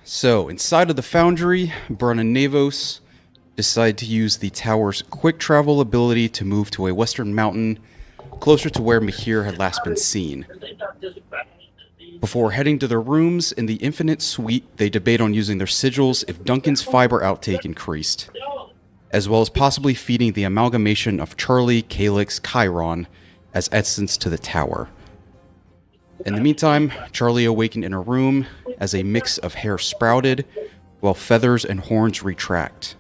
So, inside of the foundry, Brun and Navos decide to use the tower's quick travel ability to move to a western mountain closer to where Mahir had last been seen. Before heading to their rooms in the Infinite Suite, they debate on using their sigils if Duncan's fiber outtake increased, as well as possibly feeding the amalgamation of Charlie, Calyx, Chiron as essence to the tower. In the meantime, Charlie awakened in her room as a mix of hair sprouted, while feathers and horns retract.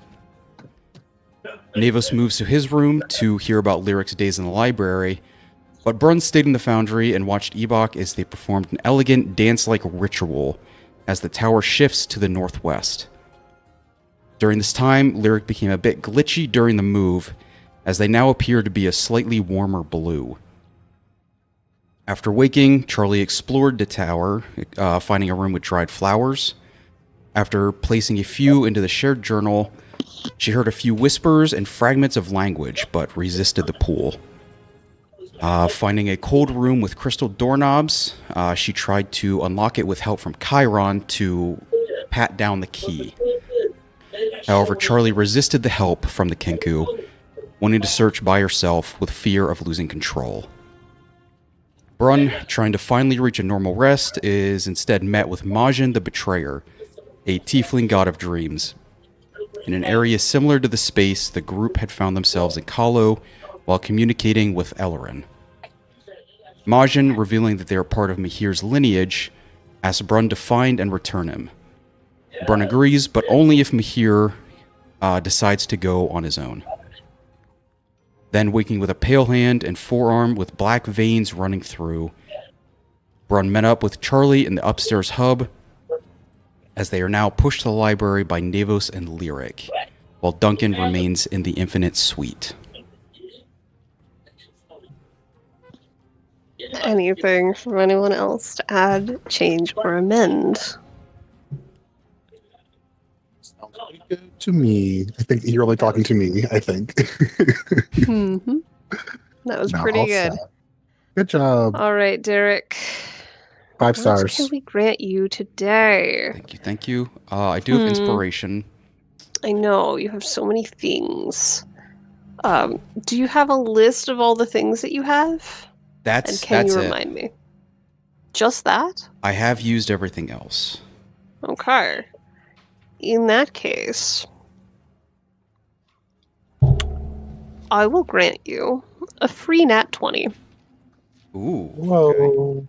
Navos moves to his room to hear about Lyric's days in the library, but Brun stayed in the foundry and watched Ebok as they performed an elegant dance-like ritual as the tower shifts to the northwest. During this time, Lyric became a bit glitchy during the move, as they now appear to be a slightly warmer blue. After waking, Charlie explored the tower, finding a room with dried flowers. After placing a few into the shared journal, she heard a few whispers and fragments of language, but resisted the pull. Finding a cold room with crystal doorknobs, she tried to unlock it with help from Chiron to pat down the key. However, Charlie resisted the help from the Kenku, wanting to search by herself with fear of losing control. Brun, trying to finally reach a normal rest, is instead met with Majin the Betrayer, a tiefling god of dreams. In an area similar to the space, the group had found themselves in Kahlo while communicating with Ellerin. Majin, revealing that they are part of Mahir's lineage, asks Brun to find and return him. Brun agrees, but only if Mahir decides to go on his own. Then, waking with a pale hand and forearm with black veins running through, Brun met up with Charlie in the upstairs hub, as they are now pushed to the library by Navos and Lyric, while Duncan remains in the Infinite Suite. Anything from anyone else to add, change, or amend? Good to me. I think you're only talking to me, I think. Mm-hmm. That was pretty good. Good job. All right, Derek. 5 stars. What can we grant you today? Thank you. I do have inspiration. I know, you have so many things. Do you have a list of all the things that you have? And can you remind me? Just that? I have used everything else. Okay. In that case, I will grant you a free nat 20. Ooh. Whoa.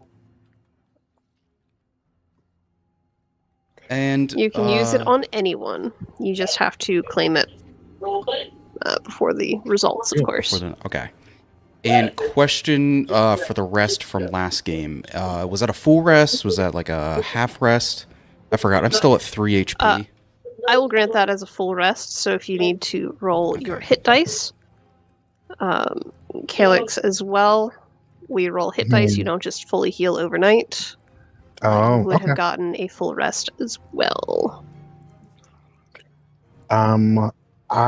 Okay. And you can use it on anyone. You just have to claim it before the results, of course. Okay. And question for the rest from last game. Was that a full rest? Was that like a half rest? I forgot. I'm still at 3 HP. I will grant that as a full rest, so if you need to roll your hit dice, Calyx as well, we roll hit dice, you don't just fully heal overnight. Oh, you would have gotten a full rest as well. So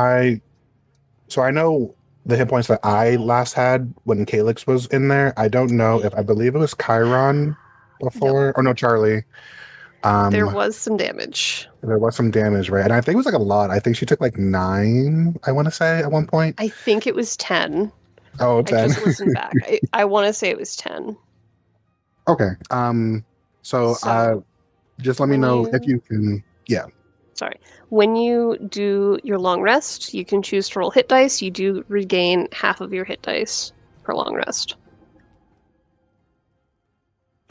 I know the hit points that I last had when Calyx was in there. I don't know if I believe it was Chiron before, Yep. or no, Charlie. There was some damage. There was some damage, right? And I think it was like a lot. I think she took like 9, I want to say, at one point. I think it was 10. Oh, 10. I just listened back. I want to say it was 10. Okay. So just let me know if you can. Yeah. Sorry. When you do your long rest, you can choose to roll hit dice. You do regain half of your hit dice per long rest.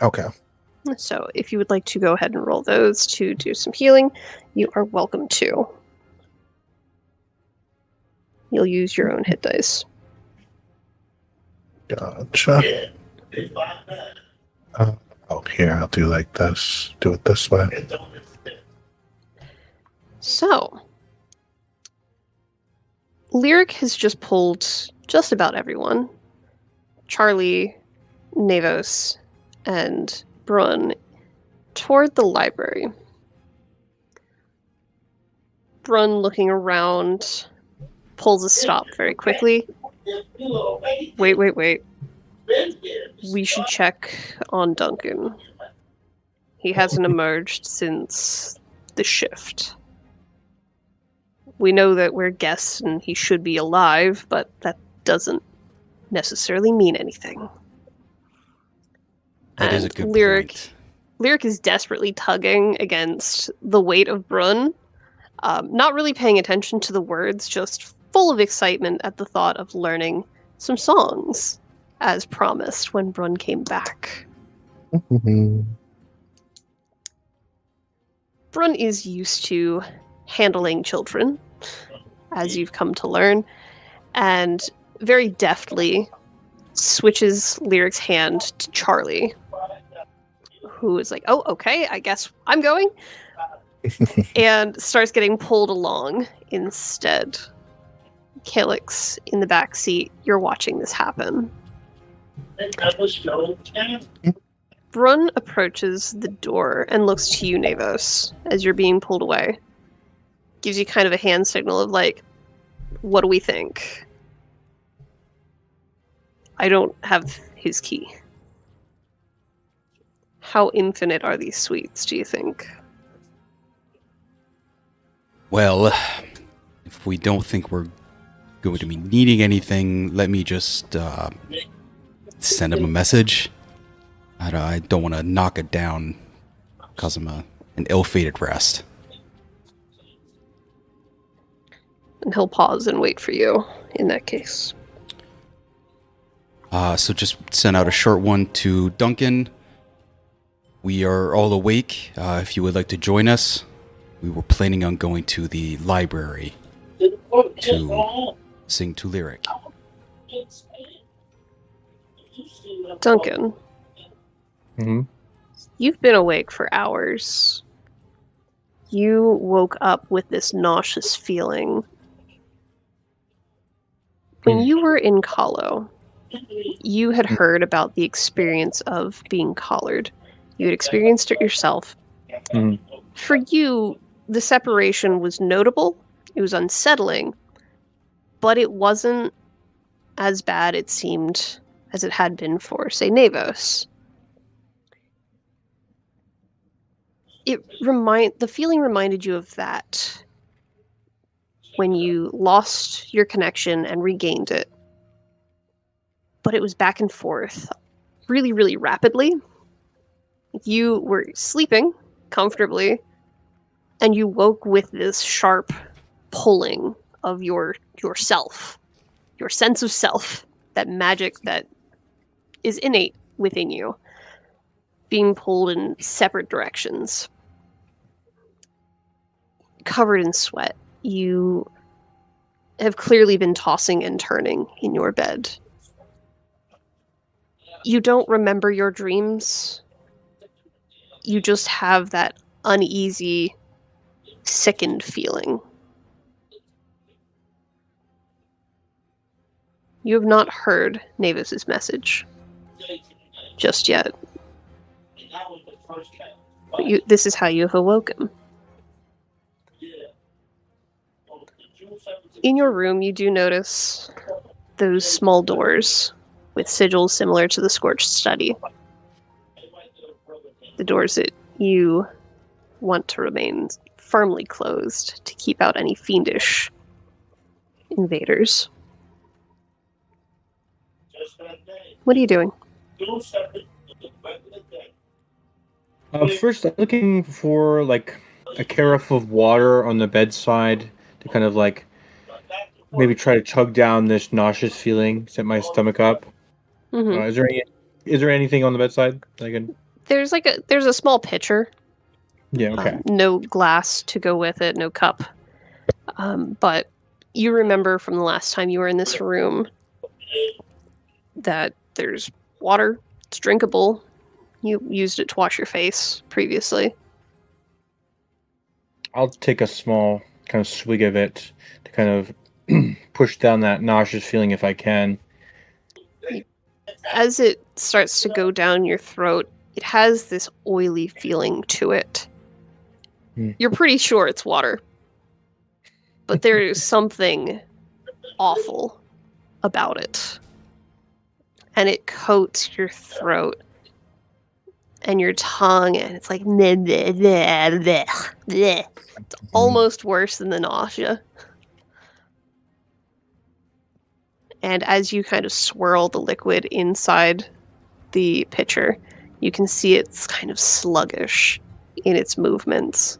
Okay. So if you would like to go ahead and roll those to do some healing, you are welcome to. You'll use your own hit dice. Gotcha. Here, I'll do like this. Do it this way. So, Lyric has just pulled just about everyone. Charlie, Navos, and Brun toward the library. Brun, looking around, pulls a stop very quickly. Wait. We should check on Duncan. He hasn't emerged since the shift. We know that we're guests and he should be alive, but that doesn't necessarily mean anything. That is a good point. Lyric is desperately tugging against the weight of Brun, not really paying attention to the words, just full of excitement at the thought of learning some songs, as promised when Brun came back. Brun is used to handling children, as you've come to learn, and very deftly switches Lyric's hand to Charlie, who is like, oh, okay, I guess I'm going, and starts getting pulled along instead. Calyx in the back seat, you're watching this happen. Brun approaches the door and looks to you, Navos, as you're being pulled away. Gives you kind of a hand signal of like, what do we think? I don't have his key. How infinite are these suites, do you think? Well, if we don't think we're going to be needing anything, let me just send him a message. I don't want to knock it down because I'm an ill-fated rest. And he'll pause and wait for you in that case. So just send out a short one to Duncan. We are all awake. If you would like to join us, we were planning on going to the library to sing to Lyric. Duncan. Mm-hmm. You've been awake for hours. You woke up with this nauseous feeling. When you were in Kahlo, you had heard about the experience of being collared. You had experienced it yourself. Mm-hmm. For you, the separation was notable. It was unsettling. But it wasn't as bad, it seemed, as it had been for, say, Navos. The feeling reminded you of that when you lost your connection and regained it. But it was back and forth really, really rapidly. You were sleeping comfortably, and you woke with this sharp pulling of yourself, your sense of self, that magic that is innate within you, being pulled in separate directions. Covered in sweat, you have clearly been tossing and turning in your bed. You don't remember your dreams. You just have that uneasy, sickened feeling. You have not heard Navos' message just yet. But this is how you have awoken. In your room, you do notice those small doors with sigils similar to the Scorched Study. The doors that you want to remain firmly closed to keep out any fiendish invaders. What are you doing? First, I'm looking for like a carafe of water on the bedside to kind of like maybe try to chug down this nauseous feeling, set my stomach up. Mm-hmm. Is there anything on the bedside that I can? There's a small pitcher. Yeah. Okay. No glass to go with it, no cup. But you remember from the last time you were in this room that there's water. It's drinkable. You used it to wash your face previously. I'll take a small kind of swig of it to kind of push down that nauseous feeling if I can. As it starts to go down your throat, it has this oily feeling to it. You're pretty sure it's water. But there is something awful about it. And it coats your throat. and your tongue, and it's like bleh, bleh, bleh, bleh, bleh. It's almost worse than the nausea. And as you kind of swirl the liquid inside the pitcher, you can see it's kind of sluggish in its movements.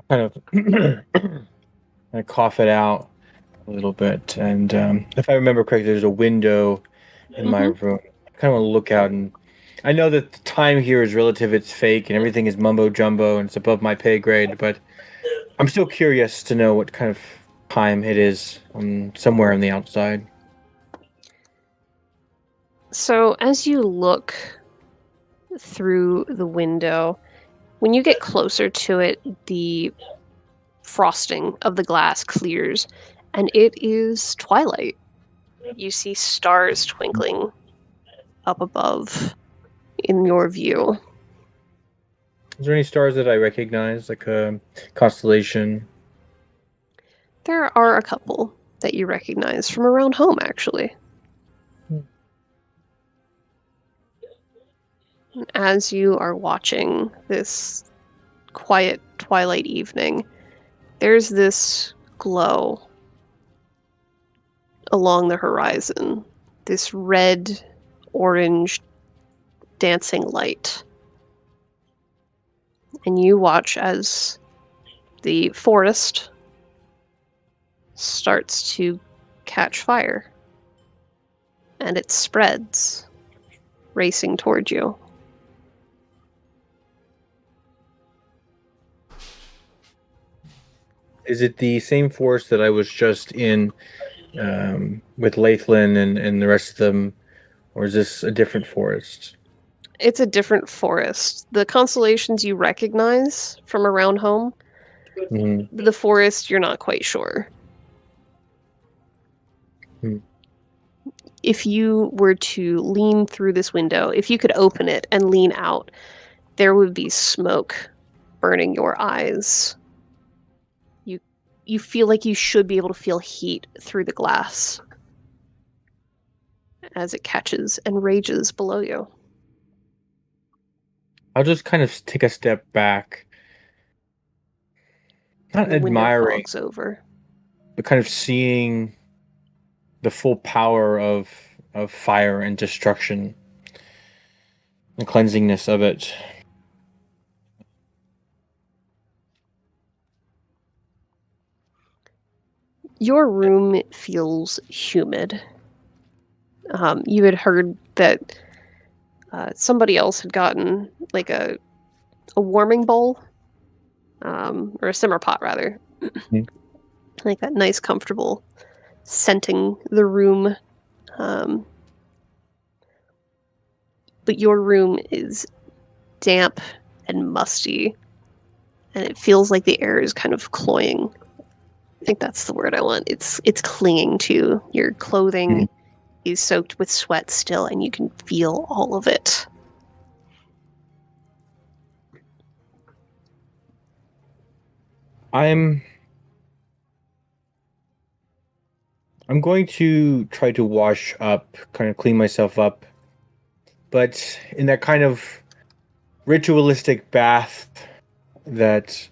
Kind of I cough it out a little bit, and if I remember correctly, there's a window in my room. I kind of want to look out, and I know that the time here is relative, it's fake, and everything is mumbo jumbo, and it's above my pay grade, but I'm still curious to know what kind of time it is somewhere on the outside. So as you look through the window, when you get closer to it, the frosting of the glass clears, and it is twilight. You see stars twinkling up above in your view. Is there any stars that I recognize, like a constellation? There are a couple that you recognize from around home, actually. As you are watching this quiet twilight evening, there's this glow along the horizon, this red, orange, dancing light. And you watch as the forest starts to catch fire, and it spreads, racing toward you. Is it the same forest that I was just in with Laithlin and the rest of them, or is this a different forest? It's a different forest. The constellations you recognize from around home, the forest, you're not quite sure. If you were to lean through this window, if you could open it and lean out, there would be smoke burning your eyes. You feel like you should be able to feel heat through the glass as it catches and rages below you. I'll just kind of take a step back, not The window admiring, fogs over. but kind of seeing the full power of fire and destruction, the cleansingness of it. Your room feels humid. You had heard that somebody else had gotten like a warming bowl, or a simmer pot rather, like that nice, comfortable scenting the room. But your room is damp and musty, and it feels like the air is kind of cloying. I think that's the word I want. It's clinging to your clothing. Is soaked with sweat still, and you can feel all of it. I'm going to try to wash up, kind of clean myself up, but in that kind of ritualistic bath that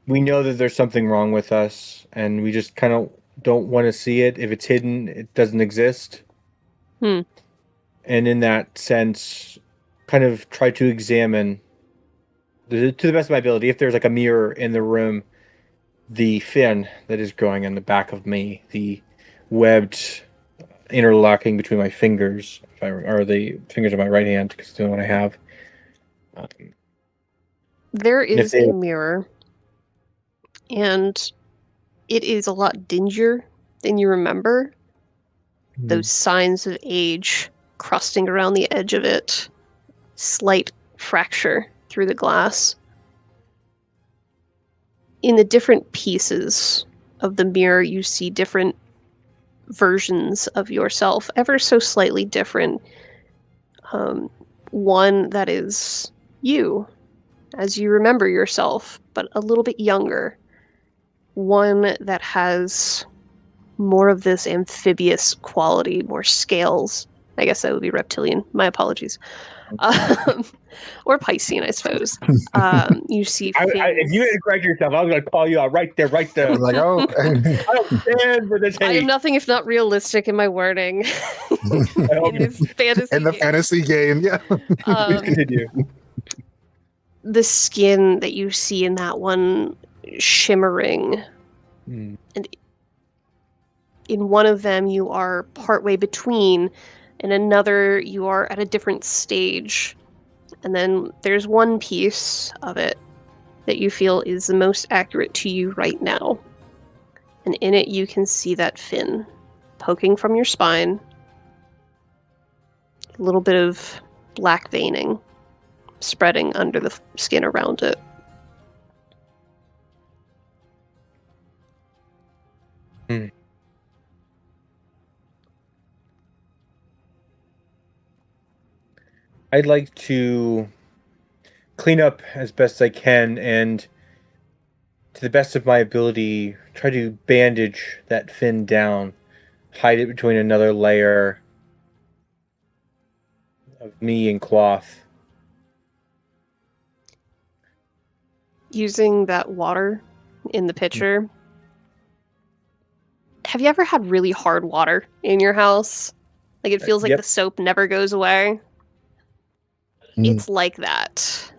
we know that there's something wrong with us, and we just kind of don't want to see it. If it's hidden, it doesn't exist. And in that sense, kind of try to examine, to the best of my ability, if there's like a mirror in the room, the fin that is growing on the back of me, the webbed interlocking between my fingers, or the fingers of my right hand, because it's the only one I have. There is a mirror, and it is a lot dingier than you remember. Those signs of age crusting around the edge of it, slight fracture through the glass. In the different pieces of the mirror, you see different versions of yourself, ever so slightly different. One that is you, as you remember yourself, but a little bit younger. One that has more of this amphibious quality, more scales. I guess that would be reptilian. My apologies. Or Piscean, I suppose. You see fins. If you didn't correct yourself, I was going to call you out right there. I'm like, oh, I don't stand for this I am hate. nothing if not realistic in my wording in this fantasy in the game. fantasy game, yeah. Please continue. The skin that you see in that one shimmering, Hmm. and in one of them you are partway between, in another you are at a different stage. And then there's one piece of it that you feel is the most accurate to you right now. And in it you can see that fin poking from your spine. A little bit of black veining spreading under the skin around it. I'd like to clean up as best I can and, to the best of my ability, try to bandage that fin down, hide it between another layer of me and cloth. Using that water in the pitcher. Have you ever had really hard water in your house? Like it feels like Yep. the soap never goes away? It's like that.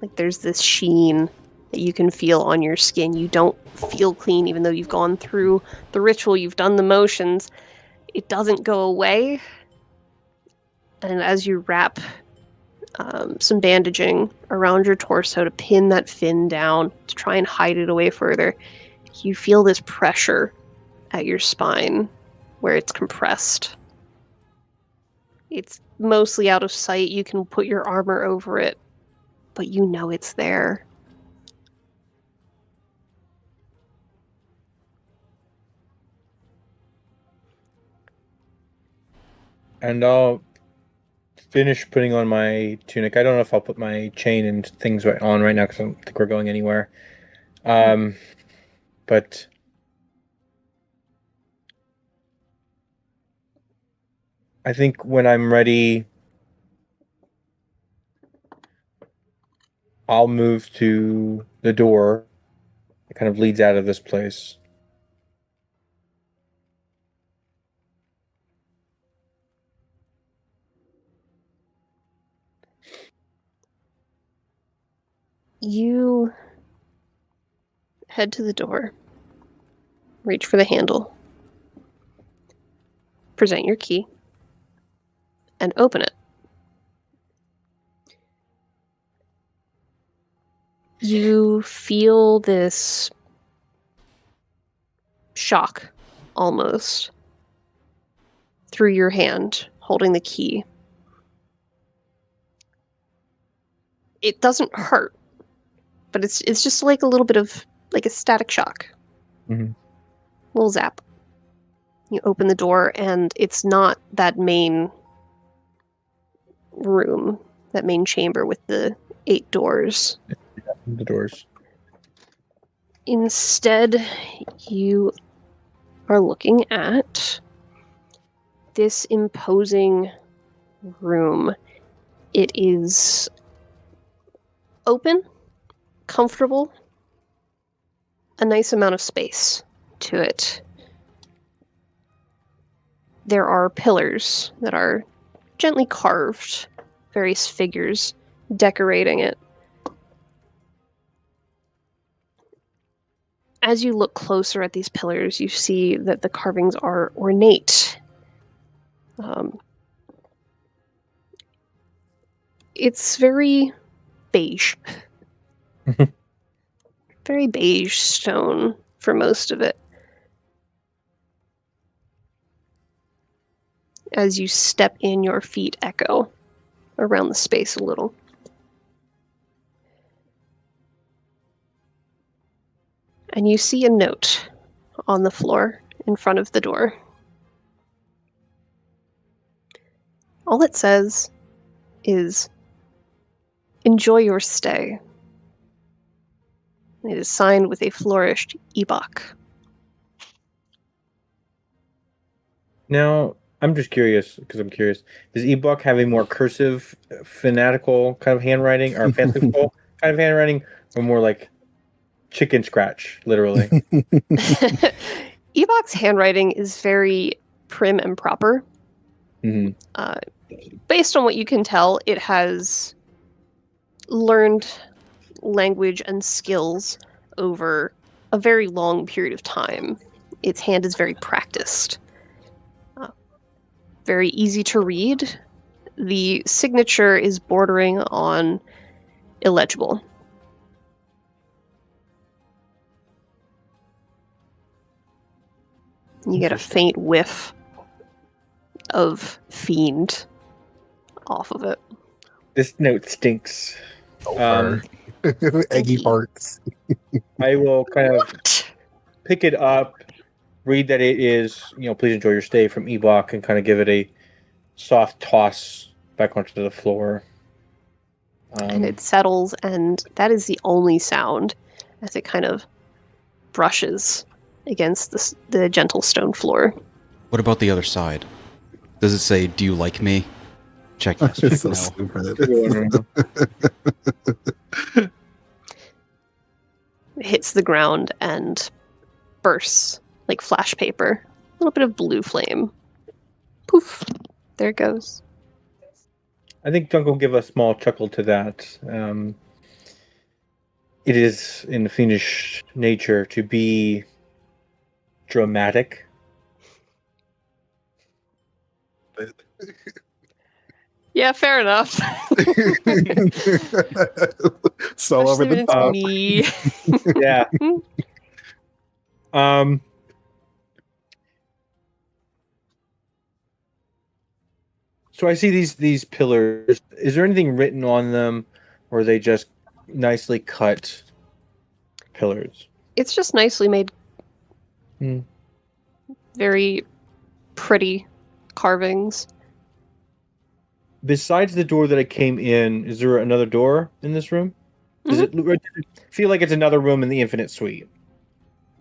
Like there's this sheen that you can feel on your skin. You don't feel clean even though you've gone through the ritual, you've done the motions. It doesn't go away. And as you wrap some bandaging around your torso to pin that fin down, to try and hide it away further, you feel this pressure at your spine where it's compressed. It's mostly out of sight. You can put your armor over it, but you know it's there. And I'll finish putting on my tunic. I don't know if I'll put my chain and things on right now because I don't think we're going anywhere. But I think when I'm ready, I'll move to the door that kind of leads out of this place. You head to the door, reach for the handle, present your key, and open it. You feel this shock, almost, through your hand, holding the key. It doesn't hurt, but it's just like a little bit of, like a static shock. Mhm. Little zap. You open the door, and it's not that main room, that main chamber with the 8 doors. The doors. Instead, you are looking at this imposing room. It is open, comfortable, a nice amount of space to it. There are pillars that are gently carved, various figures decorating it. As you look closer at these pillars, you see that the carvings are ornate. It's very beige. Very beige stone for most of it. As you step in, your feet echo around the space a little. And you see a note on the floor in front of the door. All it says is, "Enjoy your stay." It is signed with a flourished Ebok. Now, I'm just curious because I'm curious. Does Ebok have a more cursive, fanatical kind of handwriting, or fanciful kind of handwriting, or more like chicken scratch, literally? Ebok's handwriting is very prim and proper. Hmm. Based on what you can tell, it has learned language and skills over a very long period of time. Its hand is very practiced. Very easy to read. The signature is bordering on illegible. You get a faint whiff of fiend off of it. This note stinks. Over. Eggy Eggy. parts. I will kind of What? pick it up, read that it is, please enjoy your stay from Ebok, and kind of give it a soft toss back onto the floor. And it settles, and that is the only sound as it kind of brushes against the gentle stone floor. What about the other side? Does it say, "Do you like me?" Check yes, check It's so no. stupid. It hits the ground and bursts like flash paper. A little bit of blue flame. Poof. There it goes. I think Dunk will give a small chuckle to that. It is in the Fiendish nature to be dramatic. Yeah, fair enough. So over Especially when the it's top. me. Yeah. So I see these pillars. Is there anything written on them, or are they just nicely cut pillars? It's just nicely made. Hmm. Very pretty carvings. Besides the door that I came in, is there another door in this room? Does it feel like it's another room in the Infinite Suite?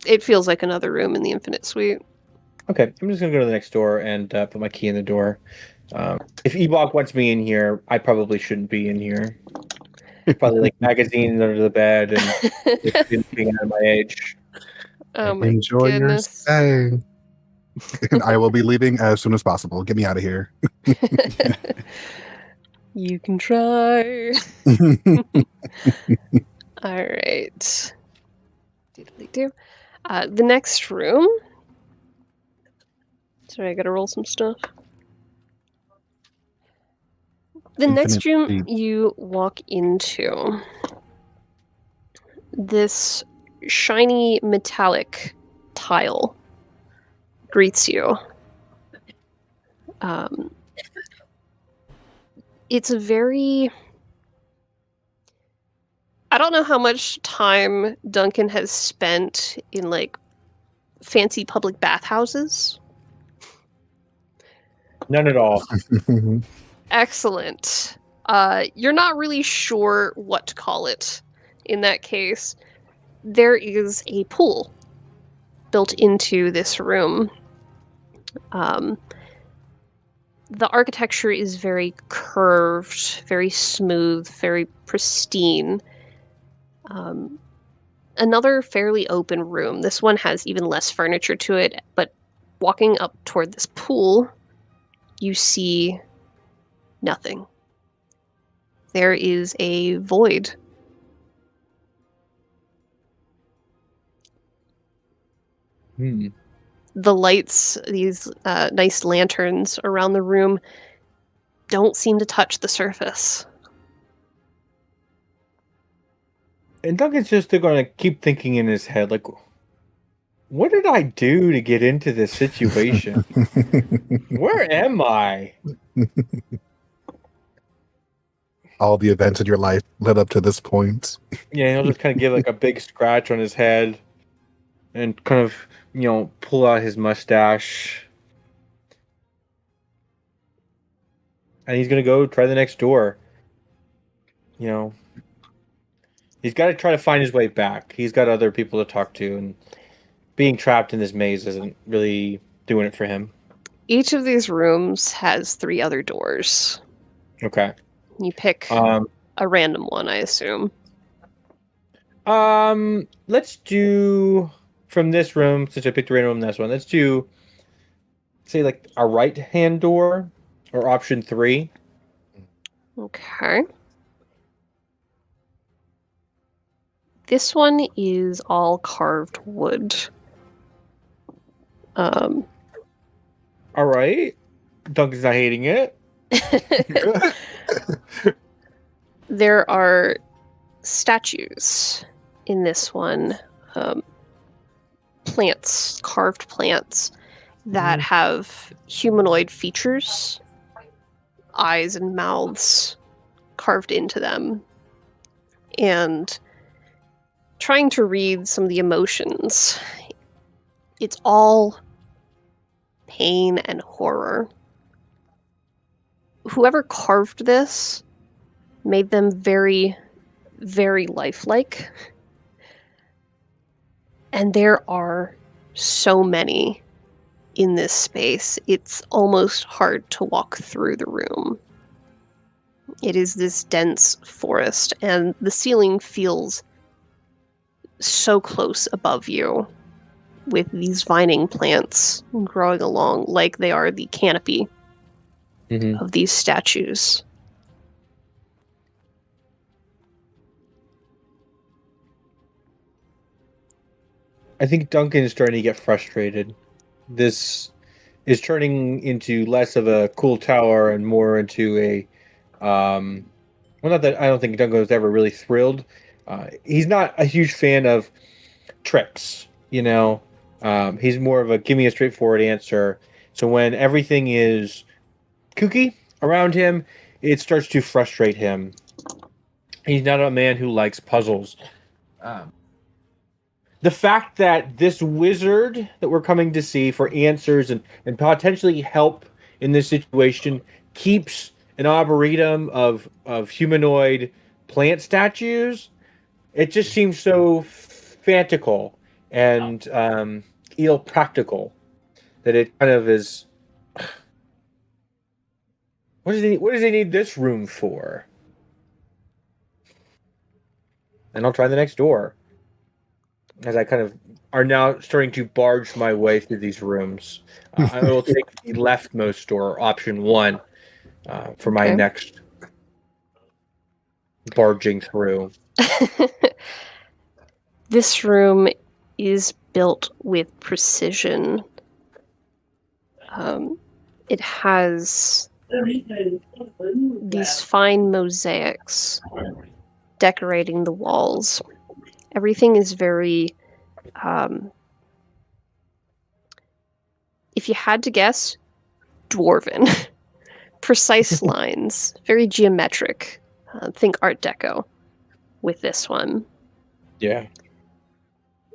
It feels like another room in the Infinite Suite. Okay, I'm just gonna go to the next door and put my key in the door. If Ebok wants me in here, I probably shouldn't be in here. Probably like magazines under the bed and being out of my age. Oh my Enjoy goodness. your stay. And I will be leaving as soon as possible. Get me out of here. You can try. All right. Doodly-doo. The next room. Sorry, I gotta roll some stuff. The next Infinite room Suite. you walk into, this shiny metallic tile greets you. It's a very... I don't know how much time Duncan has spent in like fancy public bathhouses. None at all. Excellent. You're not really sure what to call it in that case. There is a pool built into this room. The architecture is very curved, very smooth, very pristine. Another fairly open room. This one has even less furniture to it, but walking up toward this pool, you see nothing. There is a void. The lights, these nice lanterns around the room, don't seem to touch the surface. And Duncan's just going to keep thinking in his head, like, what did I do to get into this situation? Where am I? All the events in your life led up to this point. Yeah, he'll just kind of give like a big scratch on his head and kind of, pull out his mustache. And he's going to go try the next door. He's got to try to find his way back. He's got other people to talk to, and being trapped in this maze isn't really doing it for him. Each of these rooms has 3 other doors. Okay. You pick a random one, I assume. Let's do from this room, since I picked a random room, this one. Let's do, say, like a right-hand door, or option 3. Okay. This one is all carved wood. All right. Duncan's not hating it. There are statues in this one. Plants, carved plants that have humanoid features, eyes and mouths carved into them. And trying to read some of the emotions, it's all pain and horror. Whoever carved this made them very, very lifelike. And there are so many in this space, it's almost hard to walk through the room. It is this dense forest, and the ceiling feels so close above you, with these vining plants growing along like they are the canopy of these statues. I think Duncan is starting to get frustrated. This is turning into less of a cool tower and more into a well, not that I don't think Duncan was ever really thrilled. He's not a huge fan of tricks, you know. He's more of a give me a straightforward answer. So when everything is kooky around him, it starts to frustrate him. He's not a man who likes puzzles. The fact that this wizard that we're coming to see for answers and potentially help in this situation keeps an arboretum of humanoid plant statues, it just seems so fantical and ill practical that it kind of is. What does he need this room for? And I'll try the next door, as I kind of are now starting to barge my way through these rooms. I will take the leftmost door, option 1, for my next barging through. This room is built with precision. It has these fine mosaics decorating the walls. Everything is very, if you had to guess, dwarven. Precise lines, very geometric. Think Art Deco with this one. Yeah.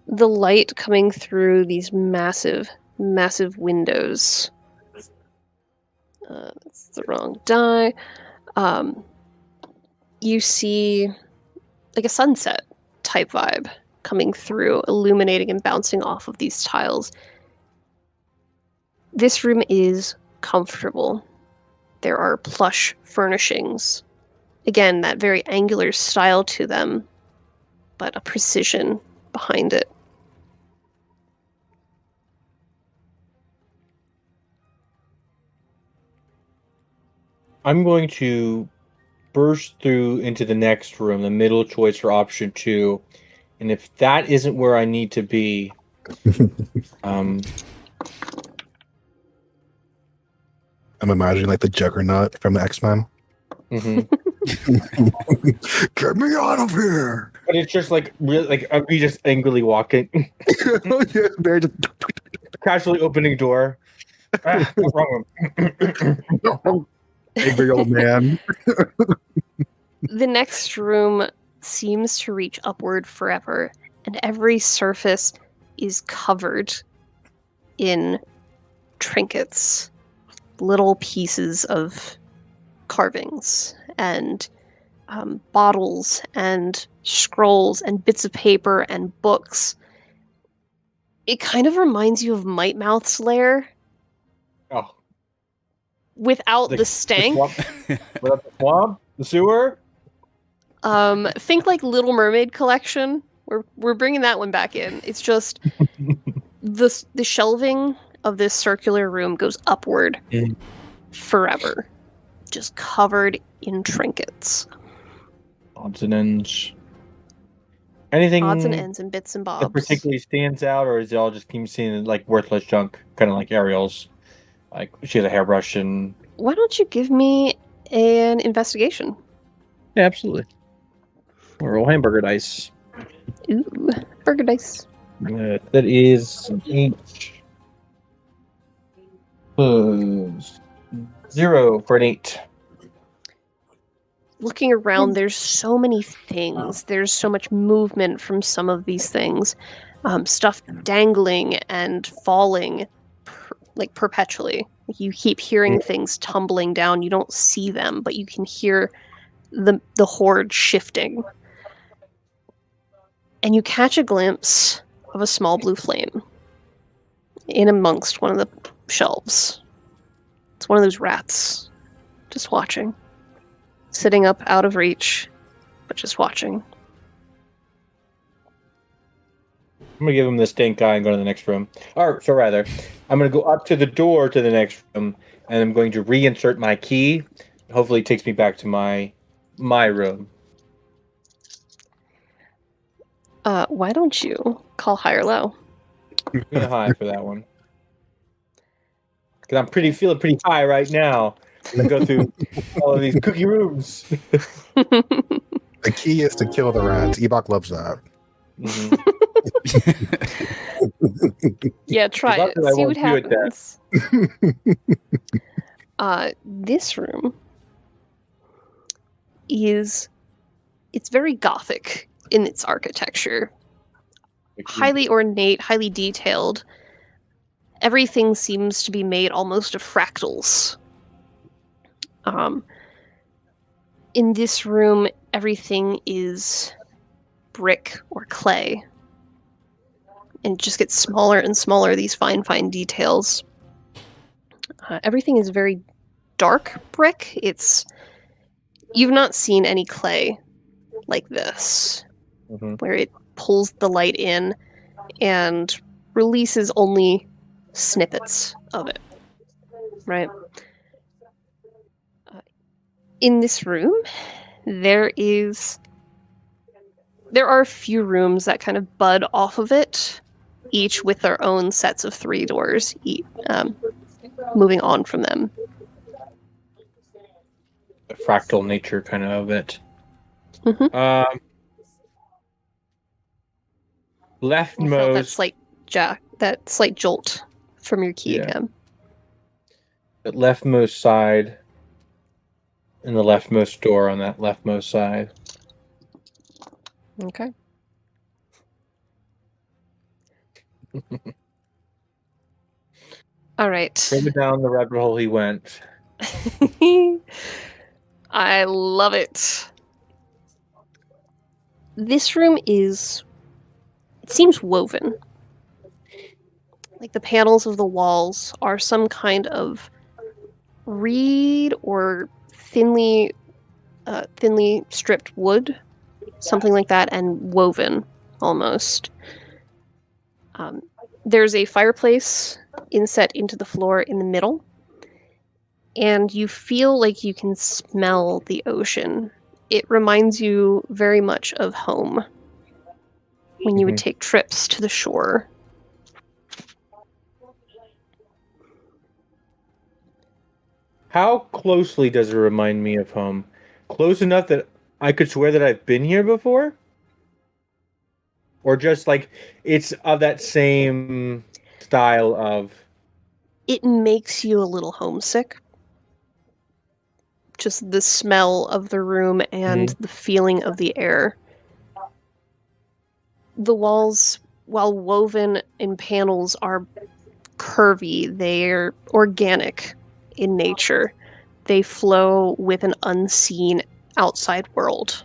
The light coming through these massive, massive windows. That's the wrong die. You see like a sunset type vibe coming through, illuminating and bouncing off of these tiles. This room is comfortable. There are plush furnishings. Again, that very angular style to them, but a precision behind it. I'm going to burst through into the next room, the middle choice for option 2. And if that isn't where I need to be, I'm imagining like the Juggernaut from the X-Men. mhm. Get me out of here! But it's just like really, like I'd be just angrily walking, Yeah, they're just casually opening door. Wrong room. angry old man. The next room seems to reach upward forever, and every surface is covered in trinkets, little pieces of carvings, and bottles, and scrolls, and bits of paper, and books. It kind of reminds you of Might Mouth's lair. Oh, without the The stank. swamp? Without the swamp? The sewer? Think like Little Mermaid collection. We're bringing that one back in. It's just the shelving of this circular room goes upward Mm. forever, just covered in trinkets, Odds and ends. Anything odds and ends, and bits and that bobs. particularly stands out, or is it all just keep seeing like worthless junk, kind of like Ariel's? Like she has a hairbrush and Why don't you give me an investigation? Yeah, absolutely. Roll hamburger dice. Ooh, burger dice. that is an 8 plus 0 for an 8. Looking around, there's so many things. There's so much movement from some of these things. Stuff dangling and falling like perpetually. You keep hearing things tumbling down. You don't see them, but you can hear the hoard shifting. And you catch a glimpse of a small blue flame in amongst one of the shelves. It's one of those rats, just watching. Sitting up out of reach, but just watching. I'm gonna give him the stink eye and go to the next room. Or so rather, I'm gonna go up to the door to the next room, and I'm going to reinsert my key. Hopefully, it takes me back to my room. Why don't you call high or low? Feeling high for that one. Because I'm feeling pretty high right now. I go through all of these cookie rooms. The key is to kill the rats. Ebok loves that. Mhm. Yeah, try Not it. that I See what won't do it happens. This room it's very gothic in its architecture. Highly ornate, highly detailed. Everything seems to be made almost of fractals. In this room, everything is brick or clay. And it just gets smaller and smaller, these fine details. Everything is very dark brick. You've not seen any clay like this, Mhm. where it pulls the light in and releases only snippets of it, right? In this room, there are a few rooms that kind of bud off of it, each with their own sets of 3 doors, moving on from them. The fractal nature kind of it. Mhm. You felt that slight jolt from your key Yeah. again. The leftmost side and the leftmost door on that leftmost side. Okay. All right. Further down the rabbit hole he went. I love it. This room it seems woven. Like the panels of the walls are some kind of reed or thinly stripped wood, something like that, and woven almost. There's a fireplace inset into the floor in the middle, and you feel like you can smell the ocean. It reminds you very much of home when you would take trips to the shore. How closely does it remind me of home? Close enough that I could swear that I've been here before? Or just like it's of that same style of. It makes you a little homesick. Just the smell of the room and the feeling of the air. The walls, while woven in panels, are curvy. They're organic in nature. They flow with an unseen outside world.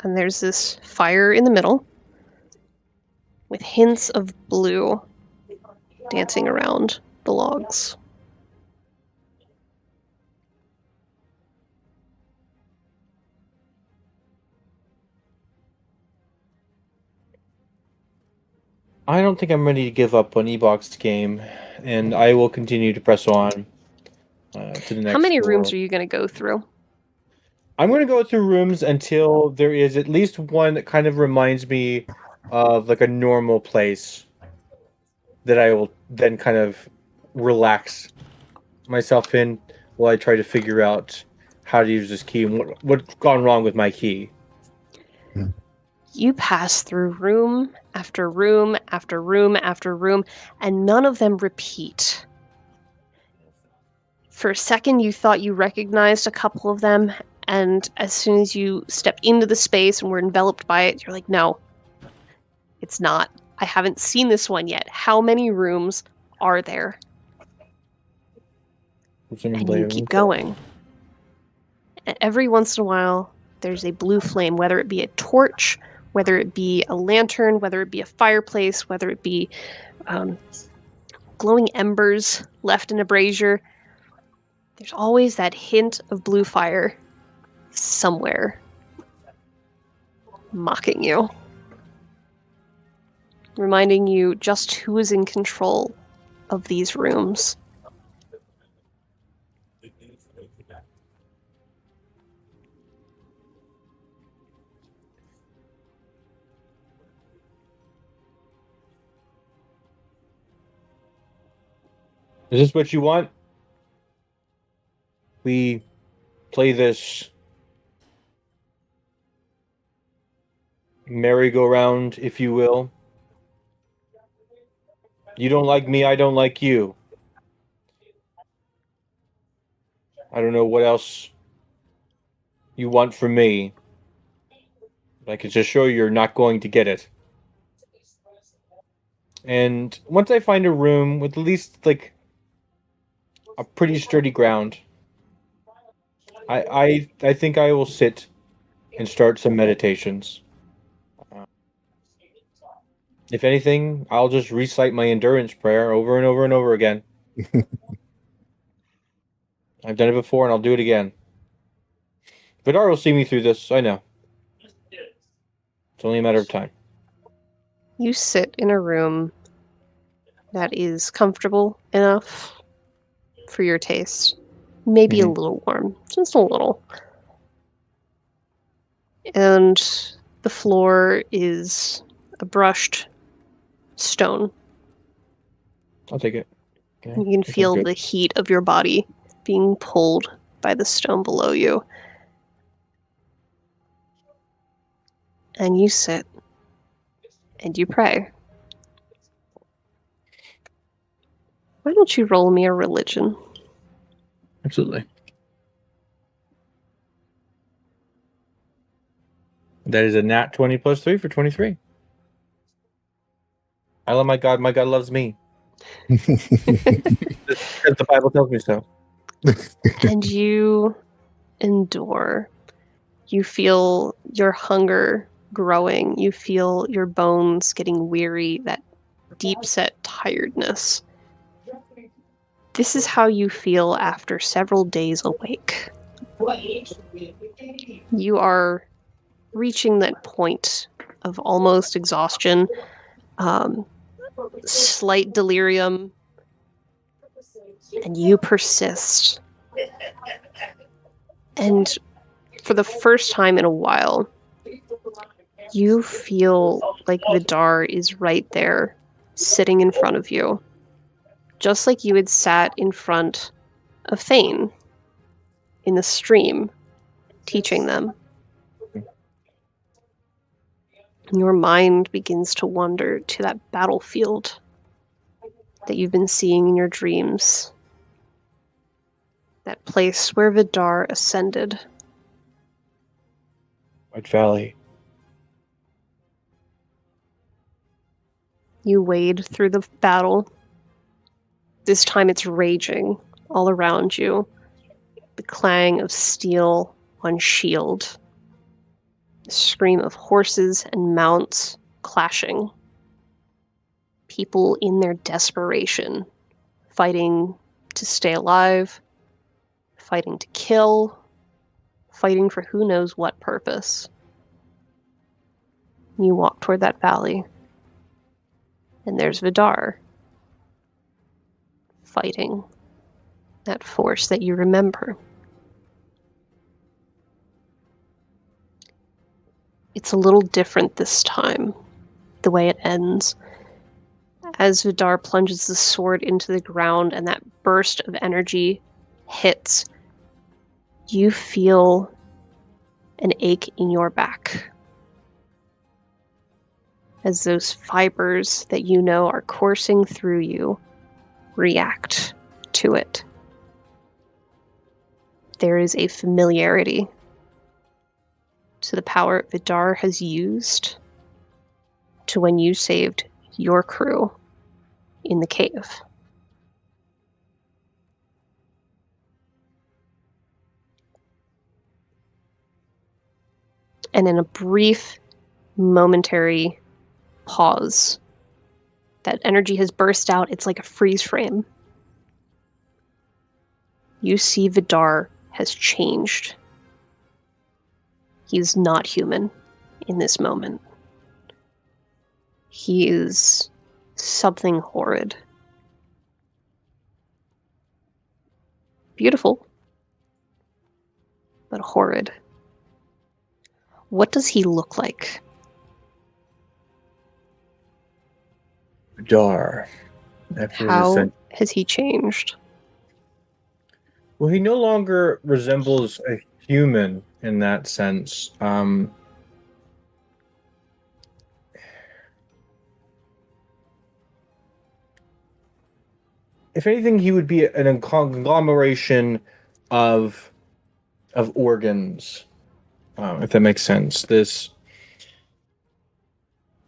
And there's this fire in the middle with hints of blue dancing around the logs. I don't think I'm ready to give up on Ebok's game, and I will continue to press on to the next. How many door. rooms are you going to go through? I'm going to go through rooms until there is at least one that kind of reminds me of like a normal place that I will then kind of relax myself in while I try to figure out how to use this key and what's gone wrong with my key. You pass through room after room after room after room, and none of them repeat. For a second, you thought you recognized a couple of them, and as soon as you step into the space and were enveloped by it, you're like, no, it's not. I haven't seen this one yet. How many rooms are there? And you keep going. And every once in a while, there's a blue flame, whether it be a torch, whether it be a lantern, whether it be a fireplace, whether it be glowing embers left in a brazier. There's always that hint of blue fire somewhere mocking you, reminding you just who is in control of these rooms. Is this what you want? We play this merry-go-round, if you will. You don't like me, I don't like you. I don't know what else you want from me. I can just show you're not going to get it. And once I find a room with at least, like, a pretty sturdy ground, I think I will sit and start some meditations. If anything, I'll just recite my endurance prayer over and over and over again. I've done it before and I'll do it again. Vidar will see me through this, I know. It's only a matter of time. You sit in a room that is comfortable enough for your taste. Maybe a little warm, just a little. And the floor is a brushed stone. I'll take it. Okay. You can feel the heat of your body being pulled by the stone below you. And you sit and you pray. Why don't you roll me a religion? Absolutely. That is a nat 20 plus 3 for 23. I love my God loves me. Because the Bible tells me so. And you endure. You feel your hunger growing. You feel your bones getting weary, that deep-set tiredness. This is how you feel after several days awake. You are reaching that point of almost exhaustion, slight delirium, and you persist. And for the first time in a while, you feel like Vidar is right there, sitting in front of you, just like you had sat in front of Thane in the stream, teaching them. Your mind begins to wander to that battlefield that you've been seeing in your dreams. That place where Vidar ascended. White Valley. You wade through the battle. This time it's raging all around you. The clang of steel on shield. The scream of horses and mounts clashing. people in their desperation, fighting to stay alive, fighting to kill, fighting for who knows what purpose. You walk toward that valley, and there's Vidar, fighting that force that you remember. It's a little different this time, the way it ends. As Vidar plunges the sword into the ground and that burst of energy hits, you feel an ache in your back as those fibers that you know are coursing through you react to it. There is a familiarity to the power Vidar has used to when you saved your crew in the cave. And in a brief, momentary pause, that energy has burst out. It's like a freeze frame. You see Vidar has changed. He is not human in this moment. He is something horrid. Beautiful, but horrid. What does he look like? Vidar. After his How ascent. has he changed? Well, he no longer resembles a human in that sense. If anything, he would be an conglomeration of organs, if that makes sense. This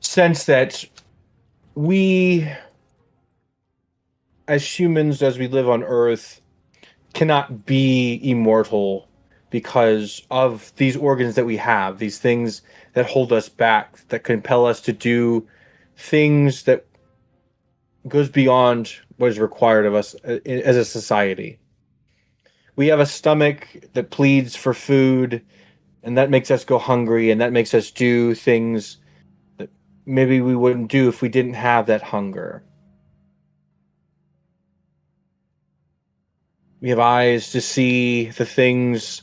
sense that we, as humans, as we live on Earth, cannot be immortal because of these organs that we have, these things that hold us back, that compel us to do things that goes beyond what is required of us as a society. We have a stomach that pleads for food, and that makes us go hungry, and that makes us do things that maybe we wouldn't do if we didn't have that hunger. We have eyes to see the things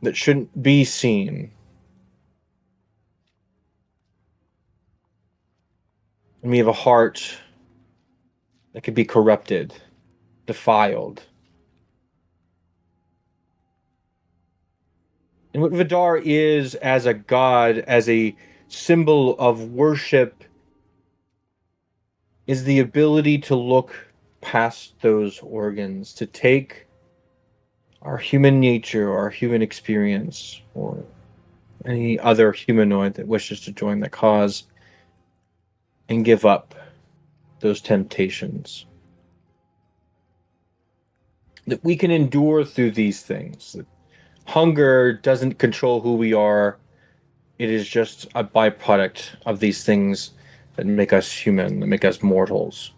that shouldn't be seen. And we have a heart that could be corrupted, defiled. And what Vidar is as a god, as a symbol of worship, is the ability to look past those organs, to take our human nature, our human experience, or any other humanoid that wishes to join the cause, and give up those temptations. That we can endure through these things. That hunger doesn't control who we are. It is just a byproduct of these things that make us human, that make us mortals.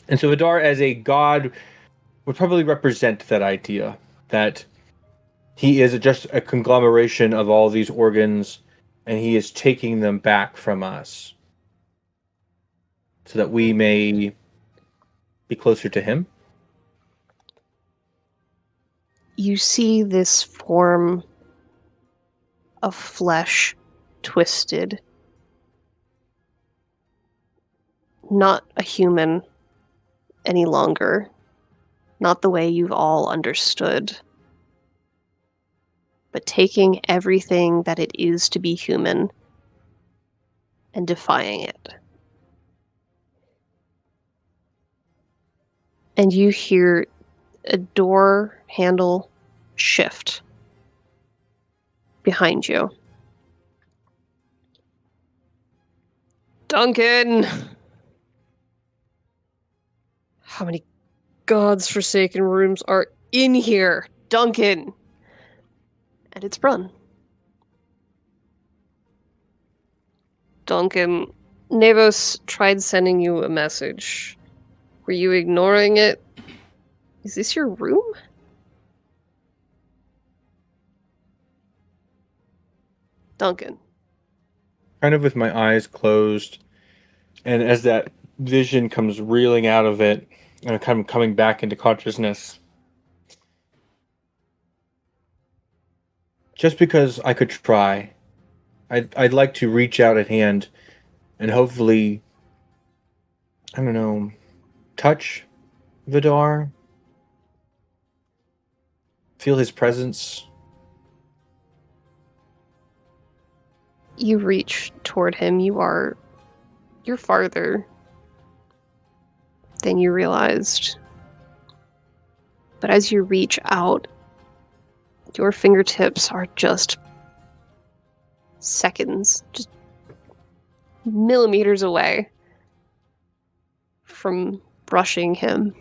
And so Vidar as a god would probably represent that idea, that he is just a conglomeration of all these organs, and he is taking them back from us so that we may be closer to him. You see this form of flesh twisted. Not a human any longer. Not the way you've all understood. But taking everything that it is to be human and defying it. And you hear a door handle shift behind you. Duncan! How many God's forsaken rooms are in here? Duncan! And it's Brun. Duncan, Nevos tried sending you a message. Were you ignoring it? Is this your room? Duncan. Kind of with my eyes closed, and as that vision comes reeling out of it, and kind of coming back into consciousness, just because I could try, I'd like to reach out a hand and hopefully, I don't know, touch Vidar, feel his presence. You reach toward him. You're farther than you realized. But as you reach out, your fingertips are just seconds, just millimeters away from brushing him.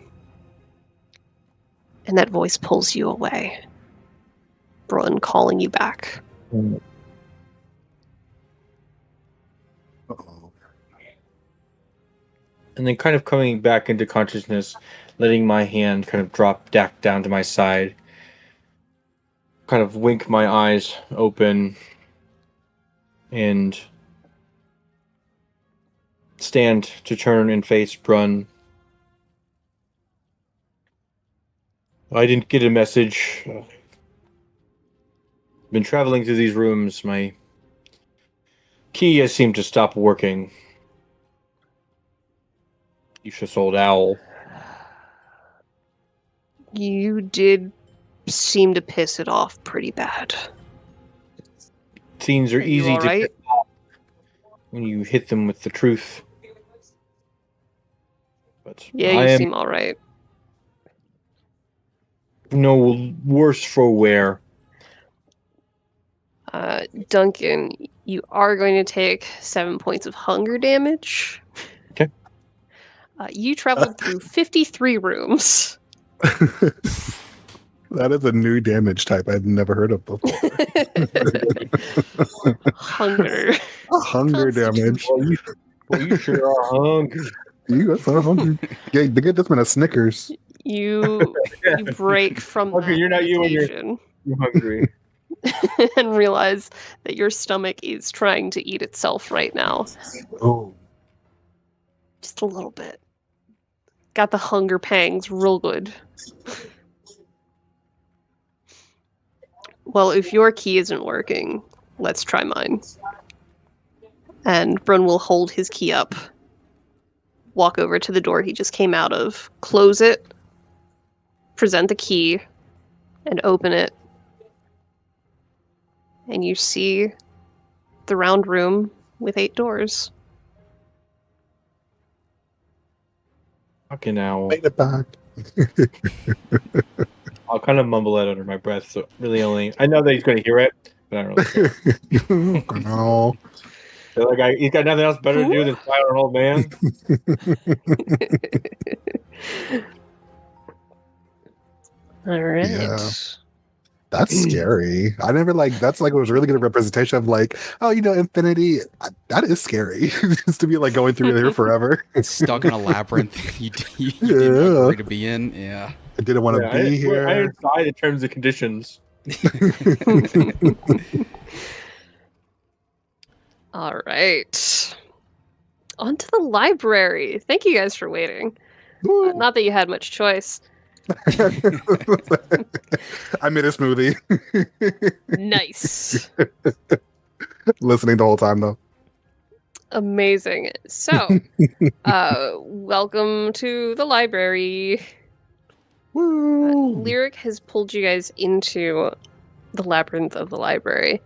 And that voice pulls you away. Brun calling you back. Uh-oh. And then kind of coming back into consciousness, letting my hand kind of drop back down to my side, kind of wink my eyes open, and stand to turn and face Brun. I didn't get a message. Been traveling through these rooms. My key has seemed to stop working. Useless old owl. You did seem to piss it off pretty bad. Scenes are You easy all to right? pick off when you hit them with the truth. But Yeah, I you am seem all right. no worse for wear. Duncan, you are going to take 7 points of hunger damage. Okay. You traveled through 53 rooms. That is a new damage type I'd never heard of before. Hunger. Hunger damage. Well, you sure are hungry. That's not hungry. Yeah, they get this man a Snickers. You break from Okay, that you're not you and your- meditation You're hungry. and realize that your stomach is trying to eat itself right now. Oh. Just a little bit. Got the hunger pangs real good. Well, if your key isn't working, let's try mine. And Brun will hold his key up, walk over to the door he just came out of, close it, present the key, and open it. And you see the round room with 8 doors. Fucking owl. Made it back. I'll kind of mumble it under my breath, so really only I know that he's going to hear it, but I don't really care. No. Feel like he's got nothing else better to do than fire an old man. All right. Yeah. That's scary. I never that's like it was really good representation of infinity. That is scary. Just to be like going through here forever. Stuck in a labyrinth you didn't want Rory to be in. Yeah. I didn't want to be here. I inside the terms and conditions. All right. On to the library. Thank you guys for waiting. Woo. Not that you had much choice. I made a smoothie. Nice. Listening the whole time though. Amazing. So, welcome to the library. Woo. Lyric has pulled you guys into the labyrinth of the library,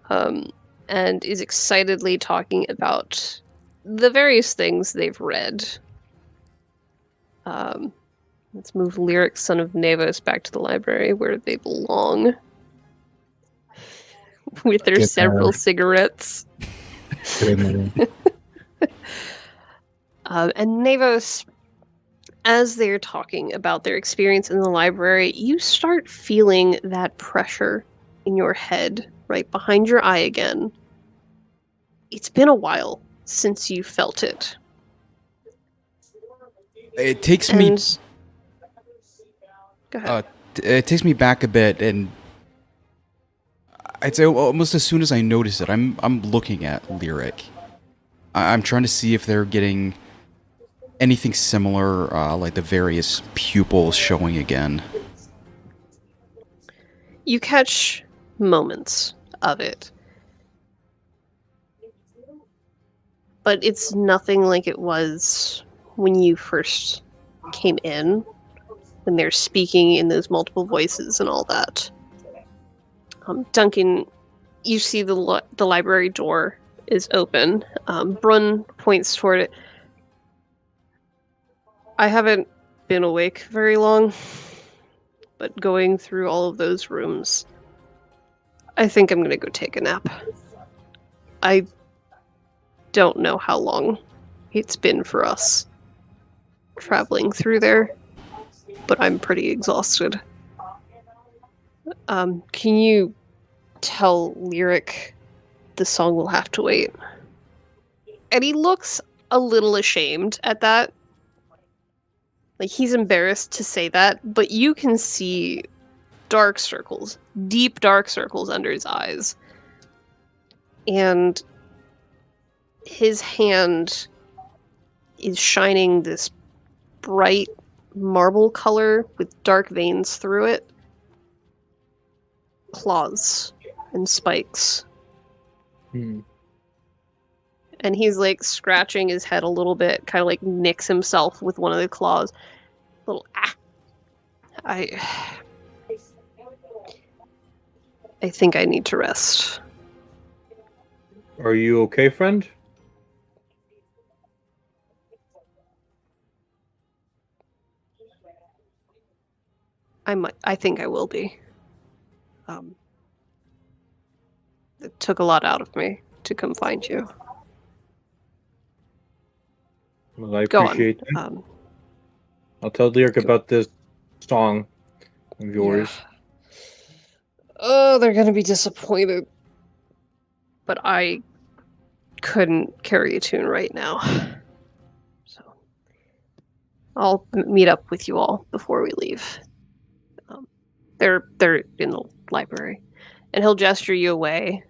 and is excitedly talking about the various things they've read. Let's move Lyric, son of Nevos, back to the library where they belong. With their Get several there. cigarettes. And Nevos, as they're talking about their experience in the library, you start feeling that pressure in your head, right behind your eye again. It's been a while since you felt it. It takes me And go ahead. it takes me back a bit, and I'd say almost as soon as I notice it, I'm looking at Lyric. I'm trying to see if they're getting anything similar, like the various pupils showing again. You catch moments of it. But it's nothing like it was when you first came in, when they're speaking in those multiple voices and all that. Duncan, you see the library door is open. Brun points toward it. I haven't been awake very long, but going through all of those rooms, I think I'm gonna go take a nap. I don't know how long it's been for us traveling through there, but I'm pretty exhausted. Can you tell Lyric the song will have to wait? And he looks a little ashamed at that. Like, he's embarrassed to say that, but you can see dark circles, deep dark circles under his eyes. And his hand is shining this bright marble color with dark veins through it. Claws and spikes. Hmm. And he's like scratching his head a little bit, kind of like nicks himself with one of the claws. Little I think I need to rest. Are you okay, friend? I think I will be. It took a lot out of me to come find you. Well, I Go appreciate on. that. I'll tell Lyric about this song of yours. Oh, they're gonna be disappointed. But I couldn't carry a tune right now. So I'll meet up with you all before we leave. They're in the library. And he'll gesture you away,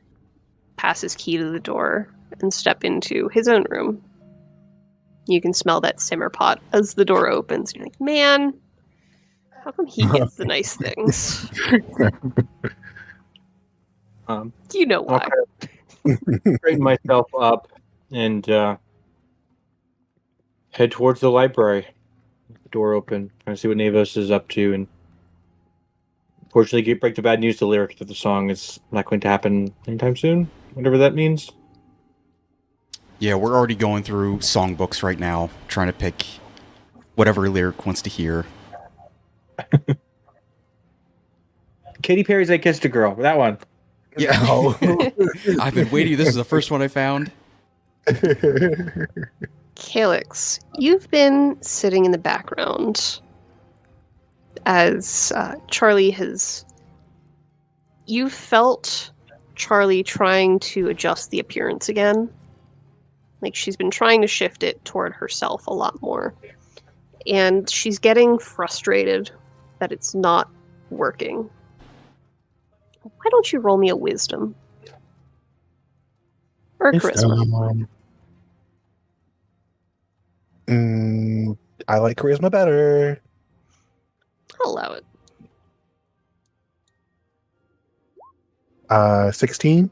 pass his key to the door, and step into his own room. You can smell that simmer pot as the door opens. You're like, man, how come he gets the nice things? You know why. I'll straighten myself up and head towards the library. The door open, trying to see what Navos is up to, and unfortunately break the bad news to Lyric that the song is not going to happen anytime soon, whatever that means. Yeah, we're already going through songbooks right now, trying to pick whatever Lyric wants to hear. Katy Perry's I Kissed a Girl, that one. Yeah. No. I've been waiting. This is the first one I found. Calyx, you've been sitting in the background as Charlie has... You felt Charlie trying to adjust the appearance again. Like, she's been trying to shift it toward herself a lot more. And she's getting frustrated that it's not working. Why don't you roll me a wisdom? Or a charisma? I like charisma better. I'll allow it. 16.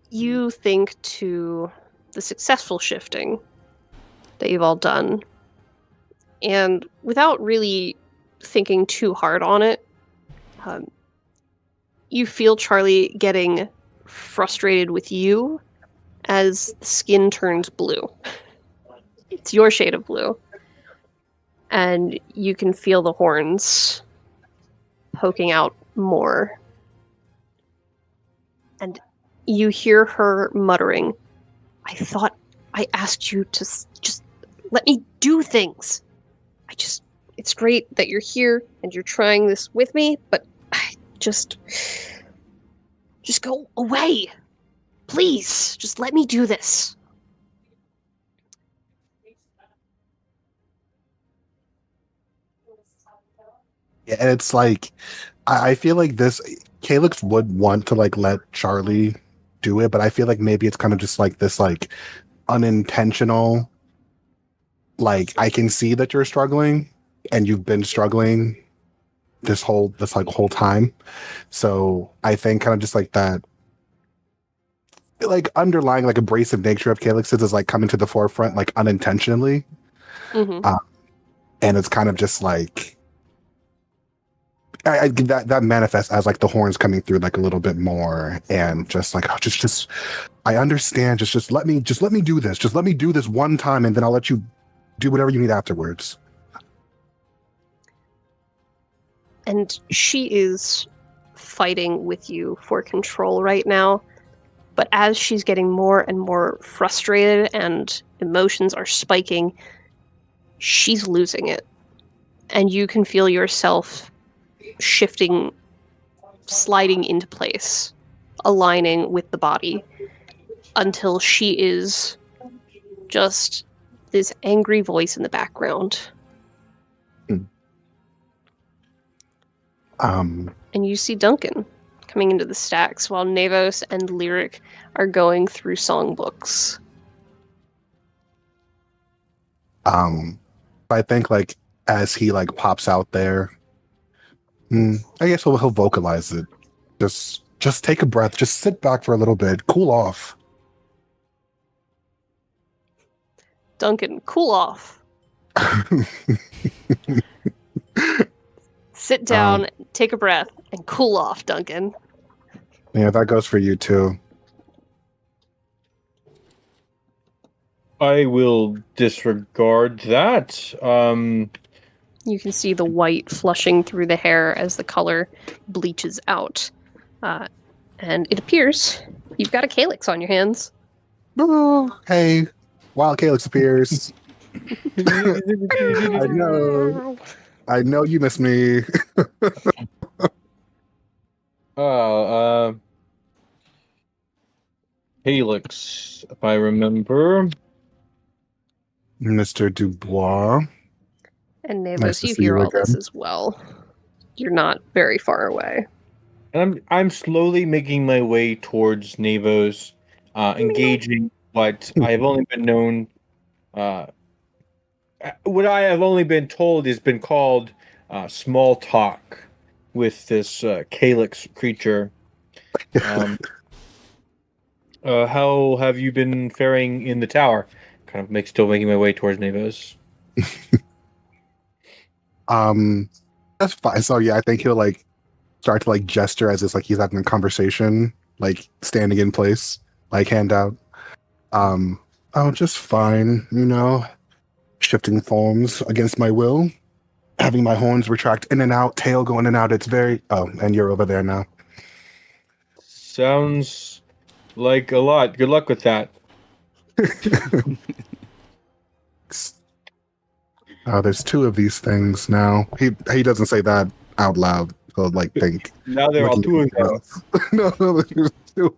You think to the successful shifting that you've all done, and without really thinking too hard on it, you feel Charlie getting frustrated with you as the skin turns blue. It's your shade of blue. And you can feel the horns poking out more. And you hear her muttering, I thought I asked you to just let me do things. It's great that you're here and you're trying this with me, but just go away. Please, just let me do this. Yeah, and it's like I feel like this Calix would want to like let Charlie do it, but I feel like maybe it's kind of just like this like unintentional, like I can see that you're struggling and you've been struggling this whole time. So I think kind of just like that like underlying like abrasive nature of Calix's is like coming to the forefront like unintentionally. Mm-hmm. And it's kind of just like I that manifests as like the horns coming through like a little bit more, and just like just I understand. Just let me do this. Just let me do this one time, and then I'll let you do whatever you need afterwards. And she is fighting with you for control right now. But as she's getting more and more frustrated and emotions are spiking, she's losing it. And you can feel yourself shifting, sliding into place, aligning with the body, until she is just this angry voice in the background. And you see Duncan coming into the stacks while Navos and Lyric are going through songbooks. I think like as he like pops out there, I guess he'll vocalize it. Just take a breath. Just sit back for a little bit. Cool off. Duncan, cool off. Sit down, take a breath, and cool off, Duncan. Yeah, that goes for you too. I will disregard that. You can see the white flushing through the hair as the color bleaches out. And it appears you've got a calyx on your hands. Oh, hey, wild Calix appears. I know you miss me. Helix, if I remember. Mr. Dubois. And Navos, Nice to you see hear you all this again. as well. You're not very far away. And I'm slowly making my way towards Navos, engaging what I have only been known, what I have only been told has been called small talk with this Calix creature. How have you been faring in the tower? Kind of still making my way towards Navos. That's fine. So yeah, I think he'll like start to like gesture as if like he's having a conversation, like standing in place, like hand out. Oh, just fine, you know. Shifting forms against my will. Having my horns retract in and out, tail going in and out. It's very and you're over there now. Sounds like a lot. Good luck with that. There's two of these things now. He doesn't say that out loud. He'll like think. Now there are two of them. No, there's two.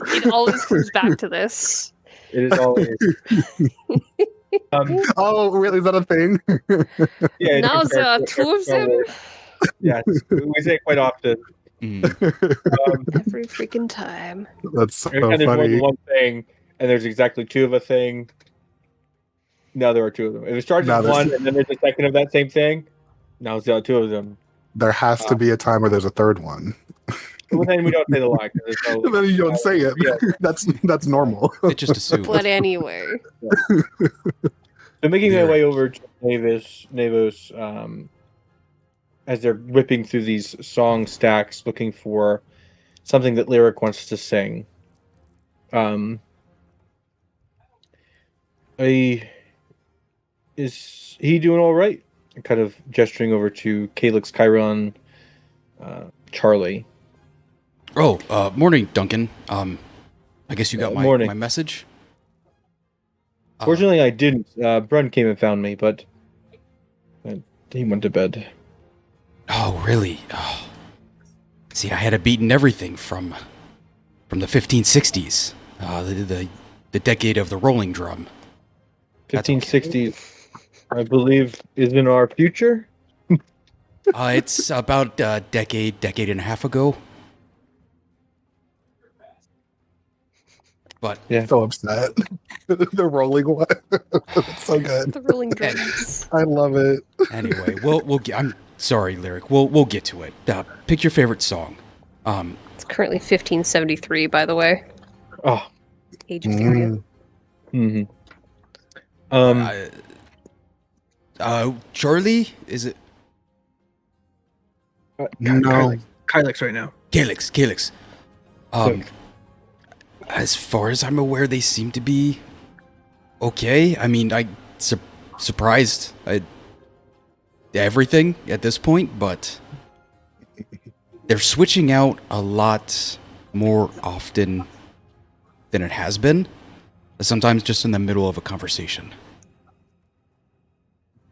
It always comes back to this. It is always. Oh, really? Is that a thing? Yeah. Now there are two of them? Yes, we say it quite often. Every freaking time. That's so Every time there's more funny. than one thing, and there's exactly two of a thing. Now there are two of them. If it starts Now as there's- one, and then there's a second of that same thing, now there are two of them. There has to be a time where there's a third one. Well, then we don't say the line. 'Cause there's no- Then you don't say it. Yeah. That's normal. It just assumes. But anyway. So making my way over to Navos, as they're whipping through these song stacks, looking for something that Lyric wants to sing. Is he doing all right? Kind of gesturing over to Calix, Chiron, Charlie. Oh, morning, Duncan. I guess you got morning. my message. Fortunately, I didn't. Brun came and found me, but he went to bed. Oh, really? Oh. See, I had beaten everything from from the 1560s, the decade of the rolling drum. That's okay. 1560, I believe, is in our future. It's about a decade and a half ago. But Yeah. So upset. The rolling one. It's so good. The rolling drums. I love it. anyway, we'll get. I'm sorry, Lyric. We'll get to it. Pick your favorite song. It's currently 1573, by the way. Oh. Age of Furia. Mm-hmm. Charlie, is it No. Kylix right now. Calyx? Look. As far as I'm aware, they seem to be okay. I mean, surprised at everything at this point, but they're switching out a lot more often than it has been. Sometimes just in the middle of a conversation.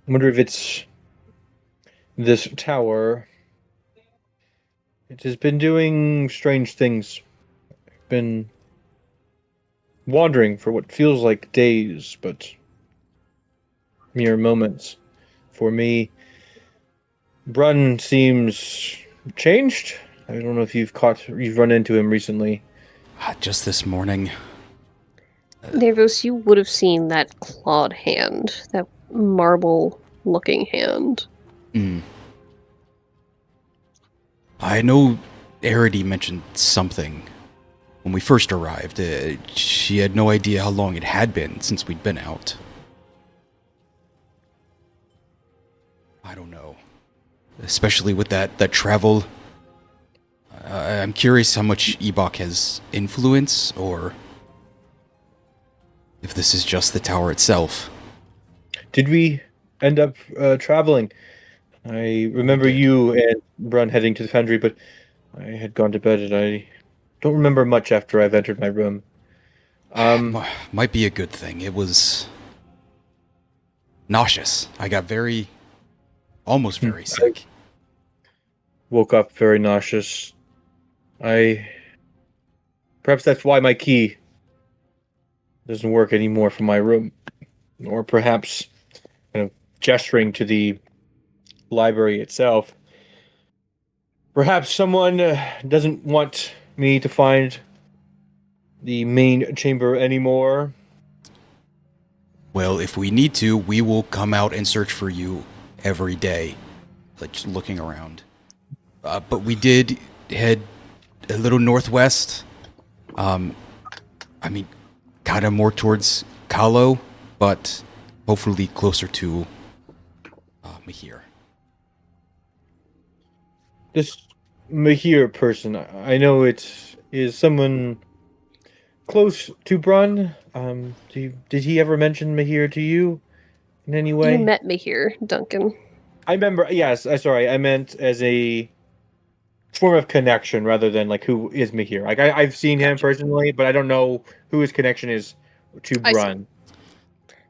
I wonder if it's this tower. It has been doing strange things. Been wandering for what feels like days, but mere moments. For me, Brun seems changed. I don't know if you've run into him recently. Just this morning. Davos, you would have seen that clawed hand, that marble-looking hand. I know Arity mentioned something when we first arrived. She had no idea how long it had been since we'd been out. I don't know. Especially with that travel. I'm curious how much Ebok has influence, or if this is just the tower itself. Did we end up traveling? I remember you and Brun heading to the foundry, but I had gone to bed and I don't remember much after I've entered my room. Might be a good thing. It was nauseous. I got almost very sick. Woke up very nauseous. Perhaps that's why my key doesn't work anymore for my room. Or perhaps kind of gesturing to the library itself. Perhaps someone doesn't want me to find the main chamber anymore. Well, if we need to, we will come out and search for you every day. Like, just looking around. But we did head a little northwest. I mean, kind of more towards Kalo, but hopefully closer to Mahir. This Mahir person, I know it is someone close to Brun. Did he ever mention Mahir to you in any way? You met me here, Duncan. I remember, yes, sorry, I meant as a form of connection rather than like who is Mahir. Like I've seen him personally, but I don't know who his connection is to Brun.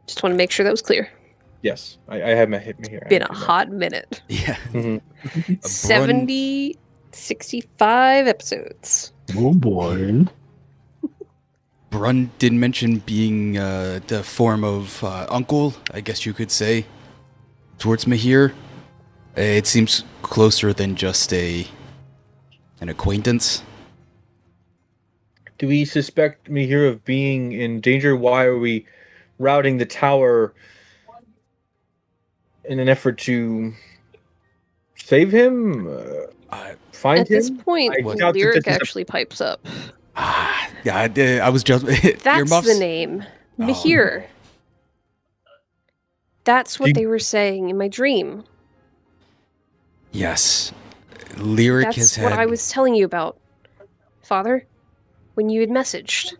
Just want to make sure that was clear. Yes, I have met Mahir. Been a hot minute. Yeah. Mm-hmm. 65 episodes. Oh boy. Brun did mention being the form of uncle, I guess you could say, towards Mahir. It seems closer than just an acquaintance. Do we suspect Mahir of being in danger? Why are we routing the tower in an effort to save him? Find At him? this point, Lyric actually pipes up. Yeah, I was just... That's the name. Mahir. That's what they were saying in my dream. Yes. Lyric has had... That's what I was telling you about, Father, when you had messaged.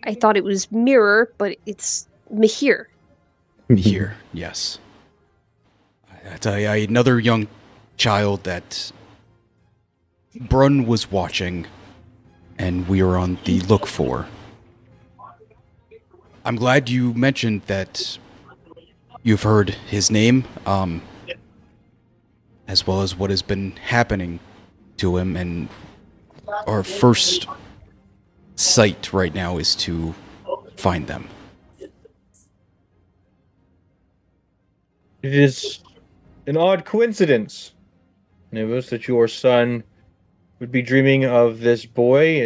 I thought it was Mirror, but it's Mahir. Mahir, yes. Another young child that Brun was watching, and we were on the look for. I'm glad you mentioned that you've heard his name, as well as what has been happening to him, and our first sight right now is to find them. It is an odd coincidence, Nivus, that your son would be dreaming of this boy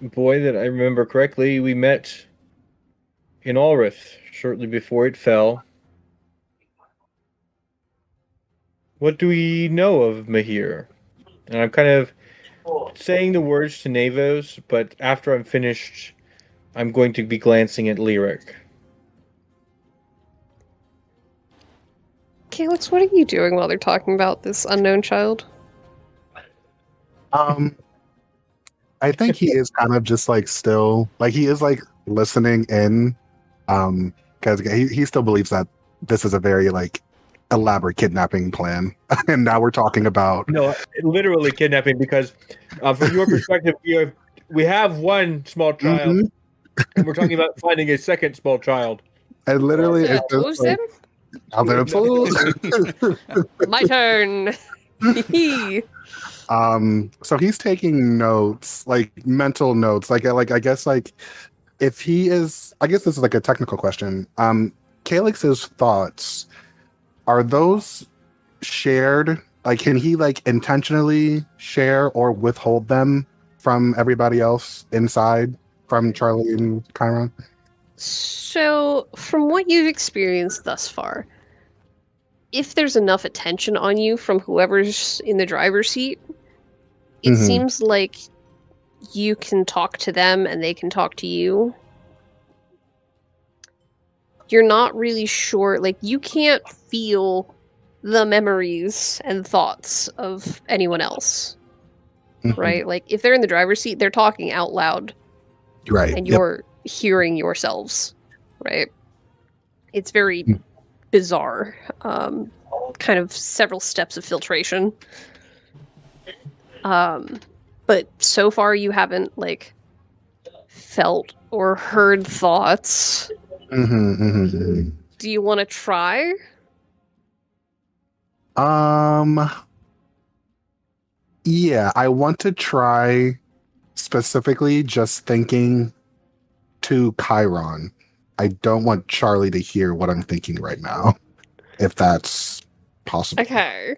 that I remember correctly we met in Alrith shortly before it fell. What do we know of Mahir? And I'm kind of saying the words to Navos, but after I'm finished, I'm going to be glancing at Lyric. Calyx, what are you doing while they're talking about this unknown child? I think he is kind of just like still like he is like listening in, because he still believes that this is a very like elaborate kidnapping plan, and now we're talking about No, literally kidnapping, because from your perspective, we have one small child, Mhm. and we're talking about finding a second small child. and literally Yeah, it's just like, Tosin? I'll let him fool. My turn. So he's taking notes, like mental notes, like I guess like if he is, I guess this is like a technical question. Calyx's thoughts, are those shared? Like, can he like intentionally share or withhold them from everybody else inside, from Charlie and Chiron? So, from what you've experienced thus far, if there's enough attention on you from whoever's in the driver's seat, it Mhm. seems like you can talk to them and they can talk to you. You're not really sure, like, you can't feel the memories and thoughts of anyone else, Mhm. right? Like, if they're in the driver's seat, they're talking out loud Right. and Yep. you're hearing yourselves, right? It's very Mm. bizarre. Kind of several steps of filtration. But so far you haven't like felt or heard thoughts. Mhm, mhm, mhm. Do you want to try? Yeah, I want to try specifically just thinking to Chiron. I don't want Charlie to hear what I'm thinking right now, if that's possible. Okay.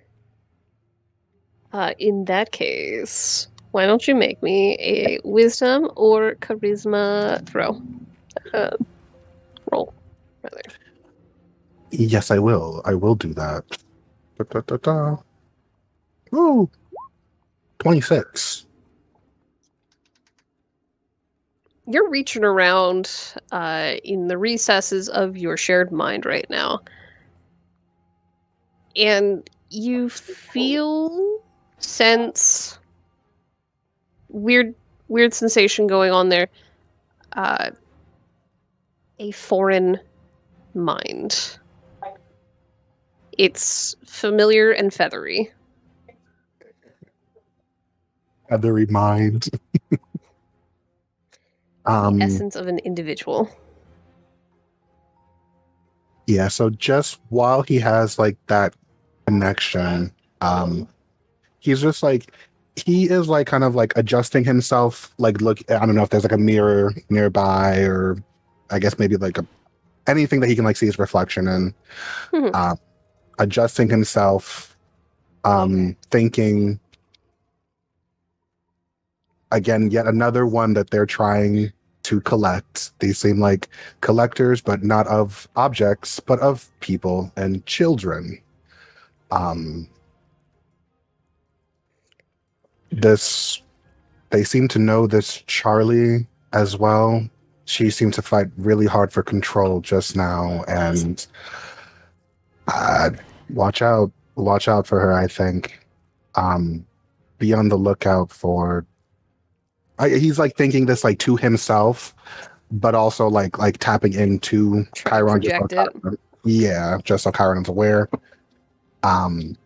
In that case, why don't you make me a wisdom or charisma throw? Roll, rather. Yes, I will. I will do that. Da, da, da, da. Ooh, 26. You're reaching around in the recesses of your shared mind right now. And you sense weird sensation going on there. A foreign mind. It's familiar and feathery. Feathery mind. The essence of an individual. Yeah, so just while he has like that connection, he's just like he is like kind of like adjusting himself, like look, I don't know if there's like a mirror nearby, or I guess maybe like anything that he can like see his reflection in. Mhm. Adjusting himself, thinking again, yet another one that they're trying to collect. They seem like collectors, but not of objects, but of people and children. They seem to know this Charlie as well. She seemed to fight really hard for control just now, and watch out for her. I think be on the lookout for. He's like thinking this like to himself, but also like tapping into Chiron. Project it. Yeah, just so Chiron's aware. But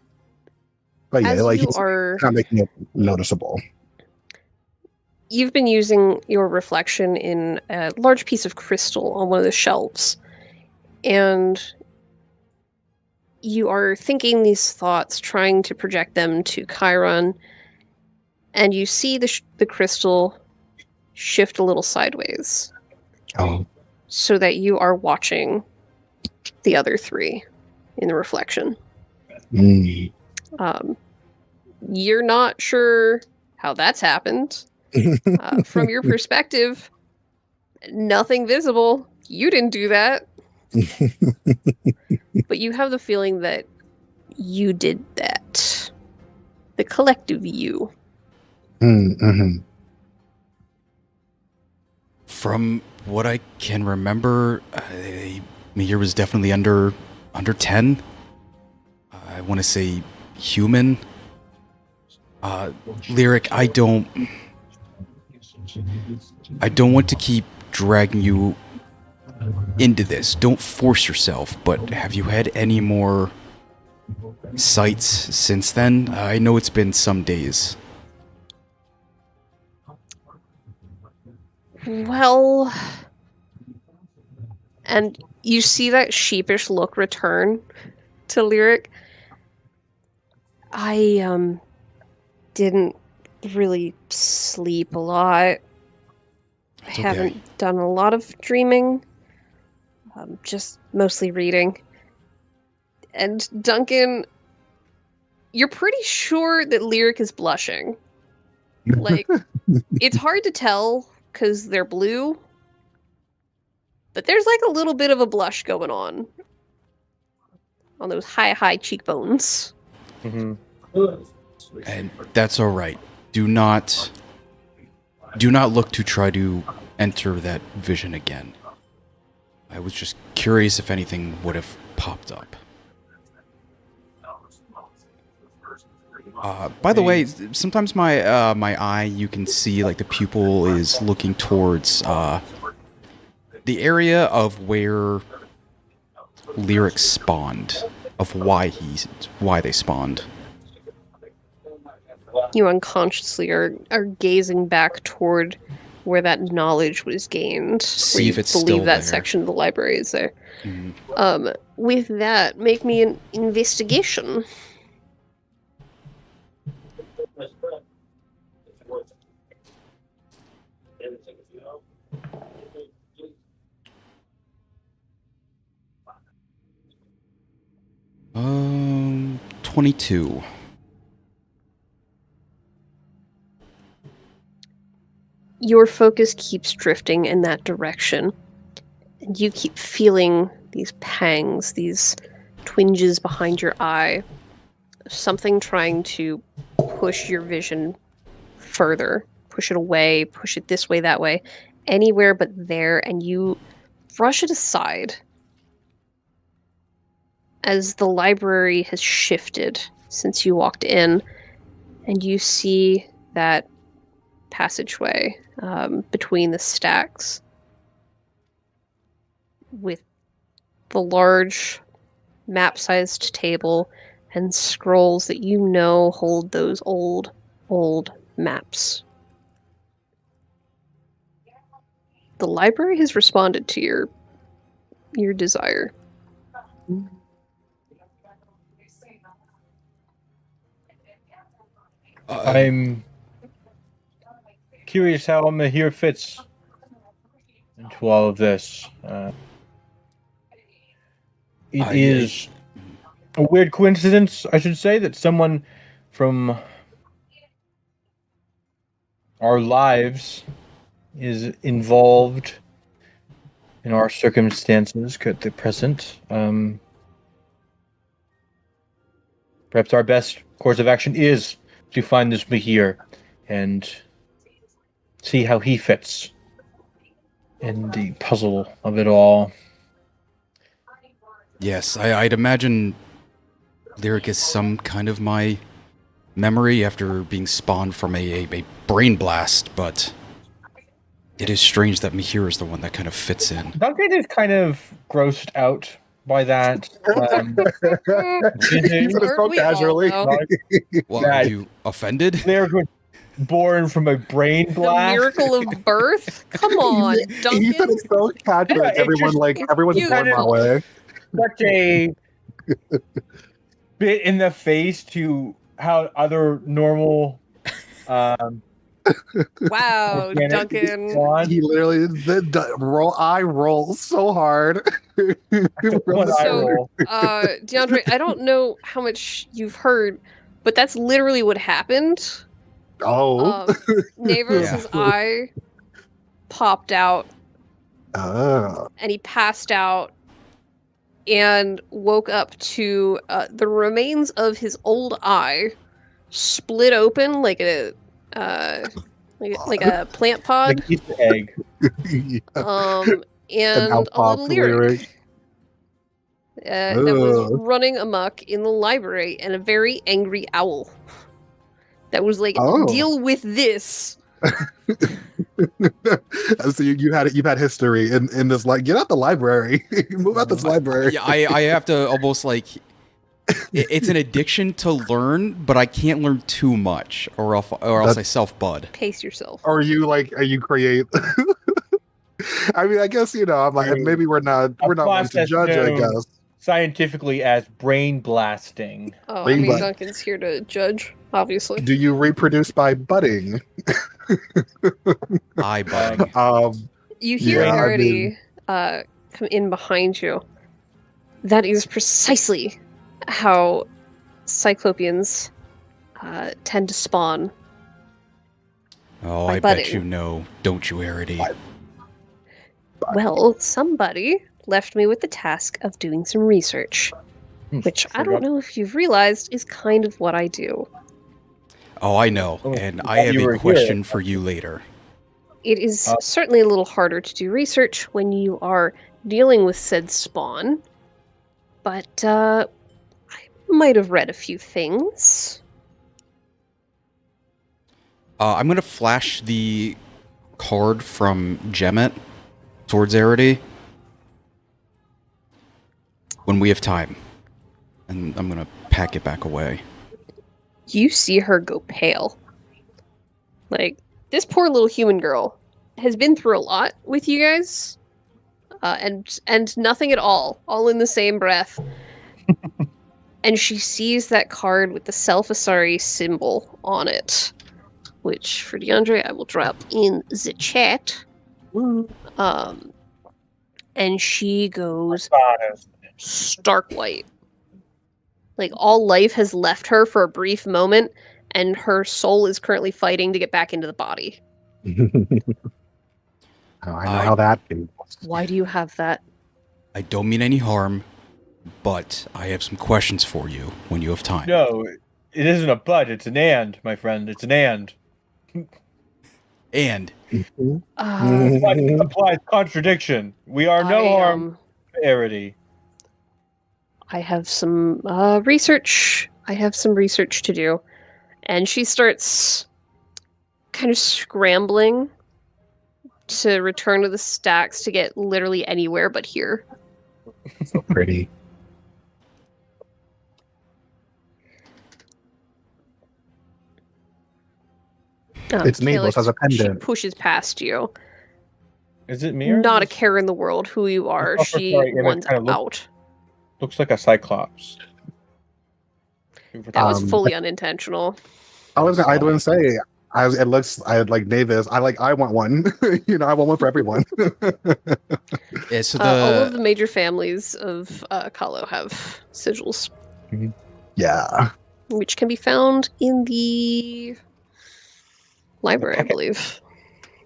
yeah, As like you he's are, not making it noticeable. you've been using your reflection in a large piece of crystal on one of the shelves, and you are thinking these thoughts, trying to project them to Chiron, and you see the crystal shift a little sideways Oh. so that you are watching the other three in the reflection. Mm. You're not sure how that's happened. From your perspective, nothing visible. You didn't do that. But you have the feeling that you did that. The collective you. Mm-hmm. From what I can remember, Mihir was definitely under 10. I want to say human. Lyric, I don't want to keep dragging you into this. Don't force yourself, but have you had any more sights since then? I know it's been some days. Well, and you see that sheepish look return to Lyric. I didn't really sleep a lot. I It's okay. haven't done a lot of dreaming. Just mostly reading. And Duncan, you're pretty sure that Lyric is blushing. Like, it's hard to tell because they're blue, but there's like a little bit of a blush going on those high cheekbones. Mm-hmm. And that's all right. Do not look to try to enter that vision again. I was just curious if anything would have popped up. By the way, sometimes my my eye, you can see like the pupil is looking towards the area of where Lyric spawned, of why they spawned. You unconsciously are gazing back toward where that knowledge was gained. See where if you it's believe still that there. section of the library is there. Mhm. With that, make me an investigation. Um, 22. Your focus keeps drifting in that direction, and you keep feeling these pangs, these twinges behind your eye, something trying to push your vision further, push it away, push it this way, that way, anywhere but there, and you brush it aside as the library has shifted since you walked in, and you see that passageway between the stacks with the large map-sized table and scrolls that you know hold those old maps. The library has responded to your desire. I'm curious how Mihir fits into all of this. It is a weird coincidence, I should say, that someone from our lives is involved in our circumstances at the present. Perhaps our best course of action is to find this Mihir and see how he fits in the puzzle of it all. Yes, I'd imagine Lyric is some kind of my memory after being spawned from a brain blast, but it is strange that Mihir is the one that kind of fits in. Duncan is kind of grossed out by that. He said it so Aren't we all, casually. though? Well, Yeah. are you offended? Lyric was born from a brain The blast. miracle of birth? Come on, He said Duncan. it so casually. Yeah, it Everyone's you blown know. away. Such a bit in the face to how other normal Wow, Organic Duncan. swan. He literally roll so hard. One eye So- roll. DeAndre, I don't know how much you've heard, but that's literally what happened. Oh. Navos' eye popped out Ah. and he passed out and woke up to the remains of his old eye split open like a plant pod, Like Easter egg. and how a little popped lyric that was Ugh. running amok in the library, and a very angry owl that was like, Oh. deal with this. So you've had history in this, like, get out the library. Move out this library. Yeah, I have to almost like it's an addiction to learn, but I can't learn too much, or else I self bud. Pace yourself. Or you create I mean, I guess, I'm like, maybe we're not one to process judge, I known guess. scientifically as brain blasting. Oh, I Bring mean, back- Duncan's here to judge, obviously. Do you reproduce by budding? I bud. You hear Yeah, I Arity come in behind you. That is precisely how Cyclopeans tend to spawn. Oh, By I bet budding. you know, don't you, Arity? Well, somebody left me with the task of doing some research, which I don't Forgot- know if you've realized is kind of what I do. Oh, I know, Oh, and I I thought have you were a here. question for you later. It is certainly a little harder to do research when you are dealing with said spawn, but I might have read a few things. I'm gonna flash the card from Gemet towards Arity when we have time, and I'm gonna pack it back away. You see her go pale. Like, this poor little human girl has been through a lot with you guys, and nothing at all in the same breath. And she sees that card with the Self-Asari symbol on it, which for DeAndre I will drop in the chat. And she goes Honest. stark white. Like, all life has left her for a brief moment, and her soul is currently fighting to get back into the body. Oh, I know how that feels. Why do you have that? I don't mean any harm, but I have some questions for you when you have time. No, it isn't a but, it's an and, my friend. It's an and. And But it implies contradiction. We are no harm, Arity. I have some research. I have some research to do. And she starts kind of scrambling to return to the stacks to get literally anywhere but here. So pretty. It's Mabel's as a She pendant. pushes past you. Is it me? Or Not a is this- care in the world who you are. Oh, She sorry, yeah, that wants kinda look- out. Looks like a cyclops. That was Um, fully unintentional. I wouldn't say. It looks. I like Navis. I want one. I want one for everyone. yeah, so All of the major families of Kahlo have sigils, Yeah. which can be found in the library, I believe.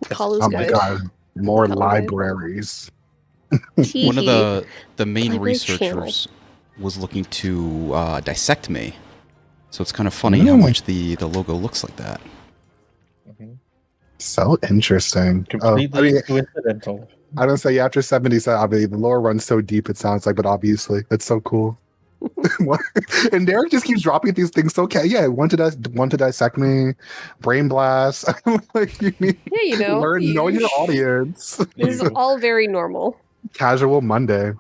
Kahlo's Oh my Guide. god. More Color guide. libraries. one of the main Library researchers was looking to dissect me. So it's kind of funny how much the logo looks like that. So interesting. Completely coincidental. I don't say after 77. I mean, the lore runs so deep. It sounds like, but obviously, it's so cool. What? And Derek just keeps dropping these things. So yeah, want to dissect me, brain blast. Like, you need Yeah, know your audience. This is all very normal. Casual Monday.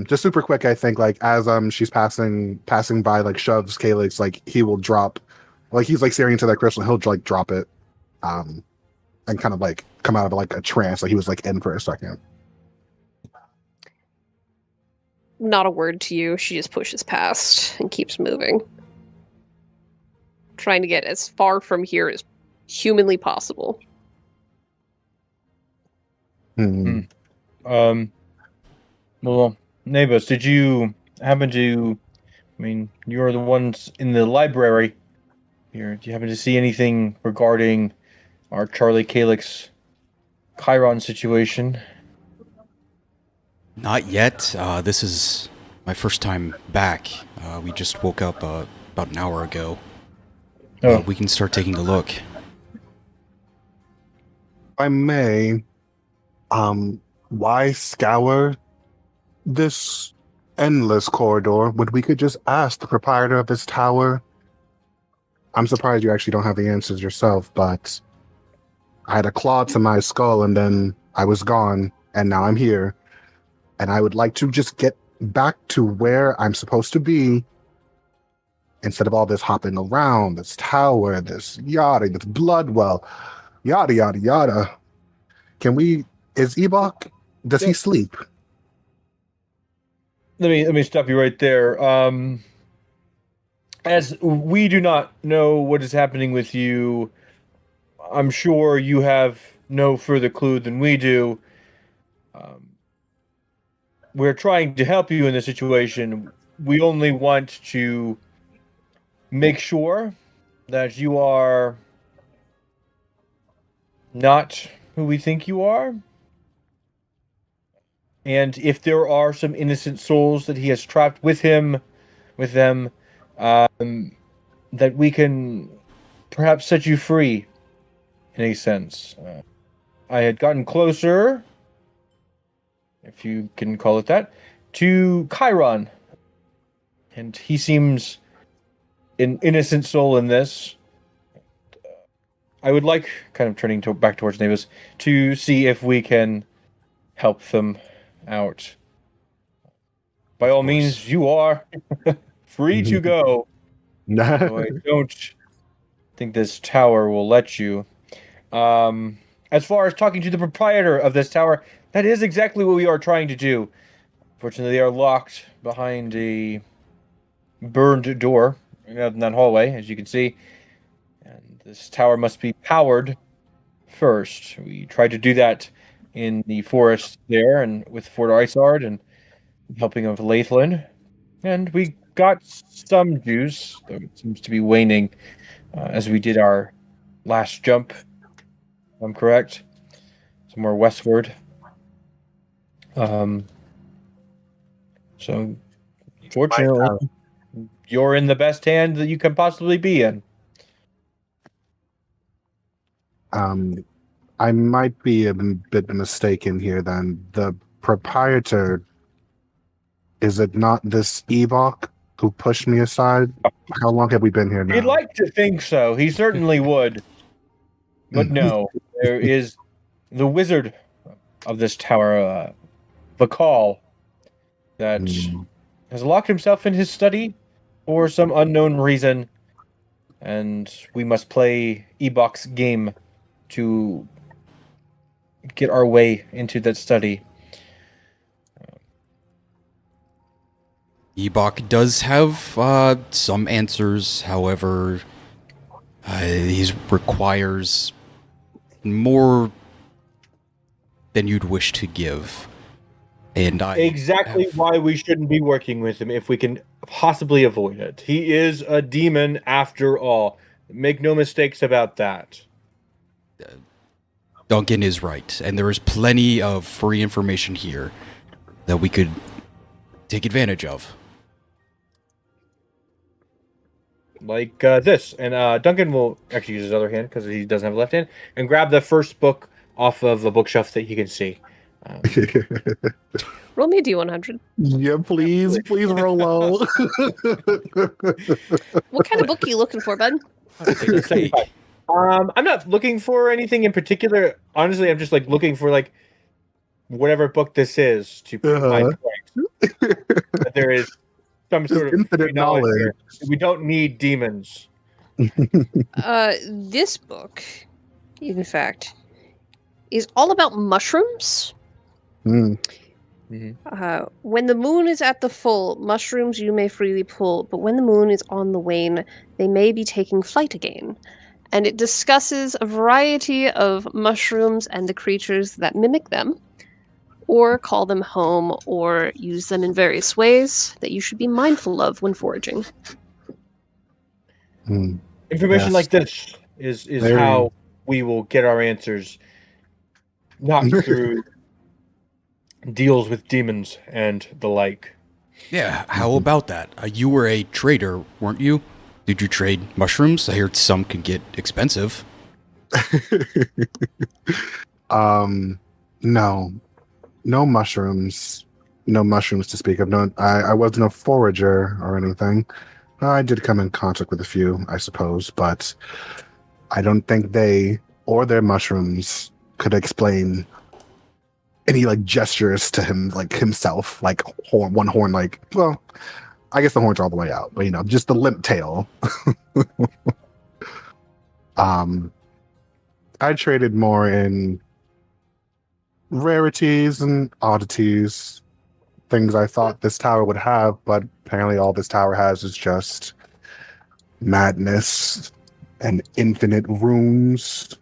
Just super quick. I think like as she's passing by, like shoves Calyx, like he will drop, like he's like staring into that crystal. He'll like drop it, and kind of like come out of like a trance, like he was like in for a second. Not a word to you. She just pushes past and keeps moving. trying to get as far from here as humanly possible. Hmm. Well, Nabus, did you happen to? I mean, you're the ones in the library here. Do you happen to see anything regarding our Charlie Calyx Chiron situation? Not yet. This is my first time back. We just woke up about an hour ago. Oh, We can start taking a look. If I may, why scour this endless corridor when we could just ask the proprietor of this tower? I'm surprised you actually don't have the answers yourself, but I had a claw to my skull and then I was gone, and now I'm here. And I would like to just get back to where I'm supposed to be instead of all this hopping around, this tower, this yada, this blood well, yada, yada, yada. Is Ebok, does he Yep. sleep? let me stop you right there. As we do not know what is happening with you, I'm sure you have no further clue than we do. We're trying to help you in this situation. We only want to make sure that you are not who we think you are. And if there are some innocent souls that he has trapped with them, that we can perhaps set you free, in a sense. I had gotten closer, if you can call it that, to Chiron. And he seems an innocent soul in this. I would like, kind of turning back towards Navis, to see if we can help them out. By all means, you are free to go. So I don't think this tower will let you. As far as talking to the proprietor of this tower, that is exactly what we are trying to do. Fortunately, they are locked behind a burned door in that hallway, as you can see. And this tower must be powered first. We tried to do that in the forest there, and with Fort Isard, and helping of Lathlan. And we got some juice, though it seems to be waning as we did our last jump. If I'm correct. Somewhere westward. So, fortunately, you're in the best hand that you can possibly be in. I might be a bit mistaken here then. The proprietor, is it not this Ebok who pushed me aside? How long have we been here now? He'd like to think so. He certainly would. But no, there is the wizard of this tower, Vakal, that has locked himself in his study for some unknown reason, and we must play Ebok's game to get our way into that study. Ebok does have some answers, however, he requires more than you'd wish to give. And I Exactly have- why we shouldn't be working with him if we can possibly avoid it. He is a demon after all. Make no mistakes about that. Duncan is right, and there is plenty of free information here that we could take advantage of. Like this. And Duncan will actually use his other hand because he doesn't have a left hand and grab the first book off of a bookshelf that he can see. Roll me a d100. Yeah, please roll low. What kind of book are you looking for, bud? Hey, I'm not looking for anything in particular. Honestly, I'm just like looking for like whatever book this is to prove my point. That there is some Just sort of infinite free knowledge knowledge. here. We don't need demons. This book, in fact, is all about mushrooms. Hmm. When the moon is at the full, mushrooms you may freely pull, but when the moon is on the wane, they may be taking flight again. And it discusses a variety of mushrooms and the creatures that mimic them, or call them home, or use them in various ways that you should be mindful of when foraging. Hmm. Information Yes. like this is Very- how we will get our answers, not through deals with demons and the like. Yeah, how about that? You were a trader, weren't you? Did you trade mushrooms? I heard some could get expensive. No. No mushrooms. No mushrooms to speak of. No, I wasn't a forager or anything. I did come in contact with a few, I suppose, but I don't think they or their mushrooms could explain any like gestures to him, like himself, like one horn, like, well, I guess the horns are all the way out, but just the limp tail. I traded more in rarities and oddities, things I thought this tower would have, but apparently all this tower has is just madness and infinite rooms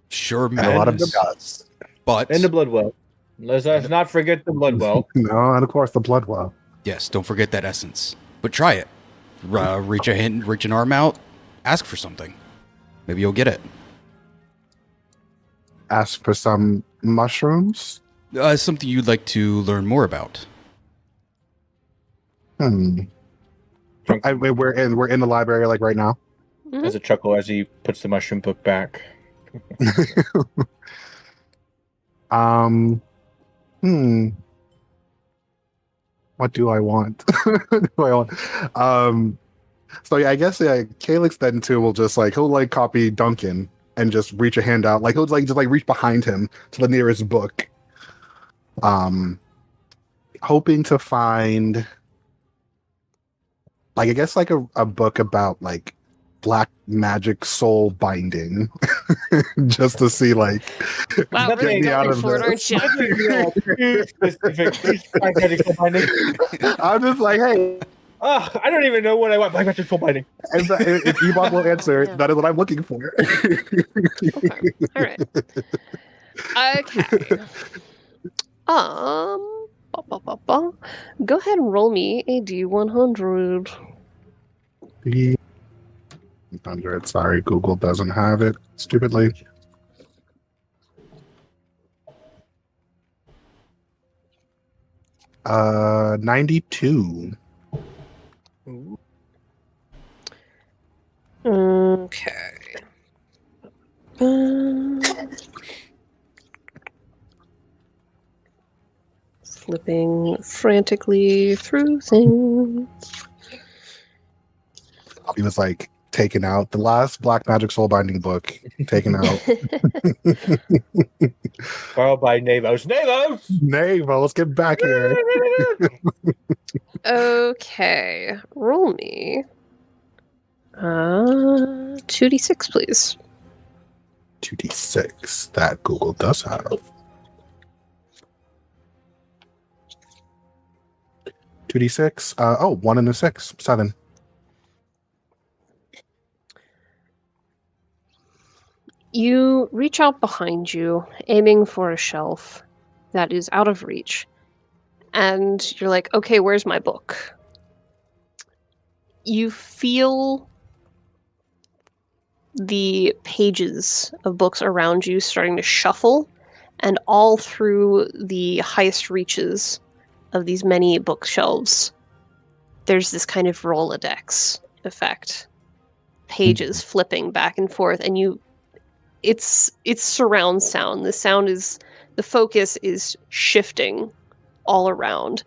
Sure, and a lot of madness, gods. but And the blood well. Let's not forget the blood well. No, and of course the blood well. yes, don't forget that essence. But try it. Reach a hand, reach an arm out, ask for something. Maybe you'll get it. Ask for some mushrooms. Something you'd like to learn more about. We're in the library like right now. As a chuckle as he puts the mushroom book back. What do I want? So yeah, I guess Calyx then too will just he'll copy Duncan and just reach a hand out. He'll just reach behind him to the nearest book. Hoping to find I guess a book about black magic soul binding. Just to see Wow, get really me out going of for it, this. aren't you? I'm just hey, I don't even know what I want. Black magic soul binding. if Ebon will answer, Yeah. that is what I'm looking for. Okay. All right. Okay. Go ahead and roll me a D100. 100. Sorry, Google doesn't have it. Stupidly. Uh, 92. Okay. Flipping frantically through things. He was taken out. The last Black Magic Soul Binding book taken out. Borrowed by Navos. Navos! Navo, let's get back here. Okay. Roll me. 2d6, please. 2d6 that Google does have. 2d6. 1 and a 6. 7. You reach out behind you, aiming for a shelf that is out of reach. And you're like, okay, where's my book? You feel the pages of books around you starting to shuffle, and all through the highest reaches of these many bookshelves, there's this kind of Rolodex effect. Pages flipping back and forth, and it's surround sound. The focus is shifting all around.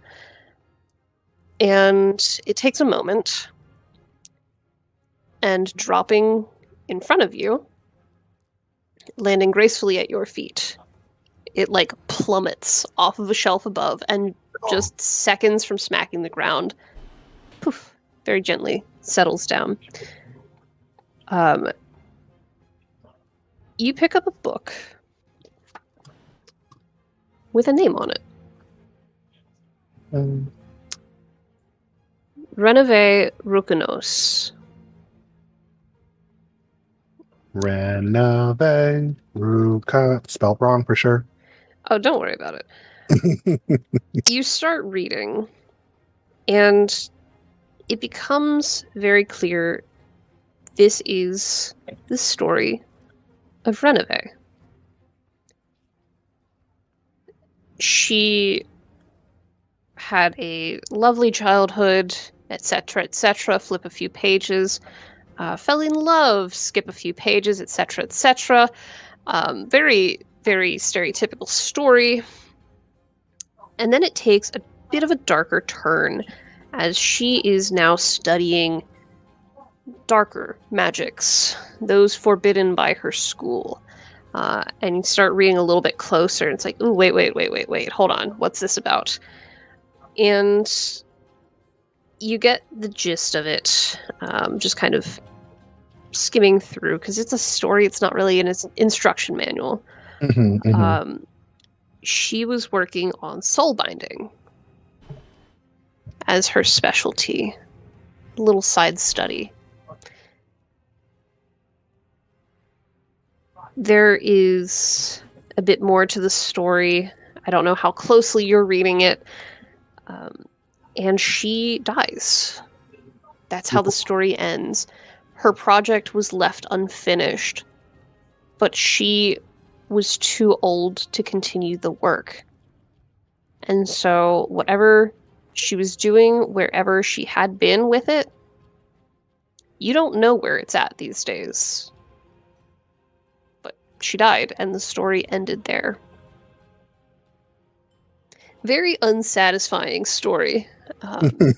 And it takes a moment, and dropping in front of you, landing gracefully at your feet, it plummets off of a shelf above, and just seconds from smacking the ground, poof, very gently settles down. You pick up a book with a name on it. Renove Rukanos. Renove Ruka. Spelled wrong for sure. Oh, don't worry about it. You start reading, and it becomes very clear this is the story of Renove. She had a lovely childhood, etc., etc. Flip a few pages, fell in love, skip a few pages, etc., etc. Very, very stereotypical story. And then it takes a bit of a darker turn as she is now studying darker magics, those forbidden by her school. And you start reading a little bit closer, and it's like, ooh, wait, hold on, what's this about? And you get the gist of it, just kind of skimming through, because it's a story, it's not really an instruction manual. She was working on soul binding as her specialty. A little side study. There is a bit more to the story. I don't know how closely you're reading it. And she dies. That's how the story ends. Her project was left unfinished, but she was too old to continue the work. And so whatever she was doing, wherever she had been with it, you don't know where it's at these days. But she died, and the story ended there. Very unsatisfying story.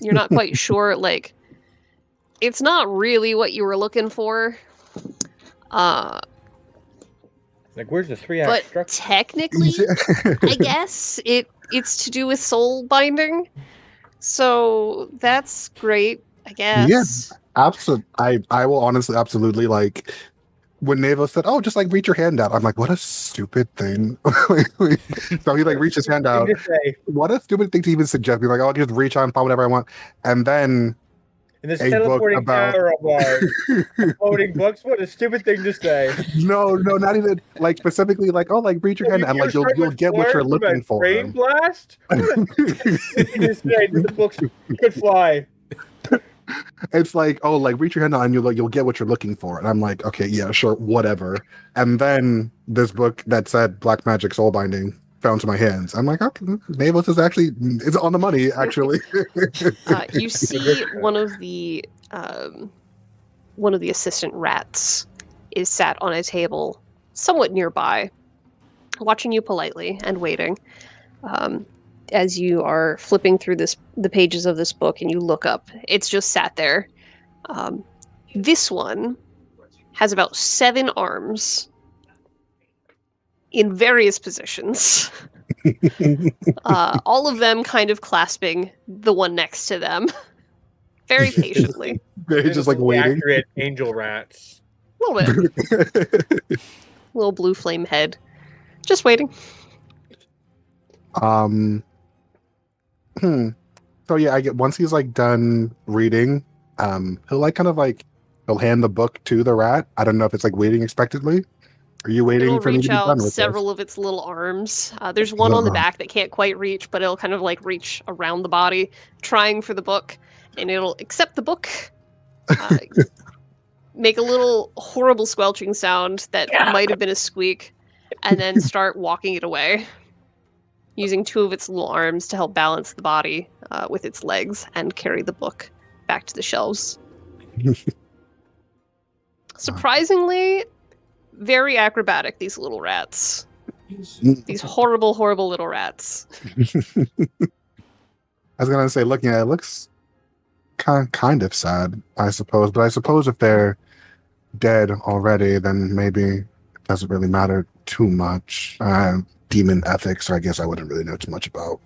You're not quite sure, like, it's not really what you were looking for. Like, where's the 3-act But structure? technically, I guess it's to do with soul binding. So that's great, I guess. Absolutely. I will honestly absolutely, like, when Navo said, "Oh, just like reach your hand out," I'm like, "What a stupid thing!" So he like reached his hand out. What a stupid thing to even suggest. Be like, "Oh, I'll just reach on, whatever I want," and then And this a book teleporting about power of floating books. What a stupid thing to say. no, not even like specifically like, "Oh, like reach your hand," and like you'll get what you're looking for. Brain blast. What a thing to say. The books could fly. It's like, "Oh, like reach your hand out and you'll get what you're looking for," and I'm like, "Okay, yeah, sure, whatever." And then this book that said Black Magic Soul Binding fell into my hands. I'm like, "Okay, Navos is actually it's on the money." Actually, You see one of the assistant rats is sat on a table somewhat nearby, watching you politely and waiting. As you are flipping through the pages of this book and you look up, it's just sat there. This one has about 7 arms in various positions. All of them kind of clasping the one next to them. Very patiently. they're just like waiting. Accurate angel rats. A little bit. Little blue flame head. Just waiting. So yeah, I get once he's like done reading, he'll like kind of like he'll hand the book to the rat. I don't know if it's like waiting expectantly. Are you waiting It'll for me to reach be done out with several of its little arms. There's one on the back that can't quite reach, but it'll kind of like reach around the body, trying for the book, and it'll accept the book, make a little horrible squelching sound that might have been a squeak, and then start walking it away, using 2 of its little arms to help balance the body with its legs and carry the book back to the shelves. Surprisingly, very acrobatic, these little rats. These horrible, horrible little rats. I was gonna say, looking at it, looks kind of sad, I suppose. But I suppose if they're dead already, then maybe it doesn't really matter too much. Demon ethics, I guess I wouldn't really know too much about.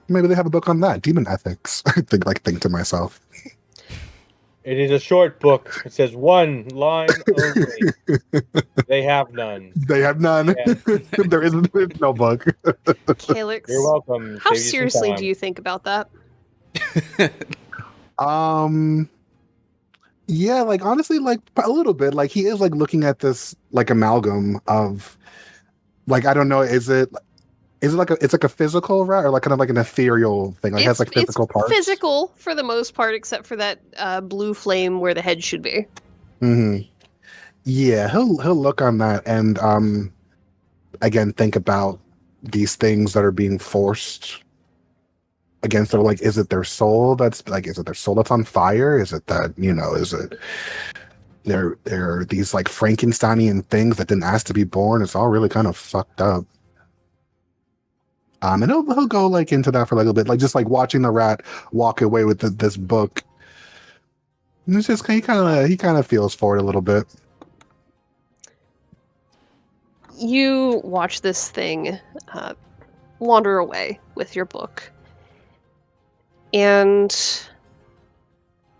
Maybe they have a book on that, demon ethics. I think to myself. It is a short book. It says one line only. They have none. They have none. Yeah. There isn't no book. Calyx, You're welcome. how Save you some seriously time. do you think about that? Yeah, like honestly, like a little bit. Like he is like looking at this like amalgam of like I don't know, is it like it's like a physical rat or like kind of like an ethereal thing? Like it has like physical parts. Physical for the most part, except for that blue flame where the head should be. Hmm. Yeah, he'll look on that and again think about these things that are being forced against their like is it their soul that's on fire? Is it that, is it they're these like Frankensteinian things that didn't ask to be born? It's all really kind of fucked up. And he'll go like into that for like a little bit, like just like watching the rat walk away with this book. And it's just he kind of feels for it a little bit. You watch this thing wander away with your book, and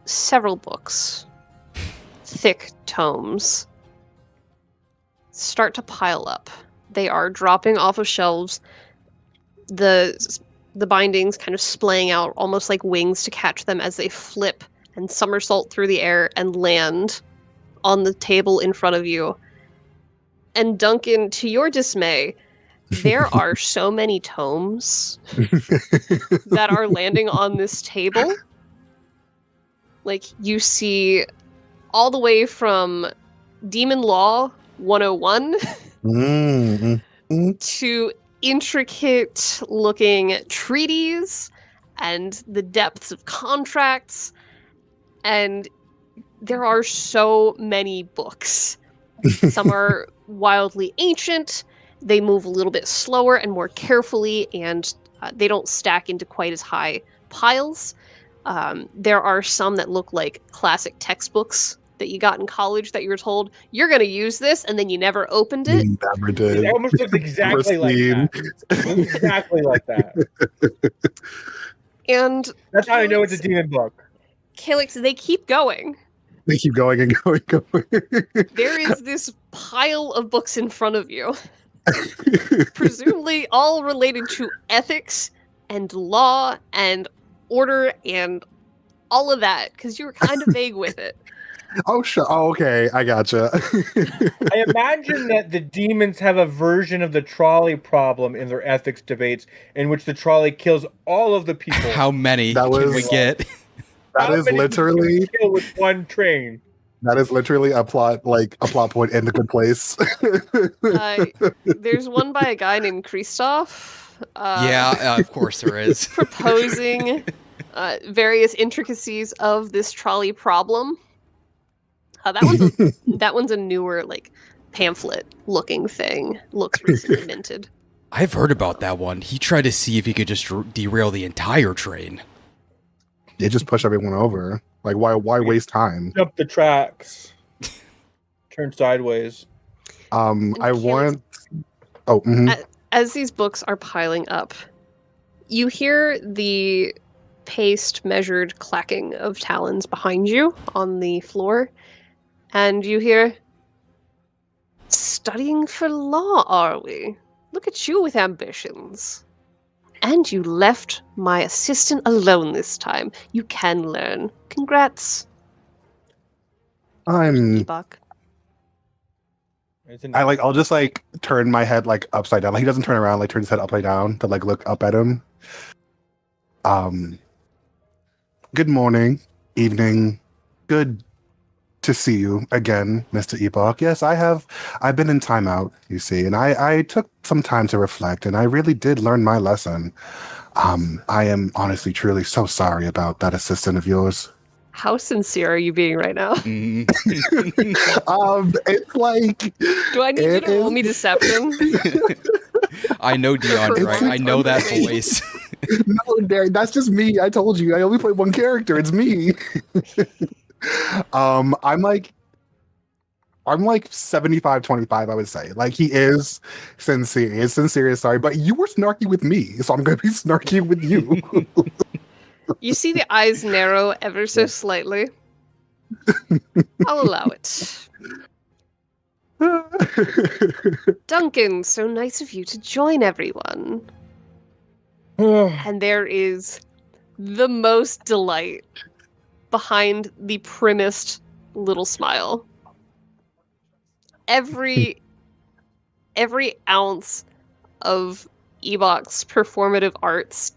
several books, thick tomes, start to pile up. They are dropping off of shelves. The bindings kind of splaying out almost like wings to catch them as they flip and somersault through the air and land on the table in front of you. And Duncan, to your dismay, there are so many tomes that are landing on this table. Like, you see all the way from Demon Law 101 to intricate looking treaties and the depths of contracts, and there are so many books. Some are wildly ancient, they move a little bit slower and more carefully, and they don't stack into quite as high piles. There are some that look like classic textbooks that you got in college that you were told, you're going to use this, and then you never opened it. Never did. It almost looks exactly like that. It looks exactly like that. And That's how I know it's a demon book. Calyx, they keep going. They keep going and going. There is this pile of books in front of you, presumably all related to ethics and law and order and all of that, because you were kind of vague with it. Oh, sure. Oh, okay. I gotcha. I imagine that the demons have a version of the trolley problem in their ethics debates, in which the trolley kills all of the people. How many That can we was- get? That How is many literally people kill with one train. that is literally a plot point in the Good Place. There's one by a guy named Christoph. Of course there is. Proposing various intricacies of this trolley problem. That one's a newer, like, pamphlet-looking thing. Looks recently minted. I've heard about that one. He tried to see if he could just derail the entire train. They just push everyone over. Like, why waste time? Jump the tracks. Turn sideways. I Calyx- want. Oh, mhm. As these books are piling up, you hear the paced, measured clacking of talons behind you on the floor, and you hear, "Studying for law, are we? Look at you with ambitions. And you left my assistant alone this time. You can learn. Congrats, Ebok." I'll just like turn my head like upside down. Like he doesn't turn around, like turns his head upside down to like look up at him. Good morning, evening, good to see you again, Mr. Ebok. Yes, I've been in timeout, you see, and I took some time to reflect, and I really did learn my lesson. I am honestly, truly so sorry about that assistant of yours. How sincere are you being right now? Mm. It's like Do I need you It to roll is- me deception? I know Dion, right? I know that voice. no, Derek, that's just me. I told you, I only play one character. It's me. I'm like 75-25, I would say. Like he is sincere. He's sincere, sorry, but you were snarky with me, so I'm gonna be snarky with you. You see the eyes narrow ever so slightly. I'll allow it. Duncan, so nice of you to join everyone. And there is the most delight behind the primmest little smile. Every ounce of Ebok's performative arts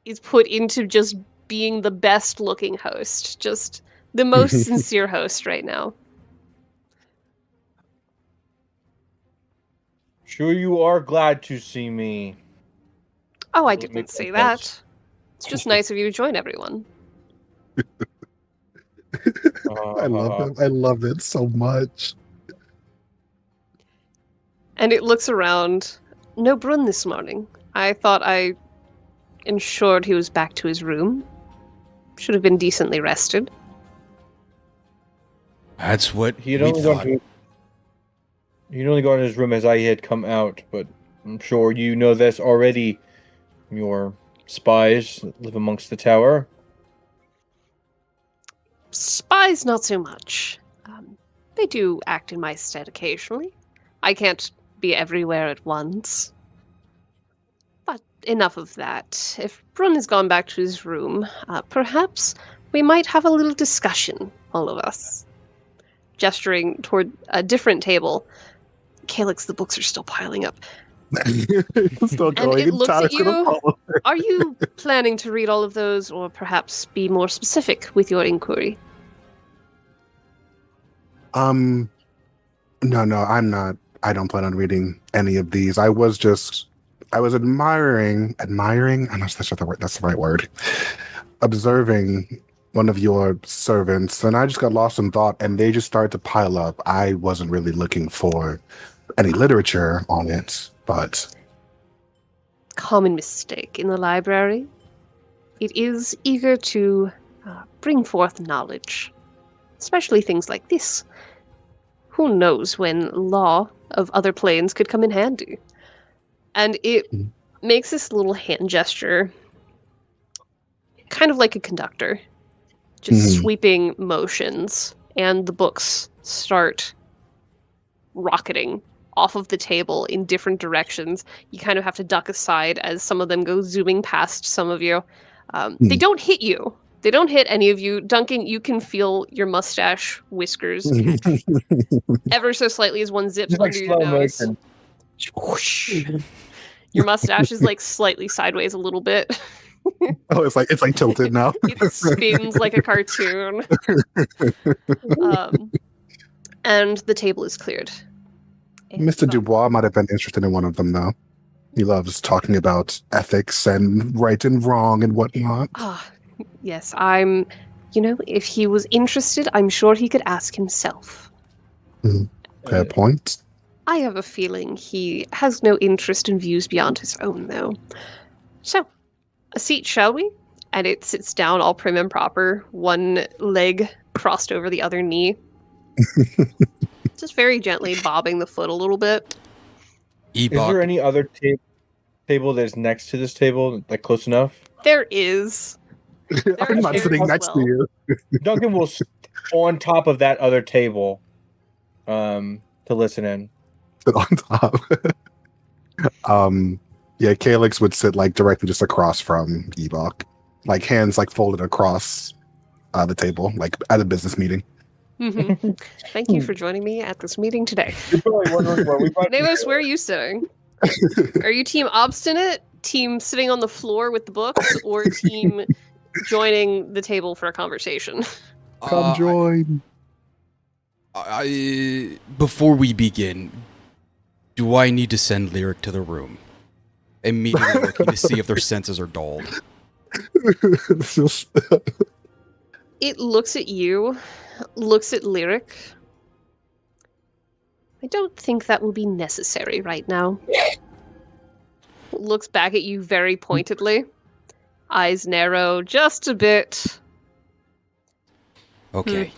is put into just being the best looking host, just the most sincere host right now. Sure, you are glad to see me. Oh, I That didn't makes say sense. that. It's just nice of you to join everyone. I love it. I love it so much. And it looks around. No Brun this morning. I thought I ensured he was back to his room. Should have been decently rested. That's what He'd we only thought. he'd only gone to his room as I had come out, but I'm sure you know this already. Your spies that live amongst the tower. Spies, not so much. They do act in my stead occasionally. I can't be everywhere at once. But enough of that. If Brun has gone back to his room, perhaps we might have a little discussion, all of us. Gesturing toward a different table. Calyx, the books are still piling up. Still And going. it looks at Tyler's gonna you. follow. Are you planning to read all of those, or perhaps be more specific with your inquiry? No, I'm not. I don't plan on reading any of these. I was admiring. I'm not sure that's the right word. Observing one of your servants, and I just got lost in thought, and they just started to pile up. I wasn't really looking for any literature on it, but Common mistake in the library. It is eager to bring forth knowledge, especially things like this. Who knows when law of other planes could come in handy? And it makes this little hand gesture, kind of like a conductor, just sweeping motions, and the books start rocketing off of the table in different directions. You kind of have to duck aside as some of them go zooming past some of you. They don't hit you. They don't hit any of you. Duncan, you can feel your mustache whiskers ever so slightly as one zips Just like under your slow nose. motion. Whoosh. Your mustache is like slightly sideways a little bit. oh, it's like tilted now. It spins like a cartoon. And the table is cleared. And, Mr. Dubois might have been interested in one of them, though. He loves talking about ethics and right and wrong and whatnot. Yes, if he was interested, I'm sure he could ask himself. Fair point. I have a feeling he has no interest in views beyond his own, though. So, a seat, shall we? And it sits down all prim and proper, one leg crossed over the other knee. Just very gently bobbing the foot a little bit. Is there Ebok, any other table that's next to this table, like close enough? There is. I'm not chairs sitting as next to well. you. Duncan will sit on top of that other table to listen in. Sit on top. Yeah, Calyx would sit like directly just across from Ebok, like hands like folded across the table, like at a business meeting. Mhm. Thank you for joining me at this meeting today. You're probably wondering why we brought you Nalos, here. where are you sitting? Are you team obstinate, team sitting on the floor with the books, or team joining the table for a conversation? Come join. Before we begin, do I need to send Lyric to the room? Immediately looking to see if their senses are dulled. It looks at you, looks at Lyric. I don't think that will be necessary right now. Looks back at you very pointedly. Eyes narrow just a bit. Okay.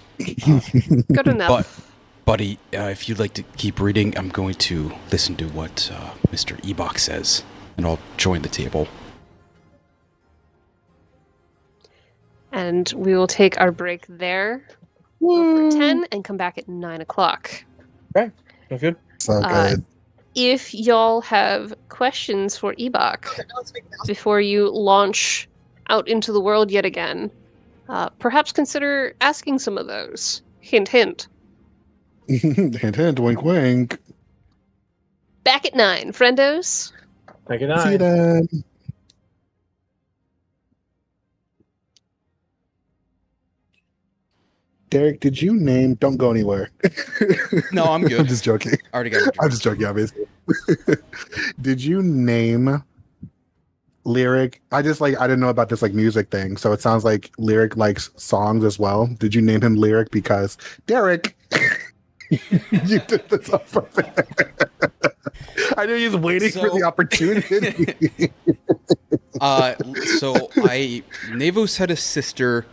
Good enough. Buddy, if you'd like to keep reading, I'm going to listen to what Mr. Ebok says, and I'll join the table. And we will take our break there for 10 and come back at 9 o'clock. Sounds good. So Uh, good. If y'all have questions for Ebok before you launch out into the world yet again, perhaps consider asking some of those. Hint, hint. Hint, hint, wink, wink. Back at 9, friendos. Good See you night. then. Derek, did you name? Don't go anywhere. No, I'm good. I'm just joking. I already got I'm just joking, obviously. Did you name Lyric? I didn't know about this like music thing, so it sounds like Lyric likes songs as well. Did you name him Lyric because Derek? You did this on purpose. I knew he was waiting for So- the opportunity. So Navos had a sister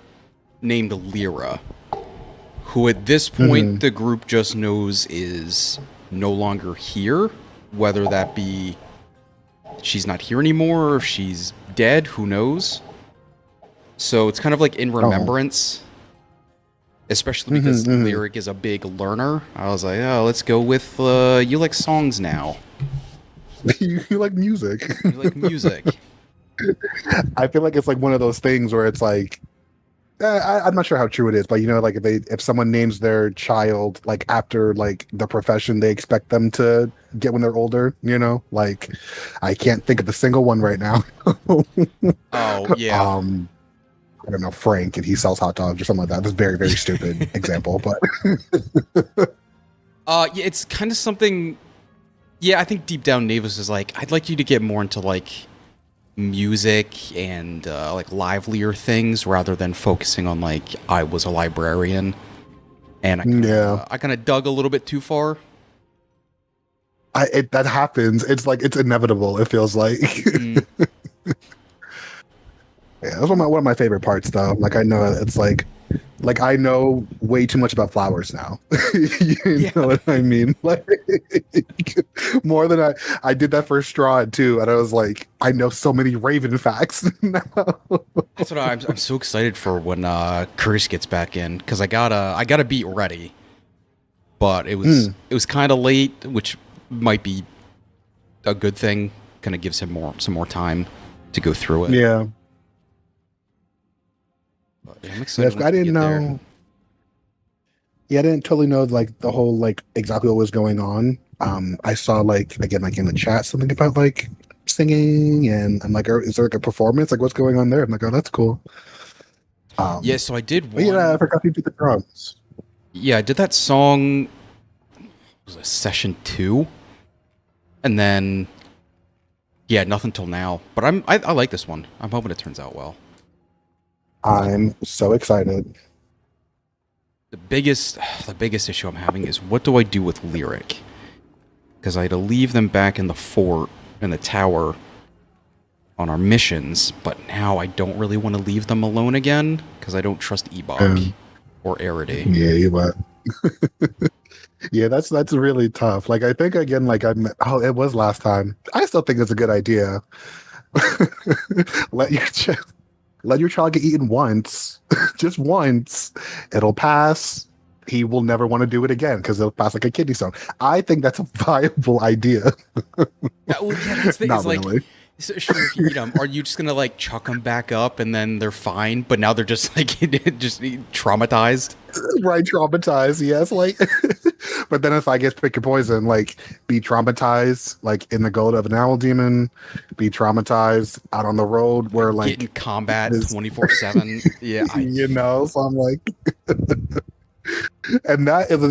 named Lyra, who at this point the group just knows is no longer here, whether that be she's not here anymore or if she's dead, who knows. So it's kind of like in remembrance, especially because Lyric is a big learner. I was like, oh, let's go with you like songs now. You like music. You like music. I feel like it's like one of those things where it's like, I'm not sure how true it is, but you know, like if someone names their child like after like the profession they expect them to get when they're older, you know, like I can't think of a single one right now. Oh yeah. I don't know, Frank, and he sells hot dogs or something like that. That's a very, very stupid example, but Yeah, it's kind of something. Yeah, I think deep down, Navis is like, I'd like you to get more into like music and like livelier things rather than focusing on like I was a librarian, and I kind of dug a little bit too far. that happens. It's like it's inevitable. It feels like. Mm. Yeah, that's one of my favorite parts, though. Like I know it's like I know way too much about flowers now. You know what I mean? Like more than I did that for Straw too, and I was like, I know so many Raven facts now. That's what I'm so excited for when Curtis gets back in, because I gotta beat ready, but it was kind of late, which might be a good thing. Kind of gives him some more time to go through it. Yeah. But, yeah, I'm excited. I once we didn't get there. know. Yeah, I didn't totally know like the whole like exactly what was going on. I saw like again like in the chat something about like singing, and I'm like, is there like a performance? Like what's going on there? I'm like, oh, that's cool. Yeah, so I did But one. yeah, I forgot to do the drums. Yeah, I did that song. Was it session 2? And then, yeah, nothing till now. But I like this one. I'm hoping it turns out well. I'm so excited. The biggest issue I'm having is what do I do with Lyric? Because I had to leave them back in the fort, in the tower, on our missions, but now I don't really want to leave them alone again, because I don't trust Ebok or Arity. Yeah, you what? Yeah, that's really tough. Like I think again, like it was last time. I still think it's a good idea. Let your child get eaten once, just once. It'll pass. He will never want to do it again because it'll pass like a kidney stone. I think that's a viable idea. That's the thing. Not It's like, really. so sure, if you eat them, are you just gonna like chuck them back up and then they're fine? But now they're just like just traumatized. Right, traumatized. Yes, like. But then if I get pick your poison, like be traumatized, like in the gold of an owl demon, be traumatized out on the road where like Get in combat this- 24/7. Yeah, you know. So I'm like, and that is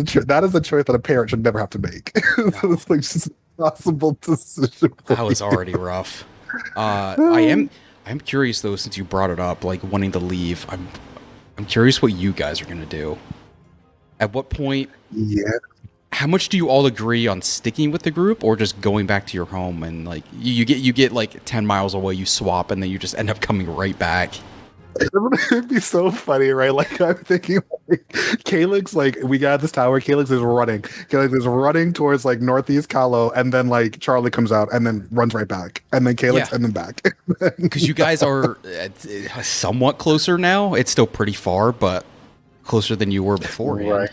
a choice that a parent should never have to make. It's like just an impossible decision. that was already rough. I'm curious though, since you brought it up, like wanting to leave. I'm curious what you guys are gonna do. At what point? Yeah. How much do you all agree on sticking with the group, or just going back to your home and like you get like 10 miles away, you swap, and then you just end up coming right back? It'd be so funny, right? Like I'm thinking Calyx, like, we got this tower. Calyx is running. Calyx is running towards like northeast Kahlo, and then like Charlie comes out and then runs right back, and then Calyx, Yeah. and then back. Because you guys are somewhat closer now. It's still pretty far, but closer than you were beforehand. Right.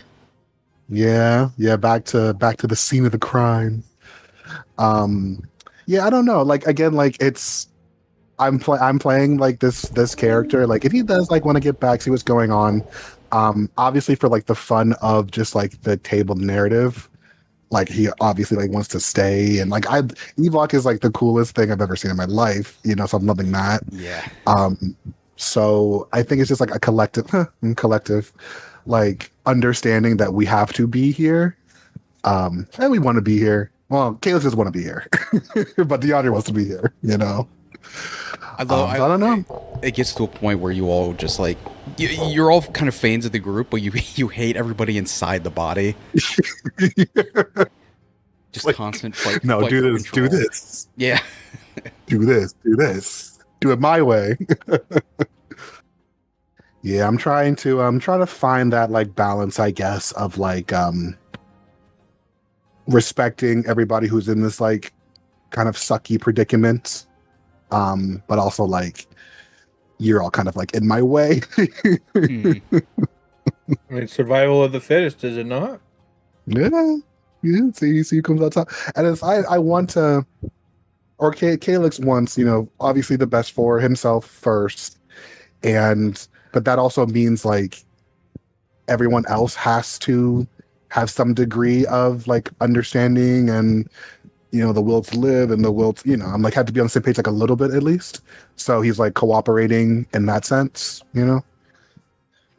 Yeah, back to the scene of the crime. Yeah, I don't know. Like again, like I'm playing like this character. Like if he does like want to get back, see what's going on. Obviously for like the fun of just like the table narrative. Like he obviously like wants to stay, and like Evok is like the coolest thing I've ever seen in my life. You know, so I'm loving that. Yeah. So I think it's just like a collective like understanding that we have to be here. And we want to be here. Well, Caleb just want to be here, but DeAndre wants to be here, you know? I don't know. It gets to a point where you all just like you're all kind of fans of the group, but you hate everybody inside the body. Just Like, constant fight. No, fight do for this, do control. this, Yeah. do this, do this. Do it my way. Yeah, I'm trying to find that like balance, I guess, of like respecting everybody who's in this like kind of sucky predicament. But also like you're all kind of like in my way. Hmm. I mean, survival of the fittest, is it not? Yeah. See who comes out top. And it's I want to, or Calyx wants, you know, obviously the best for himself first, but that also means like everyone else has to have some degree of like understanding and, you know, the will to live and the will to, you know, I'm like had to be on the same page like a little bit at least. So he's like cooperating in that sense, you know.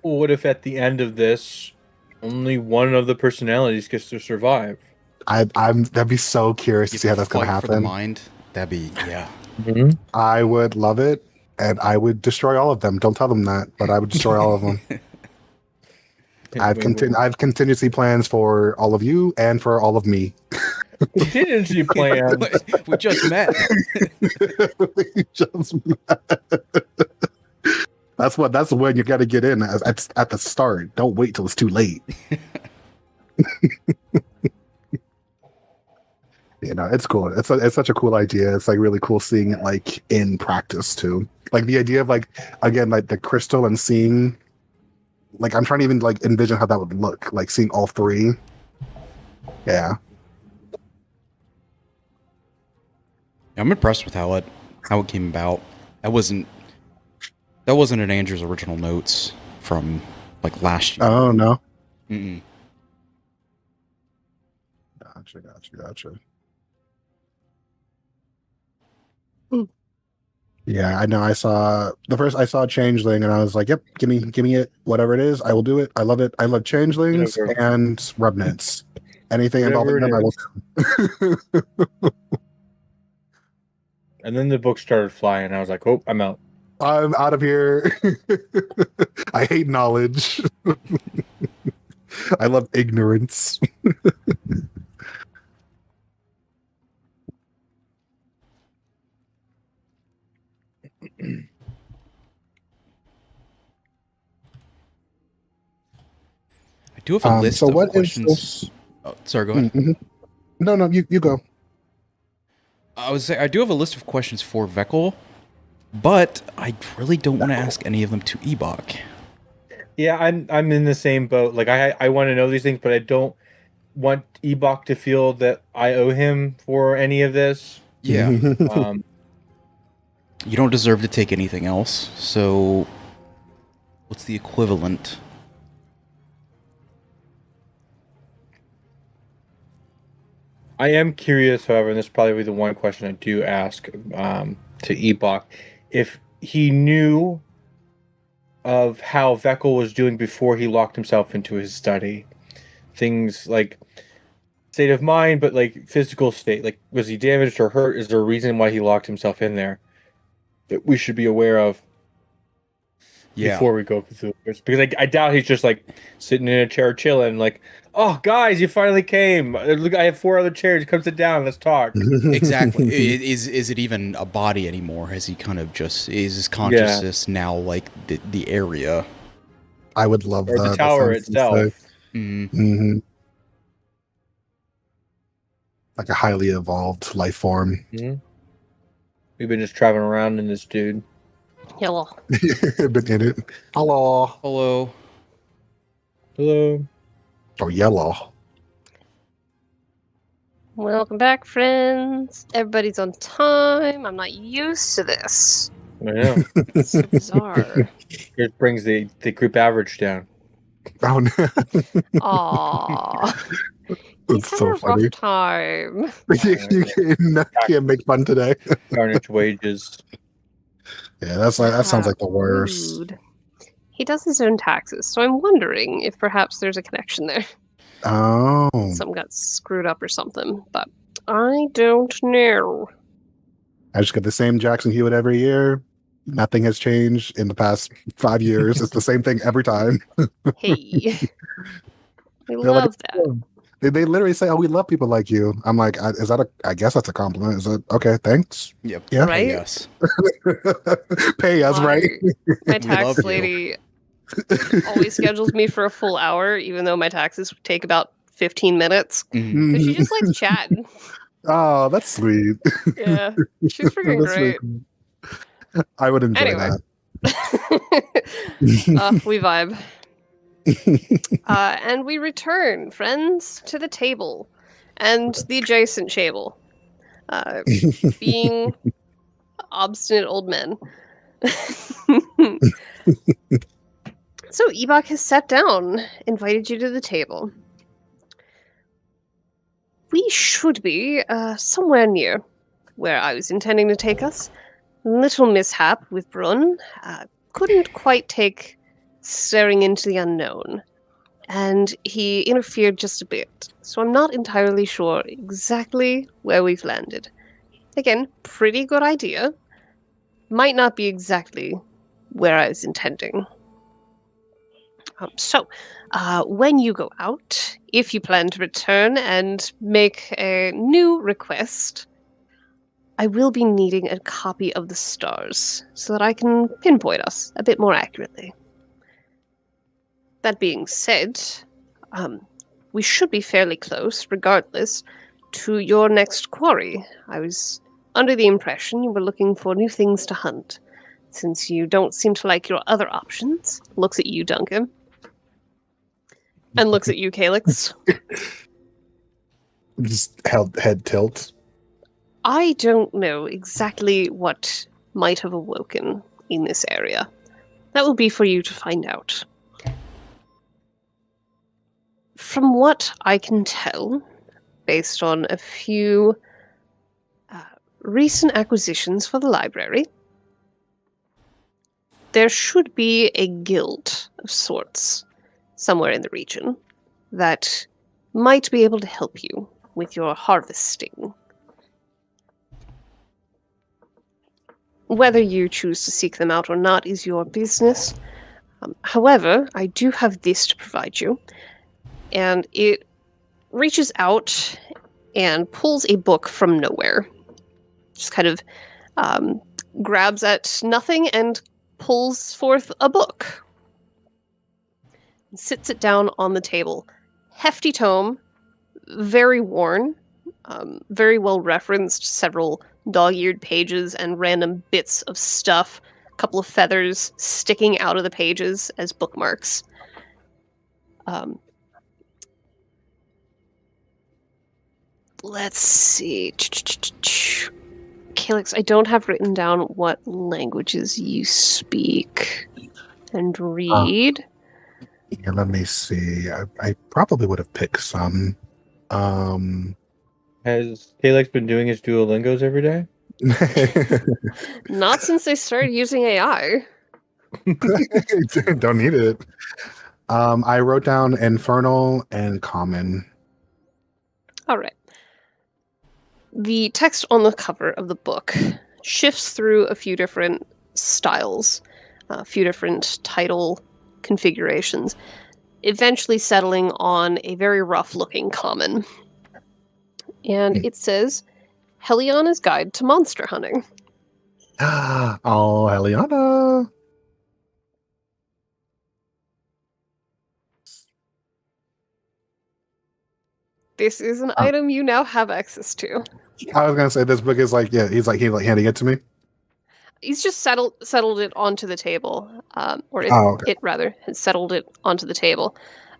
Well, what if at the end of this, only one of the personalities gets to survive? I'm that'd be so curious to You see how that's gonna fight for the happen. mind. That'd be yeah. Mm-hmm. I would love it, and I would destroy all of them. Don't tell them that, but I would destroy all of them. I've contingency plans for all of you and for all of me. Contingency plan. We just met. Just- that's when you got to get in at the start. Don't wait till it's too late. You know, it's cool. It's such a cool idea. It's like really cool seeing it like in practice too. Like the idea of like again like the crystal and seeing, like I'm trying to even like envision how that would look, like seeing all three. Yeah. I'm impressed with how it came about. That wasn't in Andrew's original notes from like last year. Oh no. Mm-mm. Gotcha. Yeah, I know. I saw Changeling, and I was like, "Yep, give me it. Whatever it is, I will do it. I love it. I love Changelings Whatever. and Revenants. Anything Whatever involving them, I will." And then the book started flying. I was like, oh, I'm out. I'm out of here. I hate knowledge. I love ignorance. I do have a list so of what is questions. this? Oh, sorry, go ahead. Mhm. No, you go. I was saying I do have a list of questions for Vekkel, but I really don't want to ask any of them to Ebok. Yeah, I'm in the same boat. Like I want to know these things, but I don't want Ebok to feel that I owe him for any of this. Yeah, Um, you don't deserve to take anything else. So, what's the equivalent? I am curious, however, and this is probably the one question I do ask to Ebok, if he knew of how Vekkel was doing before he locked himself into his study. Things like state of mind, but like physical state. Like, was he damaged or hurt? Is there a reason why he locked himself in there that we should be aware of before we go through this? Because I doubt he's just like sitting in a chair chilling, like, oh, guys, you finally came. Look, I have 4 other chairs. Come sit down. Let's talk. Exactly. Is it even a body anymore? Has he kind of just is his consciousness now like the area? I would love Or that. the tower itself. Mm. Like a highly evolved life form. Hmm. We've been just traveling around in this dude. Hello. Been in it. Hello. Hello. Hello. Oh, yellow. Welcome back, friends. Everybody's on time. I'm not used to this. I know. It's so bizarre. It brings the group average down. Oh, no. Aww. He's It's having so a funny. rough time. You can't make fun today. Garnish wages. Yeah, that sounds like the worst. Rude. He does his own taxes, so I'm wondering if perhaps there's a connection there. Oh. Something got screwed up or something, but I don't know. I just get the same Jackson Hewitt every year. Nothing has changed in the past 5 years. It's the same thing every time. Hey. We They're like, love that. They literally say, "Oh, we love people like you." I'm like, "Is that a? I guess that's a compliment. Is it okay? Thanks. Yep. Yeah. Right? Yes. Pay us, right?" My love tax you. lady always schedules me for a full hour, even though my taxes take about 15 minutes. Mhm. Because she just likes chatting. Oh, that's sweet. Yeah. She's freaking That's really great. cool. I would enjoy Anyway. that. We vibe. And we return, friends, to the table and the adjacent table. Being obstinate old men. So Ebok has sat down, invited you to the table. We should be somewhere near where I was intending to take us. Little mishap with Brun. Couldn't quite take staring into the unknown. And he interfered just a bit. So I'm not entirely sure exactly where we've landed. Again, pretty good idea. Might not be exactly where I was intending. So, when you go out, if you plan to return and make a new request, I will be needing a copy of the stars so that I can pinpoint us a bit more accurately. That being said, we should be fairly close, regardless, to your next quarry. I was under the impression you were looking for new things to hunt, since you don't seem to like your other options. Looks at you, Duncan. And looks at you, Calyx. Just head tilt. I don't know exactly what might have awoken in this area. That will be for you to find out. From what I can tell, based on a few recent acquisitions for the library, there should be a guild of sorts somewhere in the region that might be able to help you with your harvesting. Whether you choose to seek them out or not is your business. However, I do have this to provide you, and it reaches out and pulls a book from nowhere. Just kind of grabs at nothing and pulls forth a book. Sits it down on the table. Hefty tome, very worn, very well referenced, several dog-eared pages and random bits of stuff, a couple of feathers sticking out of the pages as bookmarks. Let's see. Calyx, I don't have written down what languages you speak and read. Yeah, let me see. I probably would have picked some. Has Kalex been doing his Duolingos every day? Not since they started using AI. Don't need it. I wrote down infernal and common. All right. The text on the cover of the book shifts through a few different styles, a few different title configurations, eventually settling on a very rough-looking common. And it says, Heliana's Guide to Monster Hunting. Oh, Heliana. This is an Oh. item you now have access to. I was gonna say this book is like, yeah, he's like handing it to me. He's just settled it onto the table, or it, Oh, okay. it rather has settled it onto the table.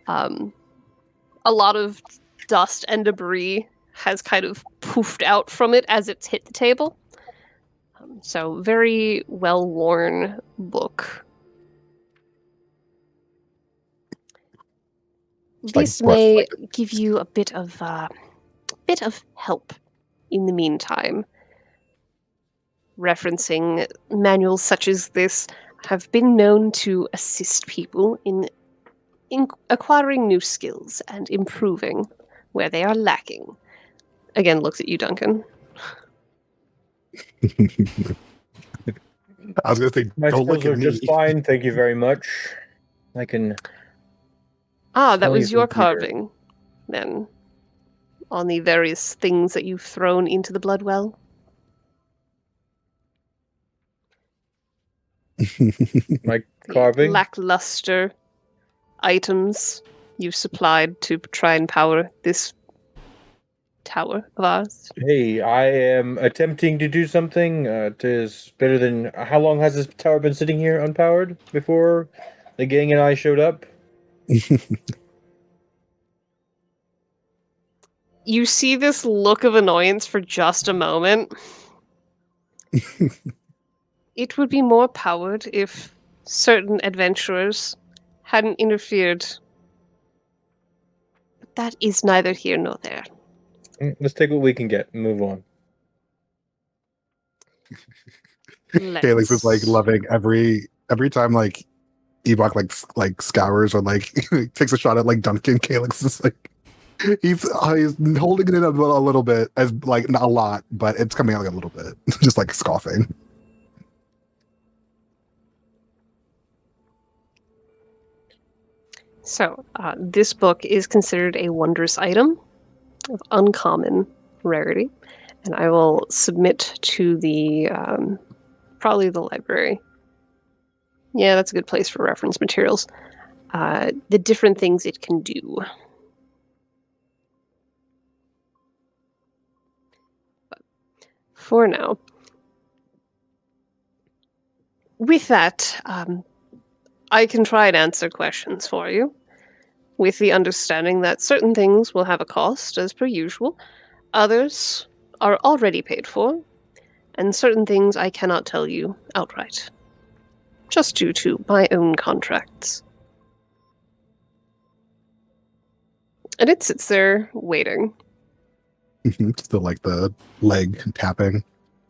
A lot of dust and debris has kind of poofed out from it as it's hit the table. So very well worn book. like This may brushed, give you a bit of help in the meantime. Referencing manuals such as this have been known to assist people in acquiring new skills and improving where they are lacking. Again, looks at you, Duncan. I was gonna say, My don't look skills are at me. just fine. Thank you very much. I can. Ah, that Smell was you your from here. carving, then, on the various things that you've thrown into the blood well. My The carving. lackluster items you've supplied to try and power this tower of ours. Hey, I am attempting to do something. It is better than. How long has this tower been sitting here unpowered before the gang and I showed up? You see this look of annoyance for just a moment. It would be more powered if certain adventurers hadn't interfered. But that is neither here nor there. Let's take what we can get and move on. Felix is like Let's- loving every time like Ebok like scours or like takes a shot at like Duncan. Calyx is like he's holding it in a little bit, as like not a lot, but it's coming out like a little bit, just like scoffing. So, this book is considered a wondrous item of uncommon rarity, and I will submit to the probably the library. Yeah, that's a good place for reference materials. The different things it can do. But for now, with that, I can try and answer questions for you, with the understanding that certain things will have a cost, as per usual. Others are already paid for, and certain things I cannot tell you outright, just due to my own contracts. And it sits there waiting, Still like the leg tapping.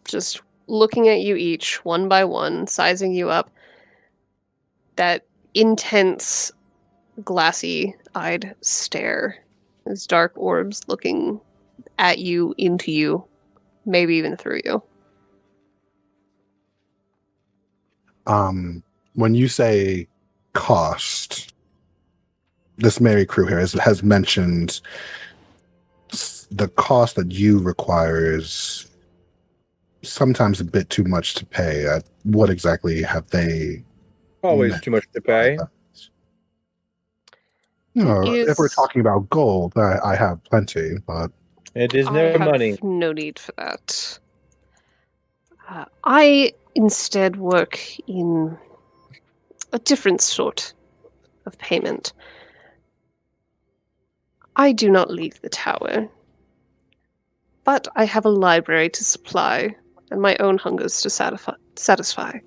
just looking at you each, one by one, sizing you up. That intense, glassy-eyed stare. His dark orbs looking at you, into you, maybe even through you. When you say cost, this Mary crew here has mentioned the cost that you require is sometimes a bit too much to pay. What exactly have they? Always too much to pay. You know, if we're Is- talking about gold, I have plenty, but It is I never have money. no need for that. I instead work in a different sort of payment. I do not leave the tower, but I have a library to supply and my own hungers to satisfy.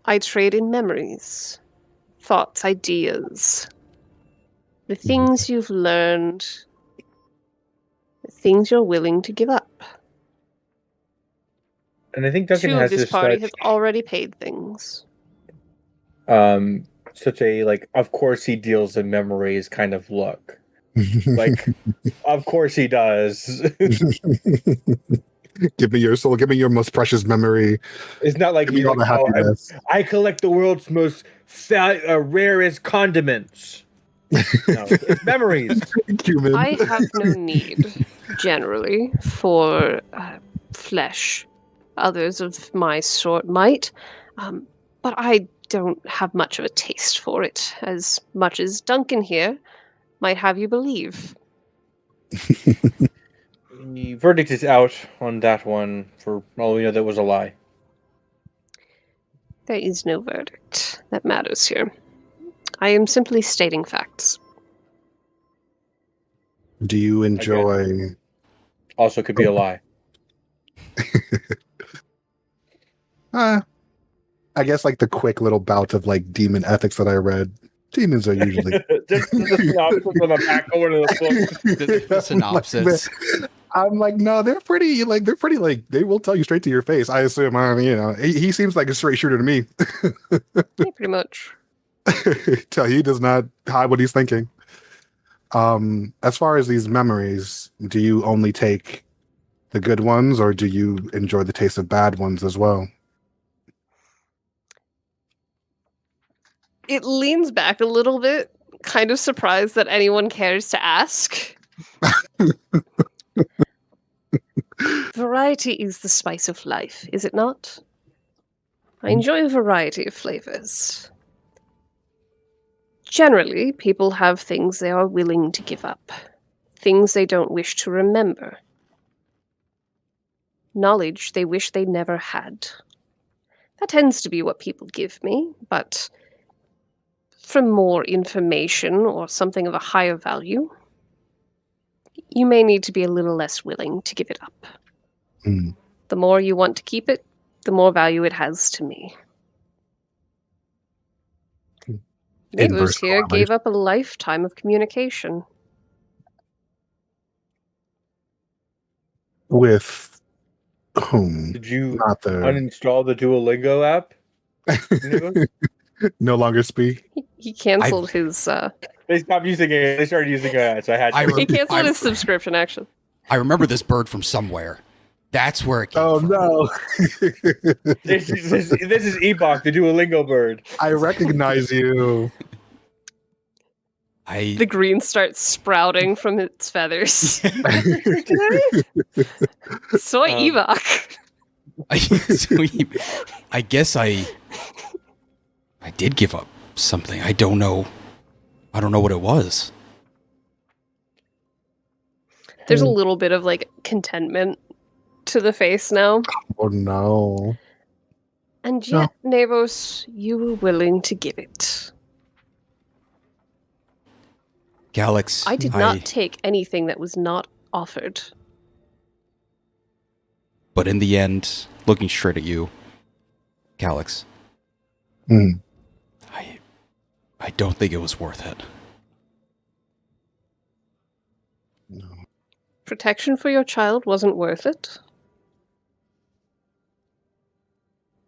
I trade in memories, thoughts, ideas, the things you've learned, the things you're willing to give up. And I think Duncan Two of has this party such, have already paid things. such a like. Of course, he deals in memories kind of look. Like, of course he does. give me your soul, give me your most precious memory. It's not like Give me he's all like, the oh, happiness. I collect the world's most rarest condiments. No, it's memories. Cumin. I have no need, generally, for flesh. Others of my sort might, but I don't have much of a taste for it, as much as Duncan here might have you believe. The verdict is out on that one. For all we know, that was a lie. There is no verdict that matters here. I am simply stating facts. Do you enjoy? Also, could be a lie. I guess like the quick little bout of like demon ethics that I read. Demons are usually Just the synopsis on the back over to the book. The synopsis. I'm like, no, they're pretty like they will tell you straight to your face. I assume, he seems like a straight shooter to me. Yeah, pretty much. He does not hide what he's thinking. As far as these memories, do you only take the good ones, or do you enjoy the taste of bad ones as well? It leans back a little bit, kind of surprised that anyone cares to ask. Variety is the spice of life, is it not? I enjoy a variety of flavors. Generally, people have things they are willing to give up, things they don't wish to remember, knowledge they wish they never had. That tends to be what people give me, but for more information or something of a higher value, you may need to be a little less willing to give it up. Mm. The more you want to keep it, the more value it has to me. Navos Inverse here correlation. gave up a lifetime of communication. With whom? Did you Not the uninstall the Duolingo app? no longer speak. He canceled his They stopped using it. They started using it, so I had to. he canceled his subscription actually. I remember this bird from somewhere. That's where it came Oh from. no! This is Ebok, the Duolingo bird. I recognize you. The green starts sprouting from its feathers. Soy Evok. I guess I did give up something. I don't know what it was. There's a little bit of like contentment to the face now. Oh no! And yet, Navos, you were willing to give it. Galax, I did not take anything that was not offered. But in the end, looking straight at you, Galax, Mm. I don't think it was worth it. No. Protection for your child wasn't worth it?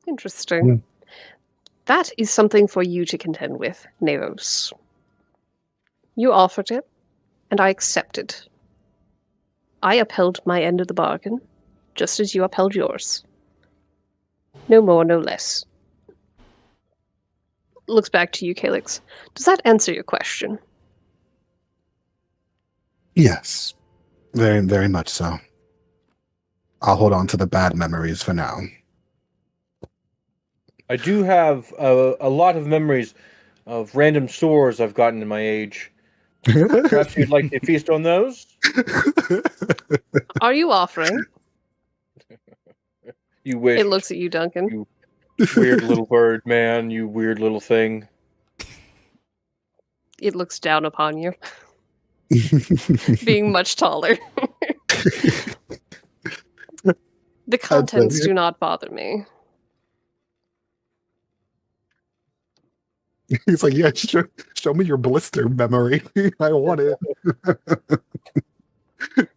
Interesting. Mm. That is something for you to contend with, Navos. You offered it, and I accepted. I upheld my end of the bargain, just as you upheld yours. No more, no less. Looks back to you, Calyx. Does that answer your question? Yes, very, very much so. I'll hold on to the bad memories for now. I do have a lot of memories of random sores I've gotten in my age. Perhaps you'd like to feast on those? Are you offering? You wish. It looks at you, Duncan. Weird little bird, man. You weird little thing. It looks down upon you, being much taller. The contents do not bother me. He's like, yeah, show me your blister memory. I want it.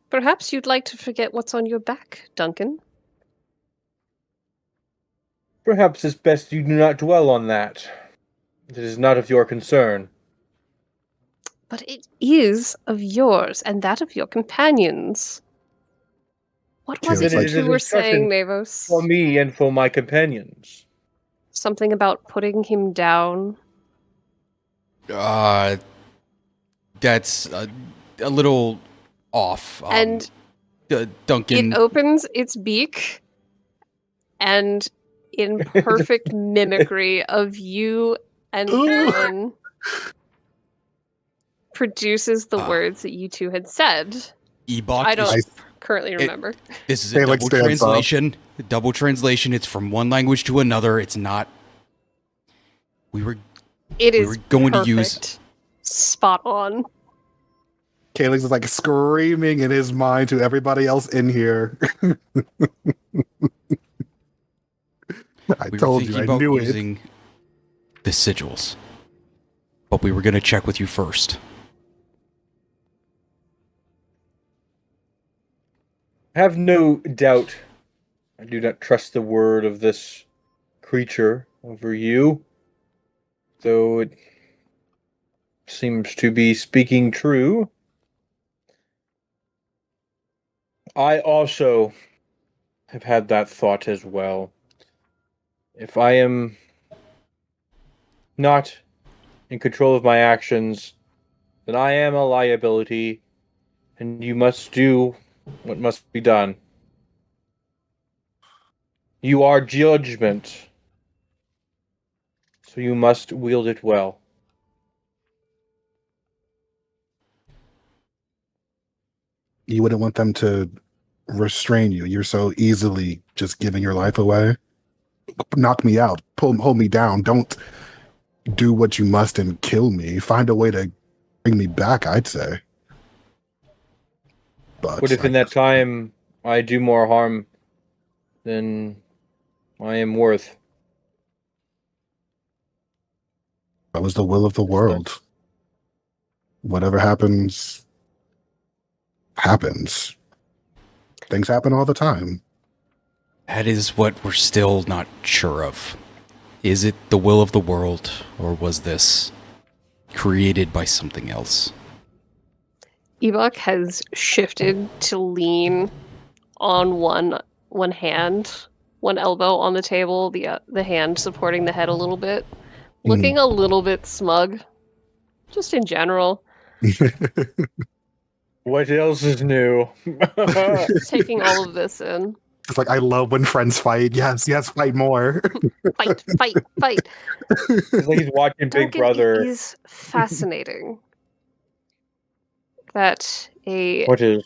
Perhaps you'd like to forget what's on your back, Duncan. Perhaps it's best you do not dwell on that. It is not of your concern. But it is of yours and that of your companions. What was It's it like- you were saying, Navos? For me and for my companions. Something about putting him down. That's a little off. And Duncan. it opens its beak, and in perfect mimicry of you and Ellen, produces the Ah. words that you two had said. Ebok I don't is currently remember. this is a Calix double stands up. translation. Double translation. It's from one language to another. It's not. We were It we is were going to use- perfect. Spot on. Calix is like screaming in his mind to everybody else in here. I we were told you, thinking I about knew it. using the sigils, but we were going to check with you first. Have no doubt. I do not trust the word of this creature over you, though it seems to be speaking true. I also have had that thought as well. If I am not in control of my actions, then I am a liability, and you must do what must be done. You are judgment, so you must wield it well. You wouldn't want them to restrain you. You're so easily just giving your life away. Knock me out. Hold me down. Don't do what you must and kill me. Find a way to bring me back, I'd say. But What if in that time I do more harm than I am worth? that was the will of the world. Whatever happens, happens. Things happen all the time. That is what we're still not sure of. Is it the will of the world, or was this created by something else? Ebok has shifted to lean on one hand, one elbow on the table, the hand supporting the head a little bit, looking a little bit smug, just in general, What else is new? taking all of this in. It's like, I love when friends fight. Yes, fight more. Fight, fight, fight. It's like he's watching Big Duncan, Brother. it is fascinating that a What is?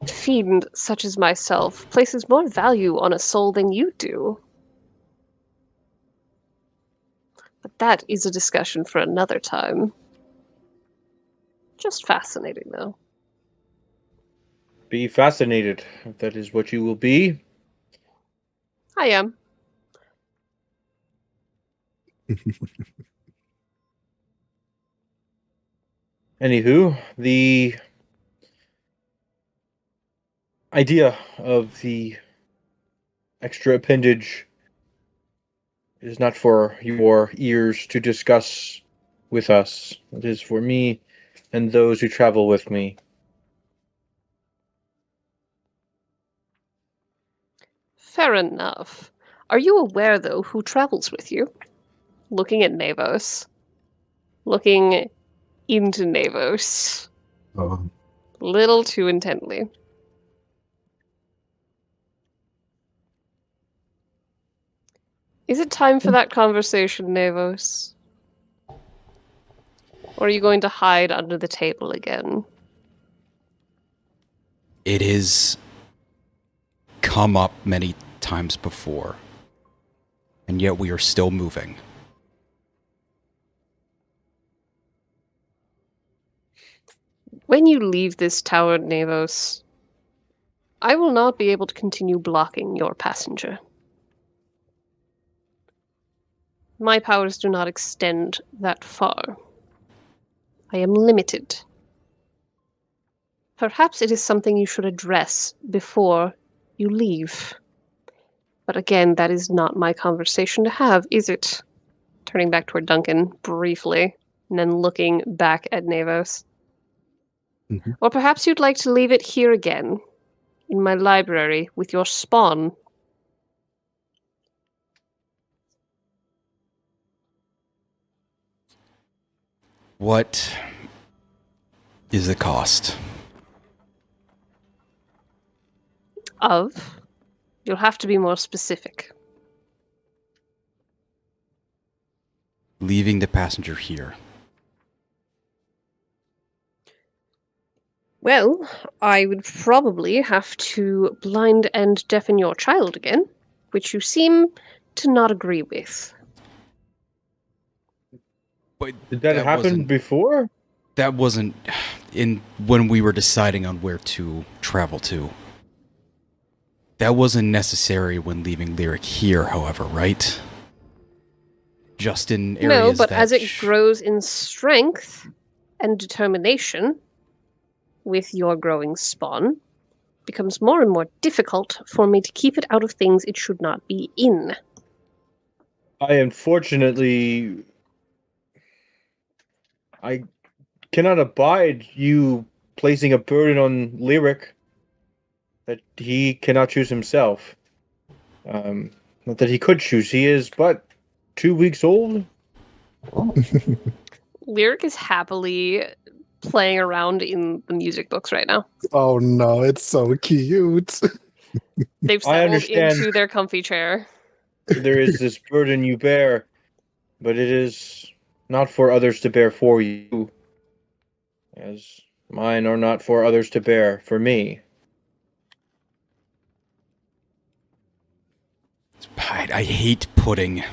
fiend such as myself places more value on a soul than you do. But that is a discussion for another time. Just fascinating, though. Be fascinated. If that is what you will be. I am. Anywho, the idea of the extra appendage is not for your ears to discuss with us. It is for me and those who travel with me. Fair enough. Are you aware, though, who travels with you? Looking at Navos. Looking into Navos. Little too intently. Is it time for that conversation, Navos? Or are you going to hide under the table again? It has come up many times before, and yet we are still moving. When you leave this tower, Navos, I will not be able to continue blocking your passenger. My powers do not extend that far. I am limited. Perhaps it is something you should address before you leave. But again, that is not my conversation to have, is it? Turning back toward Duncan briefly, and then looking back at Navos. Mhm. Or perhaps you'd like to leave it here again, in my library, with your spawn. What is the cost? Of? You'll have to be more specific. Leaving the passenger here. Well, I would probably have to blind and deafen your child again, which you seem to not agree with. But Did that happen wasn't before? that wasn't in when we were deciding on where to travel to. That wasn't necessary when leaving Lyric here, however, right? Just in areas No, but that as it grows in strength and determination with your growing spawn, it becomes more and more difficult for me to keep it out of things it should not be in. I unfortunately I cannot abide you placing a burden on Lyric that he cannot choose himself. Not that he could choose. He is but 2 weeks old. Lyric is happily playing around in the music books right now. Oh no, it's so cute. They've I settled understand. into their comfy chair. There is this burden you bear, but it is not for others to bear for you, as mine are not for others to bear for me. I hate putting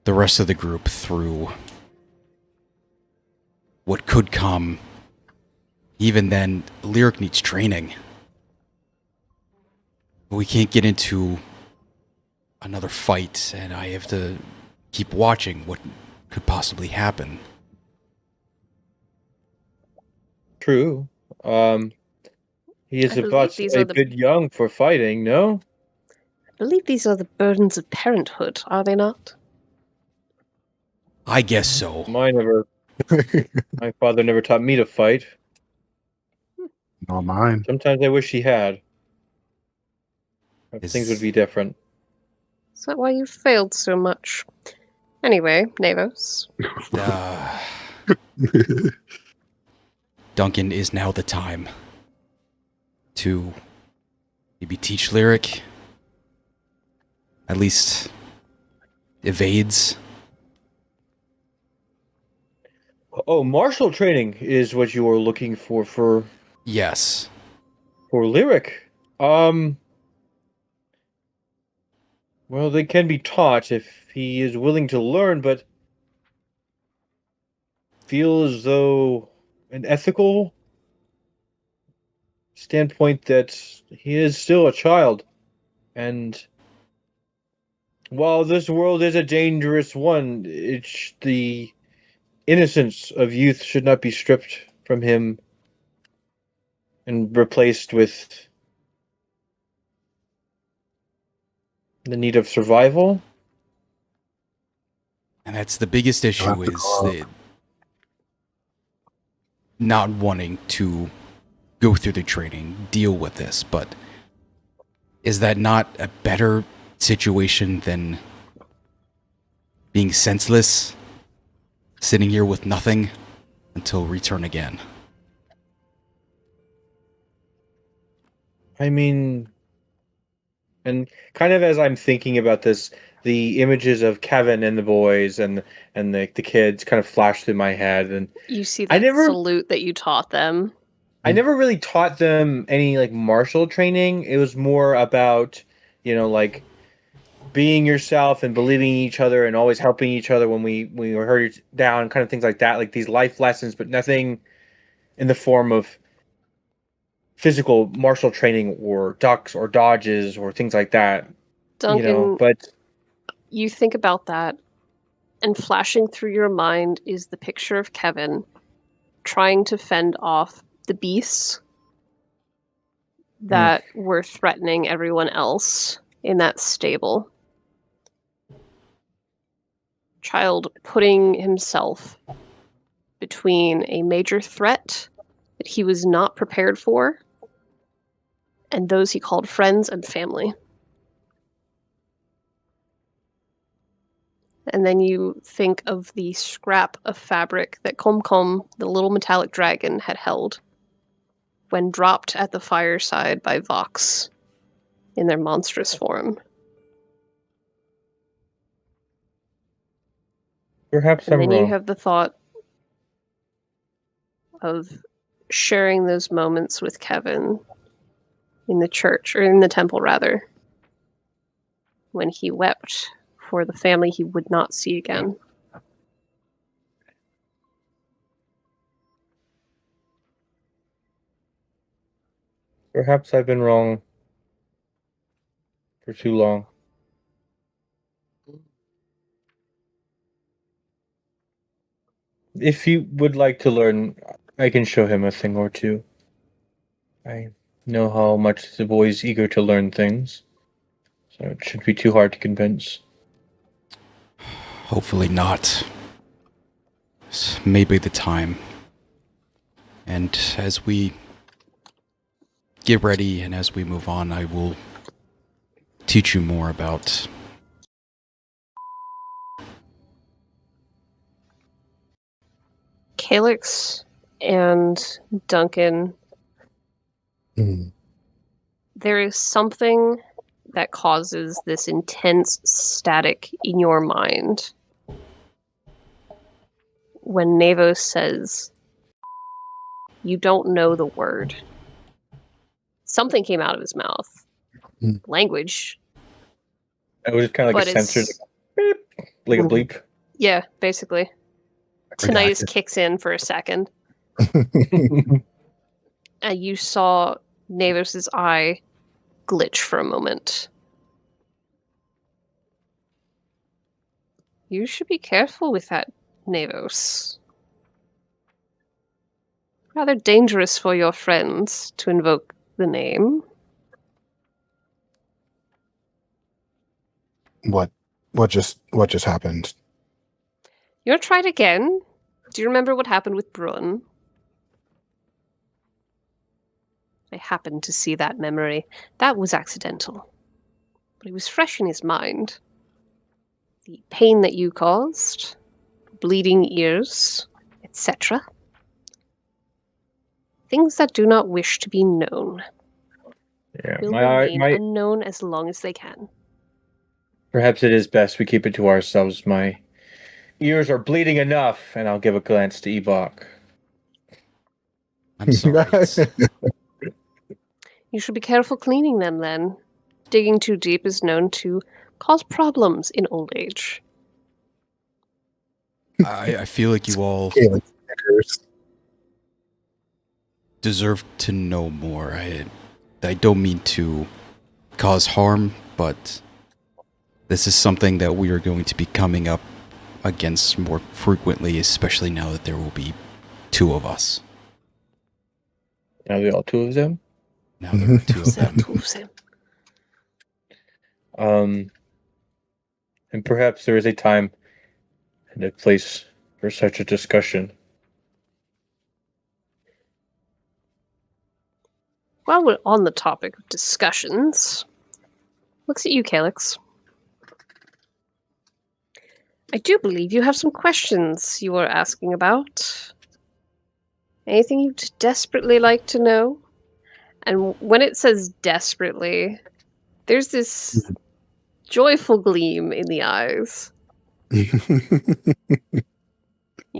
the rest of the group through what could come. Even then, Lyric needs training. We can't get into another fight, and I have to keep watching what could possibly happen. True. He is I believe about these a are the- bit young for fighting, no? I believe these are the burdens of parenthood, are they not? I guess so. My father never taught me to fight. Not mine. Sometimes I wish he had. Things would be different. Is that why you failed so much? Anyway, Navos. Uh, Duncan, is now the time to maybe teach Lyric. At least evades. Oh, martial training is what you are looking for Yes. Lyric. Well, they can be taught if he is willing to learn, but feel as though an ethical standpoint that he is still a child. And while this world is a dangerous one, the innocence of youth should not be stripped from him and replaced with the need of survival. And that's the biggest issue is the not wanting to go through the training, deal with this, but is that not a better situation than being senseless, sitting here with nothing until return again? I mean, and kind of as I'm thinking about this, the images of Kevin and the boys and the kids kind of flash through my head, and You see I that never- salute that you taught them. I never really taught them any like martial training. It was more about, like being yourself and believing in each other and always helping each other when we were hurt down, kind of things like that, like these life lessons, but nothing in the form of physical martial training or ducks or dodges or things like that. Duncan, But you think about that, and flashing through your mind is the picture of Kevin trying to fend off the beasts that were threatening everyone else in that stable. Child putting himself between a major threat that he was not prepared for and those he called friends and family. And then you think of the scrap of fabric that Comcom, the little metallic dragon, had held when dropped at the fireside by Vox in their monstrous form. perhaps And I'm then wrong. you have the thought of sharing those moments with Kevin in the church, or in the temple rather, when he wept for the family he would not see again. Perhaps I've been wrong for too long. If he would like to learn, I can show him a thing or two. I know how much the boy's eager to learn things, so it shouldn't be too hard to convince. Hopefully not. This may be the time. And as we get ready and as we move on, I will teach you more about Calyx and Duncan, Mm. there is something that causes this intense static in your mind when Navos says, "You don't know the word." Something came out of his mouth. Mm. Language. It was kind of like But a censored it's... beep, like a bleep. Yeah, basically. Tinnitus kicks in for a second. And you saw Navos' eye glitch for a moment. You should be careful with that, Navos. Rather dangerous for your friends to invoke the name. What just happened? You want to try it again? Do you remember what happened with Brun? I happened to see that memory. That was accidental. But it was fresh in his mind. The pain that you caused, bleeding ears, etc. Things that do not wish to be known Yeah, will my remain unknown as long as they can. perhaps it is best we keep it to ourselves. My ears are bleeding enough, and I'll give a glance to Ebok. I'm sorry. You should be careful cleaning them then. Digging too deep is known to cause problems in old age. I feel like you all Calyx Snickers. deserve to know more. I don't mean to cause harm, but this is something that we are going to be coming up against more frequently, especially now that there will be two of us. Now we all two of them. Now there are two of them. And perhaps there is a time and a place for such a discussion. While we're on the topic of discussions, looks at you, Calyx. I do believe you have some questions you were asking about. Anything you'd desperately like to know? And when it says desperately, there's this joyful gleam in the eyes. You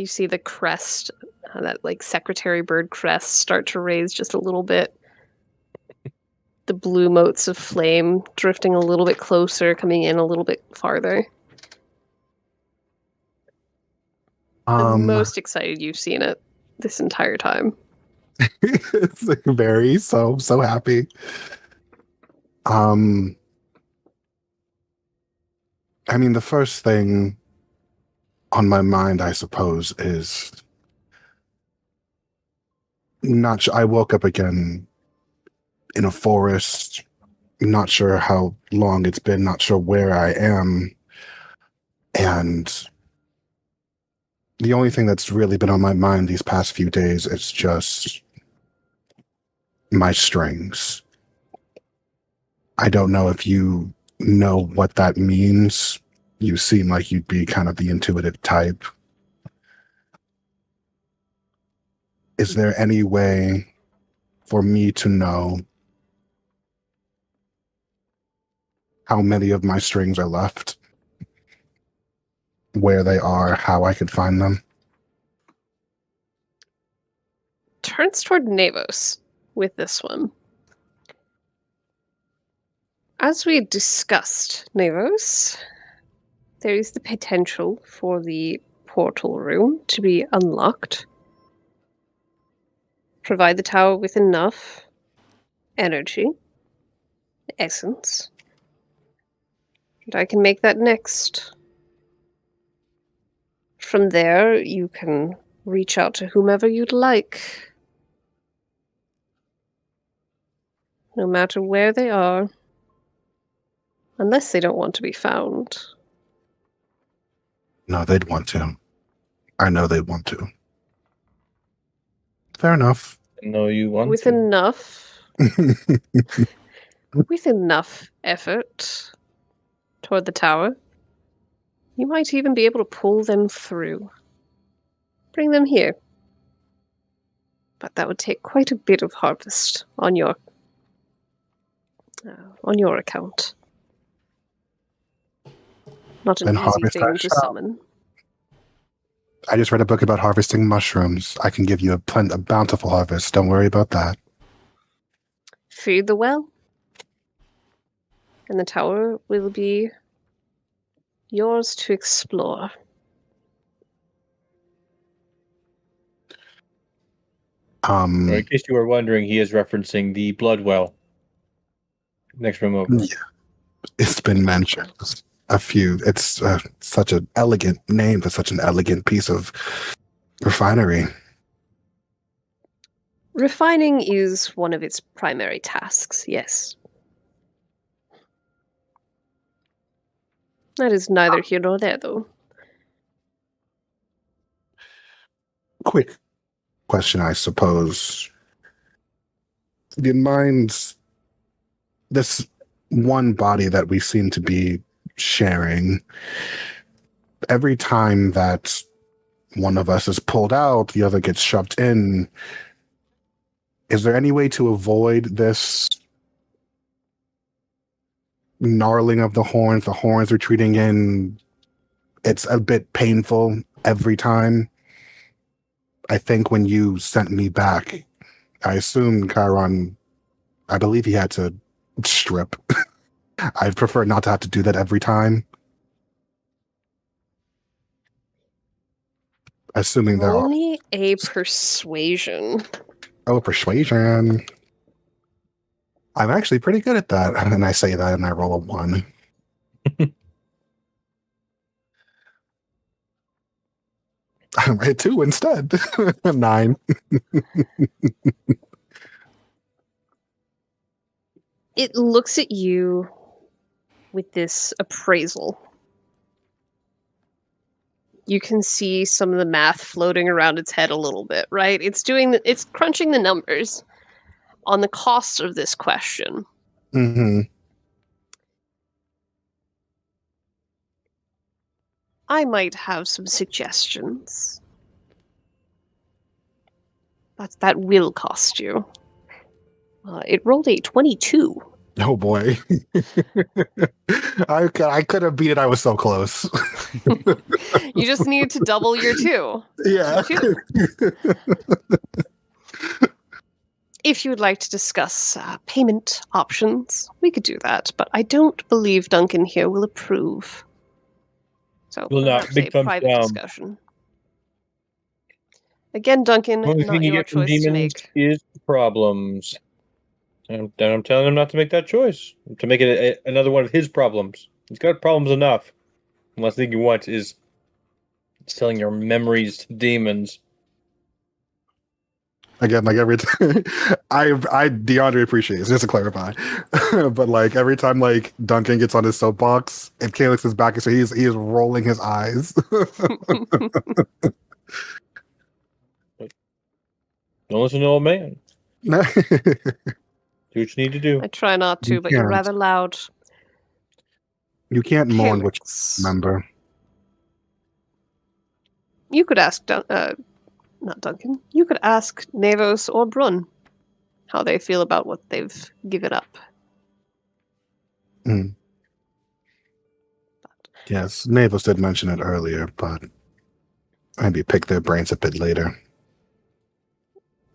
see the crest, that like secretary bird crest, start to raise just a little bit. The blue motes of flame drifting a little bit closer, coming in a little bit farther. The most excited you've seen it this entire time. It's like very so happy. I mean, the first thing on my mind, I suppose, is not sure. I woke up again in a forest. Not sure how long it's been. Not sure where I am, and the only thing that's really been on my mind these past few days is just my strings. I don't know if you know what that means. You seem like you'd be kind of the intuitive type. Is there any way for me to know how many of my strings are left? Where they are, how I could find them? Turns Let's toward Navos with this one. As we discussed, Navos, there is the potential for the portal room to be unlocked. Provide the tower with enough energy, essence, and I can make that next. From there, you can reach out to whomever you'd like. No matter where they are. Unless they don't want to be found. No, they'd want to. I know they'd want to. Fair enough. No, you want With to. enough with enough effort toward the tower, you might even be able to pull them through. Bring them here. But that would take quite a bit of harvest on your account. Not an Then easy harvest thing that to shell. summon. I just read a book about harvesting mushrooms. I can give you a bountiful harvest. Don't worry about that. Feed the well. And the tower will be yours to explore. In case you were wondering, he is referencing the blood well. Next room over. Yeah, it's been mentioned a few. It's such an elegant name for such an elegant piece of refinery. Refining is one of its primary tasks, yes. That is neither here nor there, though. Quick question, I suppose. Do you mind this one body that we seem to be sharing? Every time that one of us is pulled out, the other gets shoved in. Is there any way to avoid this gnarling of the horns retreating in? It's a bit painful every time. I think when you sent me back, I assumed Chiron, I believe he had to strip. I'd prefer not to have to do that every time. Assuming there are. Only a persuasion. Oh, persuasion. I'm actually pretty good at that. And I say that and I roll a 1. I made 2 instead. 9. It looks at you with this appraisal. You can see some of the math floating around its head a little bit, right? It's crunching the numbers on the cost of this question. Mm-hmm. I might have some suggestions. But that will cost you. It rolled a 22. Oh boy. I could have beat it. I was so close. You just need to double your 2. Yeah. 2. If you would like to discuss payment options, we could do that. But I don't believe Duncan here will approve. So Will not. perhaps Big a thumbs private down. discussion. Again, Duncan, The only not thing you your get from choice to demons make. is problems. And I'm telling him not to make that choice. To make it another one of his problems. He's got problems enough. The last thing you want is selling your memories to demons. Again, like every time, I DeAndre appreciates, just to clarify. But like every time like Duncan gets on his soapbox, if Calyx is back, so he is rolling his eyes. Don't listen to old man. Do what you need to do. I try not to, You but you're can't. rather loud. You can't mourn what you Calyx. remember. You could ask, not Duncan. You could ask Navos or Brun how they feel about what they've given up. Mm. Yes, Navos did mention it earlier, but maybe pick their brains a bit later.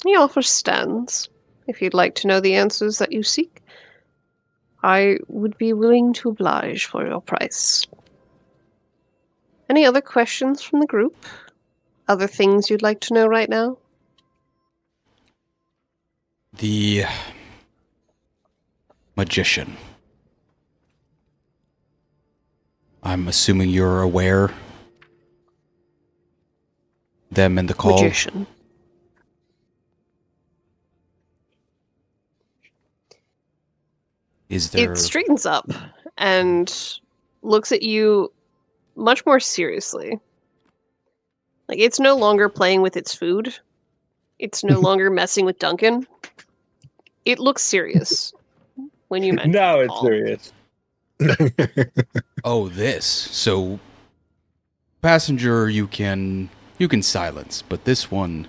The offer stands. If you'd like to know the answers that you seek, I would be willing to oblige for your price. Any other questions from the group? Other things you'd like to know right now? The magician. I'm assuming you're aware. Them in the call. Magician. Is there? It straightens up and looks at you much more seriously. Like, it's no longer playing with its food. It's no longer messing with Duncan. It looks serious when you mention Now the it's call. serious. Oh, this. So, passenger, you can silence, but this one's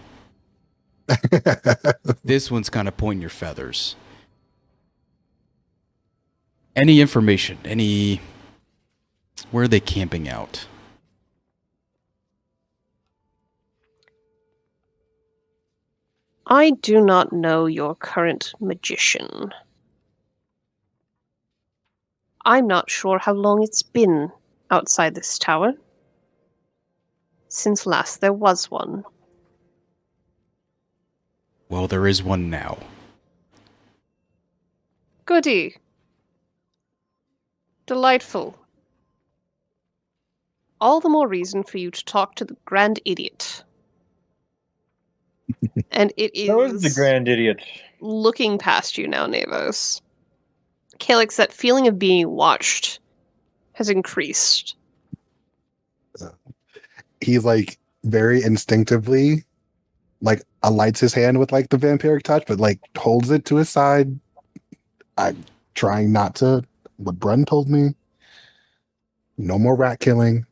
kind of pointing your feathers. Any information? Where are they camping out? I do not know your current magician. I'm not sure how long it's been outside this tower. Since last there was one. Well, there is one now. Goody. Delightful. All the more reason for you to talk to the Grand Idiot. And it That was the is grand idiot. looking past you now, Navos. Calyx, that feeling of being watched has increased. He's like very instinctively like alights his hand with like the vampiric touch, but like holds it to his side. I'm trying not to. What Brun told me. No more rat killing.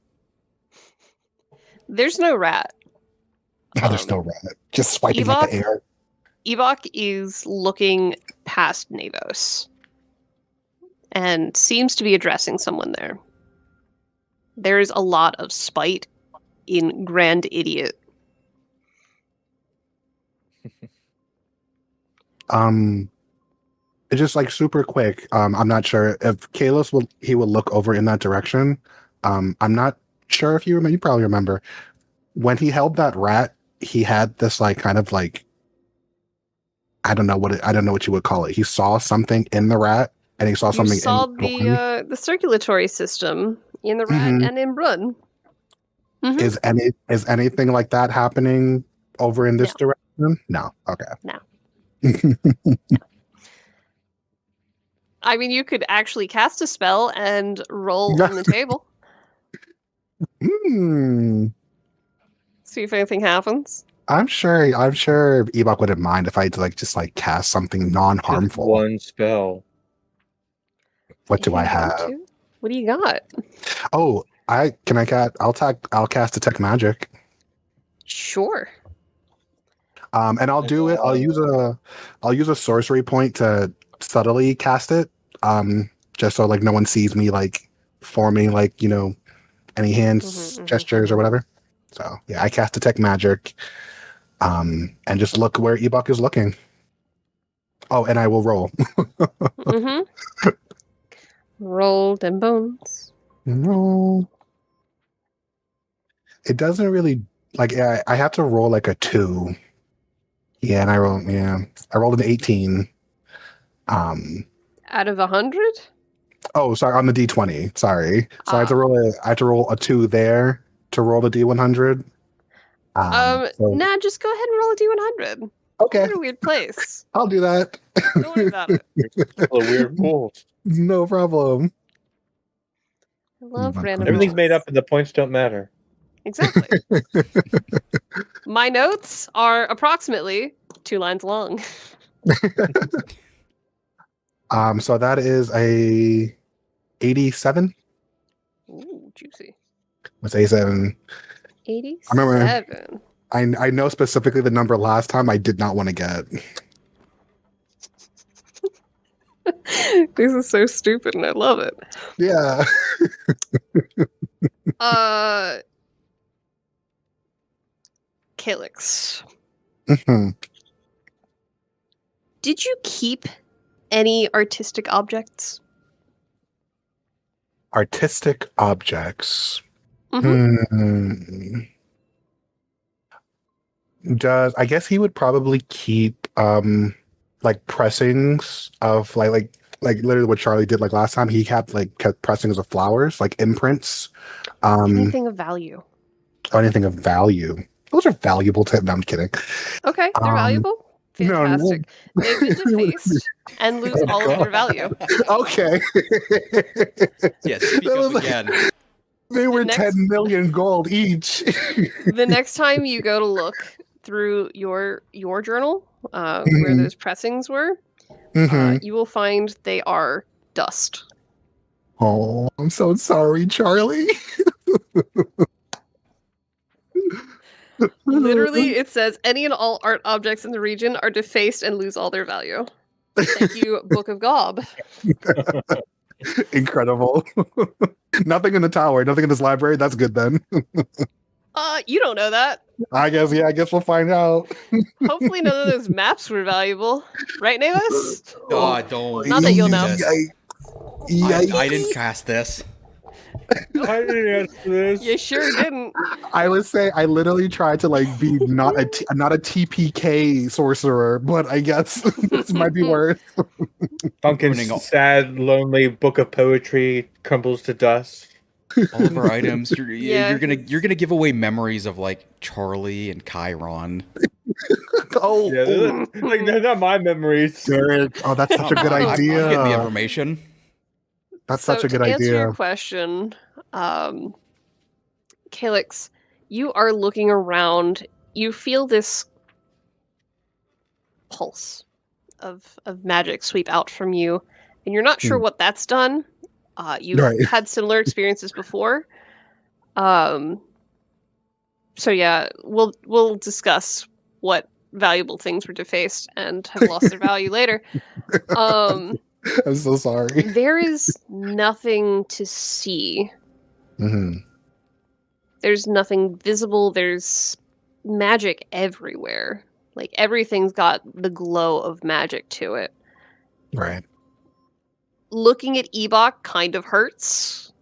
There's no rat. Oh, there's no rat. Just swiping at the air. Evok is looking past Navos and seems to be addressing someone there. There's a lot of spite in Grand Idiot. It's just like super quick. I'm not sure if Kalos will look over in that direction. I'm not sure if you remember. You probably remember when he held that rat. He had this like kind of like I don't know what you would call it. He saw something in the rat, and he saw You something saw in Brun. the circulatory system in the rat Mhm. and in Brun. Mhm. Is anything like that happening over in this direction? No. Okay. No. I mean, you could actually cast a spell and roll on the table. See if anything happens. I'm sure Ebok wouldn't mind if I like just like cast something Just non-harmful. one spell. What do I Yeah, have? two. What do you got? Oh, I'll cast detect magic. Sure. And I'll do it. I'll use a sorcery point to subtly cast it. Just so like no one sees me like forming like, any hands gestures or whatever. So yeah, I cast detect magic. And just look where Ebok is looking. Oh, and I will roll. Roll them bones. Roll. It doesn't really like I have to roll like a 2. Yeah, and I rolled an 18. Out of 100? Oh, sorry, on the D20. Sorry. So I have to roll a 2 there to roll the D100. Nah, just go ahead and roll a D100. Okay. You're in a weird place. I'll do that. Don't worry about it. A weird pool. No problem. I love random Everything's rolls. made up and the points don't matter. Exactly. My notes are approximately 2 lines long. So that is a 87. Ooh, juicy. What's 87? 87. I remember. I know specifically the number last time I did not want to get. This is so stupid and I love it. Yeah. Calyx. Mhm. Did you keep any artistic objects? Artistic objects. Mhm. Does I guess he would probably keep like pressings of like literally what Charlie did like last time. He kept pressings of flowers, like imprints. Anything of value. Anything of value. Those are valuable to him. No, I'm kidding. Okay, they're valuable. no, no. Fantastic. They've been defaced and lose all of their value. Okay. Yes, speak That up was- again. They were next- 10 million gold each. The next time you go to look through your journal, where Mhm. those pressings were, Mhm. you will find they are dust. Oh, I'm so sorry, Charlie. Literally, it says any and all art objects in the region are defaced and lose all their value. Thank you, Book of Gob. Incredible. Nothing in the tower, nothing in this library. That's good then. You don't know that. I guess we'll find out. Hopefully, none of those maps were valuable, right, Navis? Oh, don't. Not that you'll know. I didn't cast this. I didn't answer this. You sure didn't. I would say I literally tried to like be not a TPK sorcerer, but I guess this might be worse. Pumpkin's Ruining all- sad, lonely book of poetry crumbles to dust. All of our items. You're Yeah, you're gonna give away memories of like Charlie and Chiron. Oh, Yeah, they're not my memories. Derek. Oh, that's such a good I'm idea. getting the information. That's So such a good to answer idea. your question, Calyx, you are looking around. You feel this pulse of magic sweep out from you, and you're not sure what that's done. You've Right. had similar experiences before. So yeah, we'll discuss what valuable things were defaced and have lost their value later. I'm so sorry. There is nothing to see. hmm There's nothing visible. There's magic everywhere. Like everything's got the glow of magic to it. Right. Looking at Ebok kind of hurts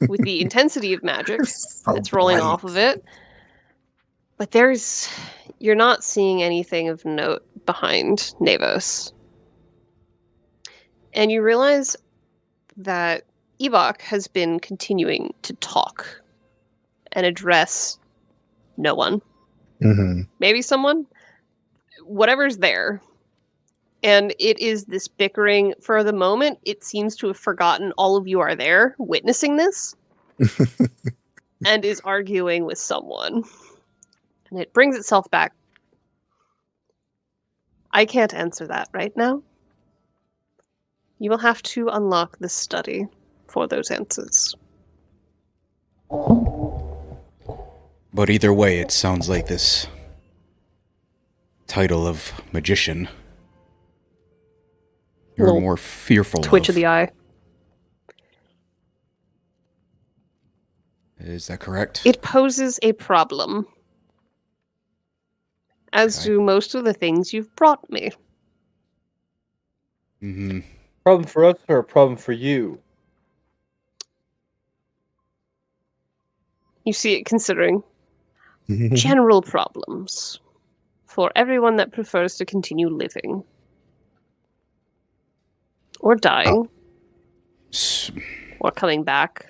with the intensity of magic So that's rolling bright. off of it. But you're not seeing anything of note behind Navos. And you realize that Ebok has been continuing to talk and address no one. hmm Maybe someone. Whatever's there. And it is this bickering. For the moment, it seems to have forgotten all of you are there witnessing this and is arguing with someone. And it brings itself back. I can't answer that right now. You will have to unlock the study for those answers. But either way, it sounds like this title of magician. You're Little more fearful Twitch of the eye. Is that correct? It poses a problem. As Okay. do most of the things you've brought me. Mm-hmm. Problem for us or a problem for you? You see it considering general problems for everyone that prefers to continue living. Or dying. Or coming back.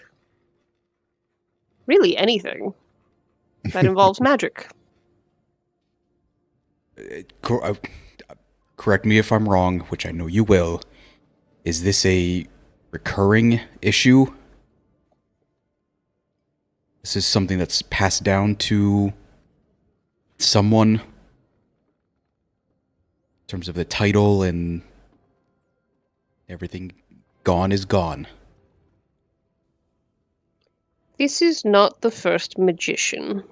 Really anything that involves magic. Correct me if I'm wrong, which I know you will. Is this a recurring issue? This is something that's passed down to someone in terms of the title and everything. Gone is gone. This is not the first magician.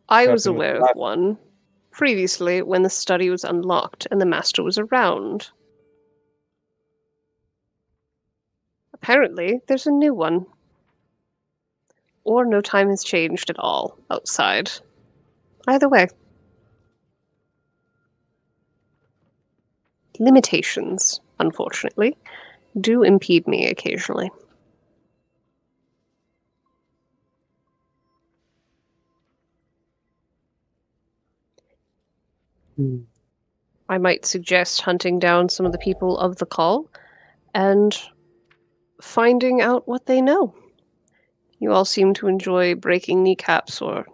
I was Nothing was aware of left. one previously when the study was unlocked and the master was around. Apparently, there's a new one. or no time has changed at all outside. Either way. Limitations, unfortunately, do impede me occasionally. I might suggest hunting down some of the people of the call and finding out what they know. You all seem to enjoy breaking kneecaps or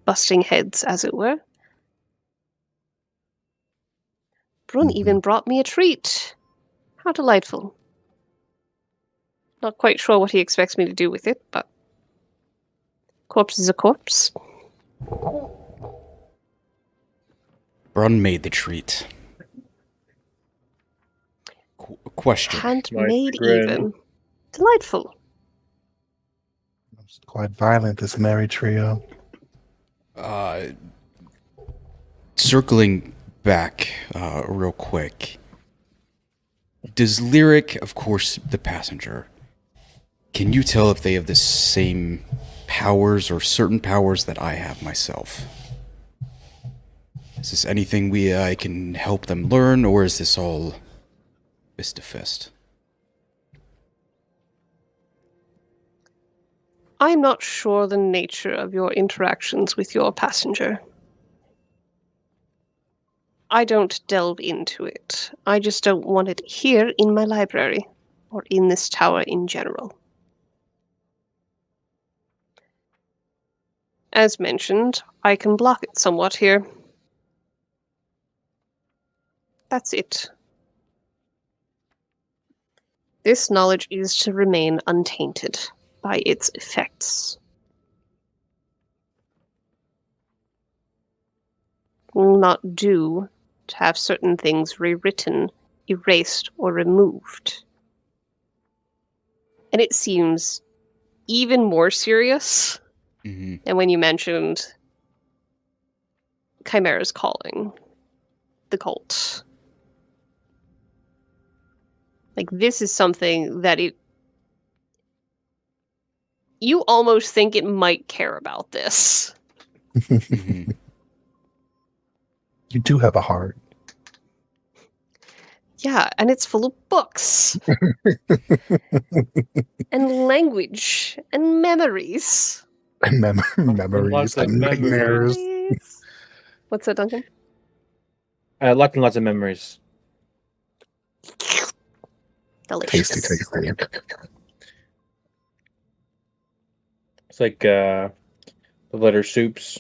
busting heads, as it were. Brun even brought me a treat. How delightful. Not quite sure what he expects me to do with it, but corpse is a corpse. Brun made the treat. Question. Handmade grin. even. Delightful. It's quite violent, this merry trio. Circling back real quick. Does Lyric, of course, the passenger, can you tell if they have the same powers or certain powers that I have myself? Is this anything I can help them learn, or is this all fist to fist? I'm not sure the nature of your interactions with your passenger. I don't delve into it. I just don't want it here in my library, or in this tower in general. As mentioned, I can block it somewhat here. That's it. This knowledge is to remain untainted by its effects. Will not do to have certain things rewritten, erased, or removed. And it seems even more serious Mm-hmm. than when you mentioned Chimera's calling, the cult. Like, this is something that you almost think it might care about this. Mm-hmm. You do have a heart. Yeah, and it's full of books. And language. And memories. And memories Lots of and nightmares. Memories. What's that, Duncan? Lots and lots of memories. Delicious. Tasty. It's like the letter soups.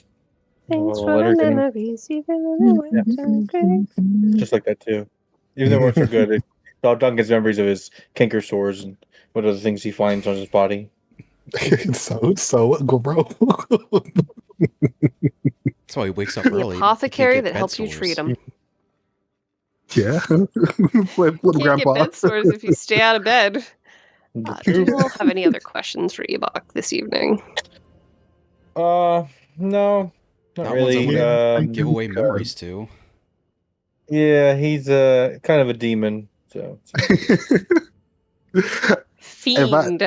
Thanks Oh, for the letter thing. memories, even though they weren't so great. Just like that too. Even though it weren't so good, it's all Duncan's memories of his canker sores and what other things he finds on his body. so gross. That's why he wakes up The early. apothecary He can't that get helps bed you treat sores. them. Yeah. With Can't grandpa. get bed sores if you stay out of bed. Do True. you all have any other questions for Ebok this evening? No, not Not really. ones I would Um, give away memories to. Yeah, he's kind of a demon. So Fiend.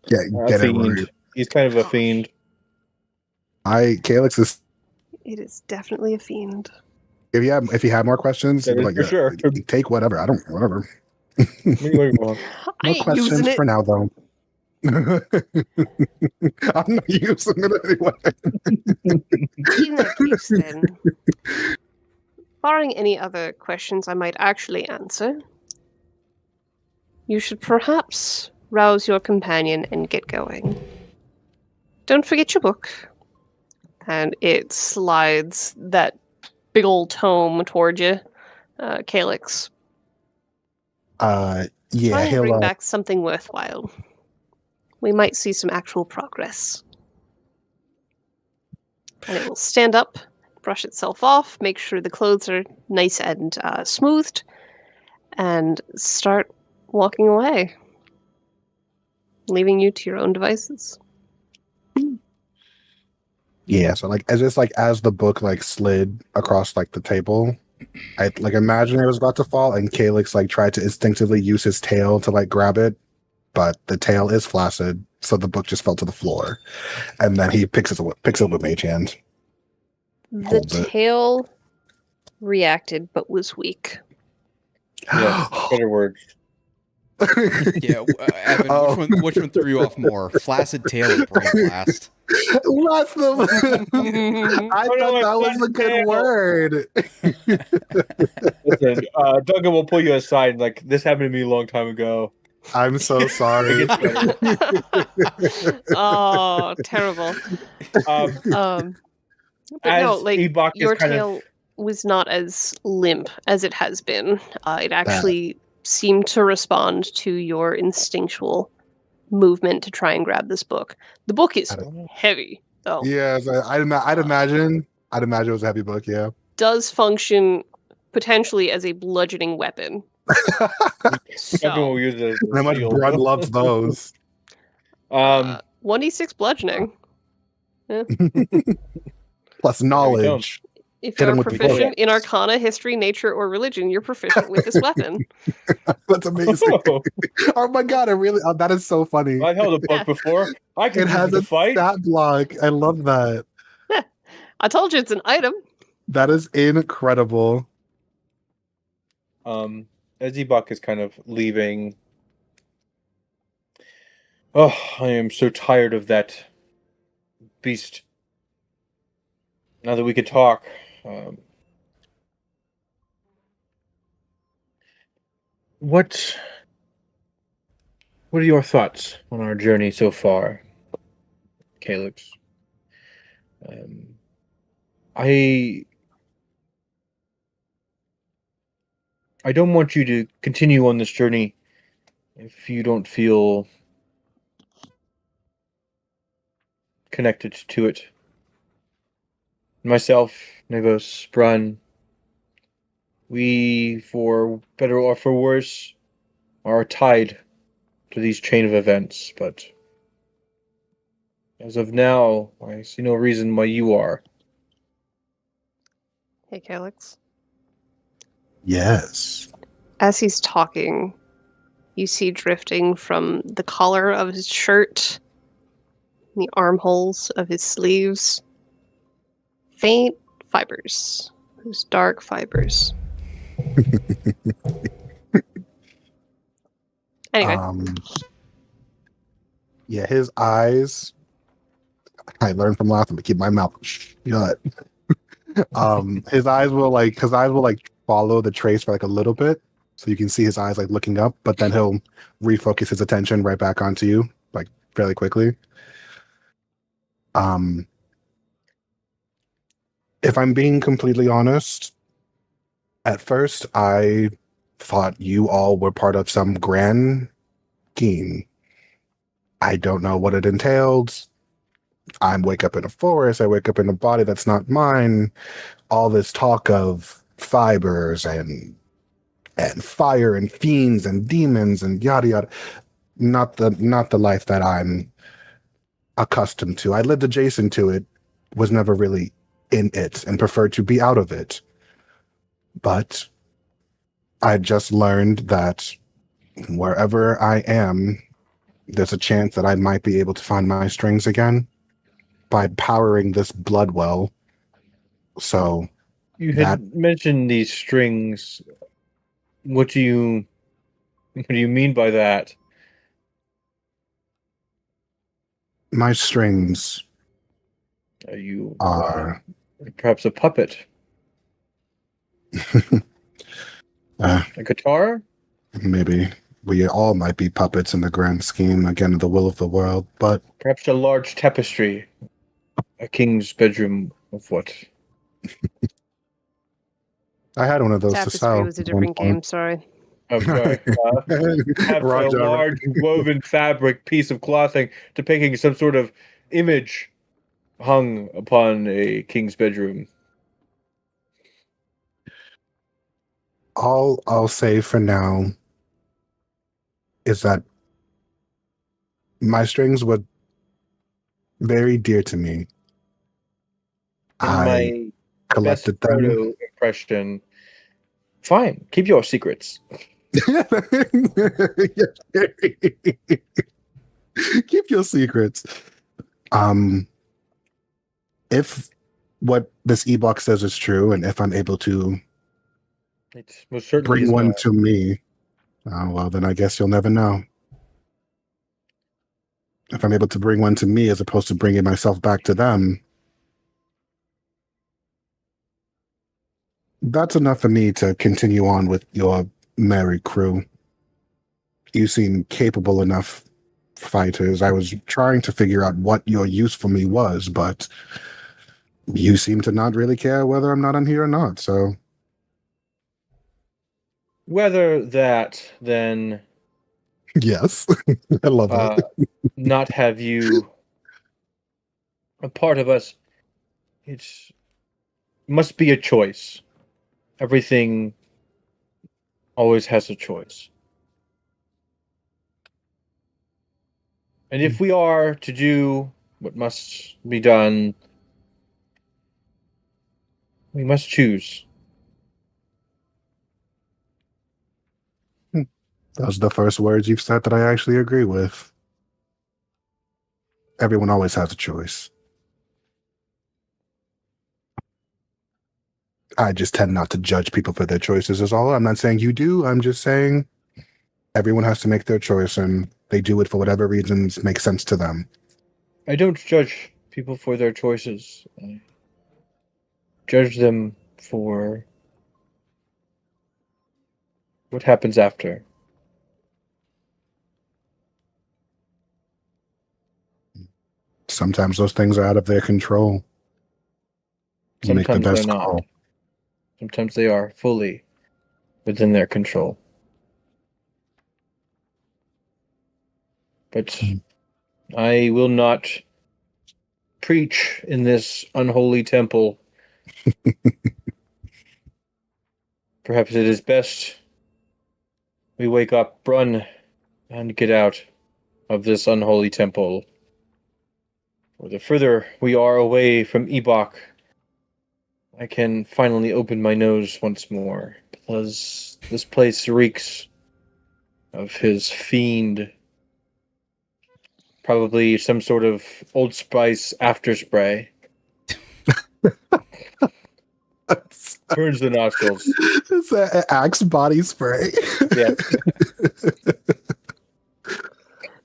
Yeah, a get it fiend. right. He's kind of a fiend. Calyx is. It is definitely a fiend. If you have more questions, That is like, for sure. take whatever. I don't whatever. What do you want? I No ain't questions using it. for now, though. I'm not using it anyway. In that case, then, barring any other questions I might actually answer, you should perhaps rouse your companion and get going. Don't forget your book. And it slides that big old tome toward you, Calyx. Yeah, Try and he'll. bring back something worthwhile. We might see some actual progress. And it will stand up, brush itself off, make sure the clothes are nice and smoothed, and start walking away, leaving you to your own devices. Yeah, so like as the book like slid across like the table, I like imagine it was about to fall, and Calyx like tried to instinctively use his tail to like grab it, but the tail is flaccid, so the book just fell to the floor. And then he picks it up with Mage Hand. The Holds it. tail reacted but was weak. Yes, better words. Yeah, Evan, Oh. which one threw you off more? Flaccid tail or brain blast? What's the? I Oh, no, thought that was a flaccid good tail. word. Listen, Duncan will pull you aside. Like, this happened to me a long time ago. I'm so sorry. Oh, terrible. Um, But as no, like Ebok is your kind tail of was not as limp as it has been. It actually seemed to respond to your instinctual movement to try and grab this book. The book is heavy, though. Yes, I'd imagine. I'd imagine it was a heavy book. Yeah. Does function potentially as a bludgeoning weapon. Duncan So, will use it as How a much shield. Brun loves those. 1d6 bludgeoning. Plus knowledge. If Hit you're him with the proficient in Arcana, History, Nature, or Religion, you're proficient with this weapon. That's amazing. Oh my god! I really. that is so funny. I've held a book Yeah. before. I can It use has it to a fight. stat block. I love that. I told you it's an item. That is incredible. As Ebok is kind of leaving. Oh, I am so tired of that beast. Now that we could talk, what are your thoughts on our journey so far, Calyx? I don't want you to continue on this journey if you don't feel connected to it. Myself, Nevos, Brun, we, for better or for worse, are tied to these chain of events, but as of now, I see no reason why you are. Hey, Calyx. Yes. As he's talking, you see drifting from the collar of his shirt, the armholes of his sleeves, faint fibers. Those dark fibers. Anyway, Yeah, his eyes. I learned from laughing to keep my mouth shut. His eyes will follow the trace for like a little bit, so you can see his eyes like looking up, but then he'll refocus his attention right back onto you like fairly quickly. If I'm being completely honest, at first I thought you all were part of some grand scheme. I don't know what it entailed. I wake up in a forest, I wake up in a body that's not mine. All this talk of fibers and fire and fiends and demons and yada yada. Not the life that I'm accustomed to. I lived adjacent to it, was never really in it, and preferred to be out of it. But I just learned that wherever I am, there's a chance that I might be able to find my strings again by powering this blood well. So You had mentioned these strings. What do you mean by that? my strings You are perhaps a puppet, a guitar? maybe we all might be puppets in the grand scheme again of the will of the world, but Perhaps a large tapestry, a king's bedroom of what? I had one of those to Tapestry sell. was a at one different game, sorry. I'm sorry. Perhaps a Roger. large woven fabric piece of clothing depicting some sort of image hung upon a king's bedroom. All I'll say for now is that my strings were very dear to me. In I my collected best them. Frodo impression. Fine, keep your secrets. Keep your secrets. If what this ebook says is true, and if I'm able to It most certainly bring is one not. to me, well, then I guess you'll never know. If I'm able to bring one to me as opposed to bringing myself back to them, that's enough for me to continue on with your merry crew. You seem capable enough fighters. I was trying to figure out what your use for me was, but you seem to not really care whether I'm not on here or not, so Whether that, then yes. I love that. not have you a part of us, it must be a choice. Everything always has a choice. And if we are to do what must be done, we must choose. Those are the first words you've said that I actually agree with. Everyone always has a choice. I just tend not to judge people for their choices is all. I'm not saying you do. I'm just saying everyone has to make their choice and they do it for whatever reasons make sense to them. I don't judge people for their choices. I judge them for what happens after. Sometimes those things are out of their control. You make the Sometimes best they're not. call. Sometimes they are fully within their control. But I will not preach in this unholy temple. Perhaps it is best we wake up, run, and get out of this unholy temple. For the further we are away from Ebok, I can finally open my nose once more, because this place reeks of his fiend. Probably some sort of Old Spice after spray. Burns the nostrils. It's an Axe body spray. Yes.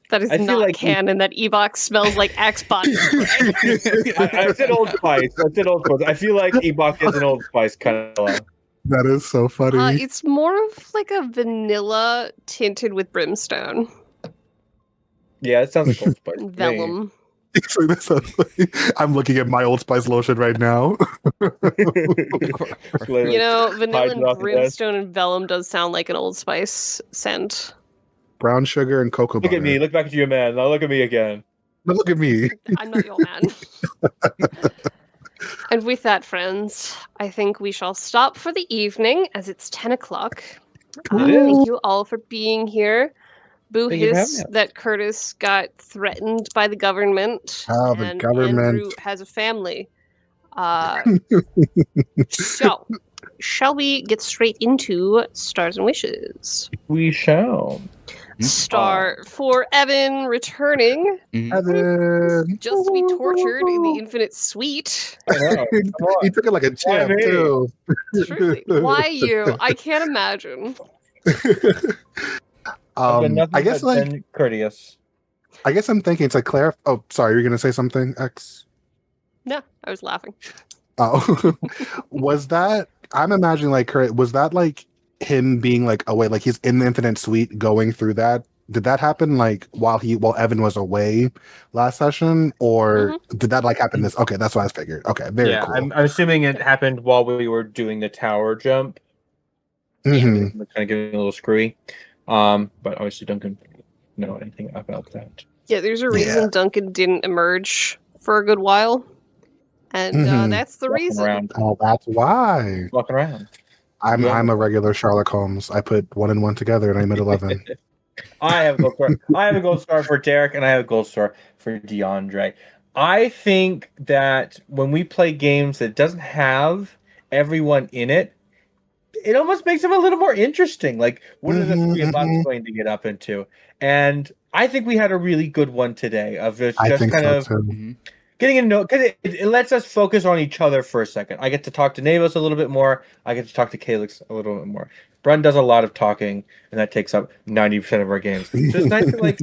That is I feel not like canon. That Ebox smells like Axe body spray. I said Old Spice. I feel like Ebok is an Old Spice kind of. That is so funny. It's more of like a vanilla tinted with brimstone. Yeah, it sounds like Old Spice. to me. Vellum. So that sounds like- I'm looking at my Old Spice lotion right now. Literally. You know, Hides vanilla it and off the desk. brimstone and vellum does sound like an Old Spice scent. Brown sugar and cocoa Look butter. at me. Look back at you, man. Now look at me again. But look at me. I'm not your man. And with that, friends, I think we shall stop for the evening as it's 10 o'clock. It is. Thank you all for being here. Boo Thank you for hiss having us. that Curtis got threatened by the government. Oh, the and government. Andrew has a family. So, shall we get straight into Stars and Wishes? We shall. Star for Evan returning Evan. just to be tortured in the Infinite Suite. I know. Come on. He took it like a champ, me? too. Truly. Why you? I can't imagine. I've been nothing I guess but like been courteous. I guess I'm thinking to clarify. Oh, sorry, you're gonna say something, X. No, I was laughing. Oh, was that? I'm imagining like was that like him being like away, like he's in the Infinite Suite going through that? Did that happen like while Evan was away last session, or did that like happen this? Okay, that's what I figured. Okay, very Yeah, cool. I'm assuming it happened while we were doing the tower jump. Mhm. Kind of getting a little screwy. But obviously Duncan didn't know anything about that. Yeah, there's a reason Duncan didn't emerge for a good while. And that's the Walking reason. around. Oh, that's why. Walking around. I'm Yeah. I'm a regular Sherlock Holmes. I put 1 and 1 together, and I'm at 11. I have a gold star. I have a gold star for Derek, and I have a gold star for DeAndre. I think that when we play games that doesn't have everyone in it, it almost makes them a little more interesting. Like, what are the three of us going to get up into? And I think we had a really good one today of just I think kind so of too. Mhm. getting to know, because it lets us focus on each other for a second. I get to talk to Navos a little bit more. I get to talk to Calyx a little bit more. Brun does a lot of talking, and that takes up 90% of our games. So it's nice to like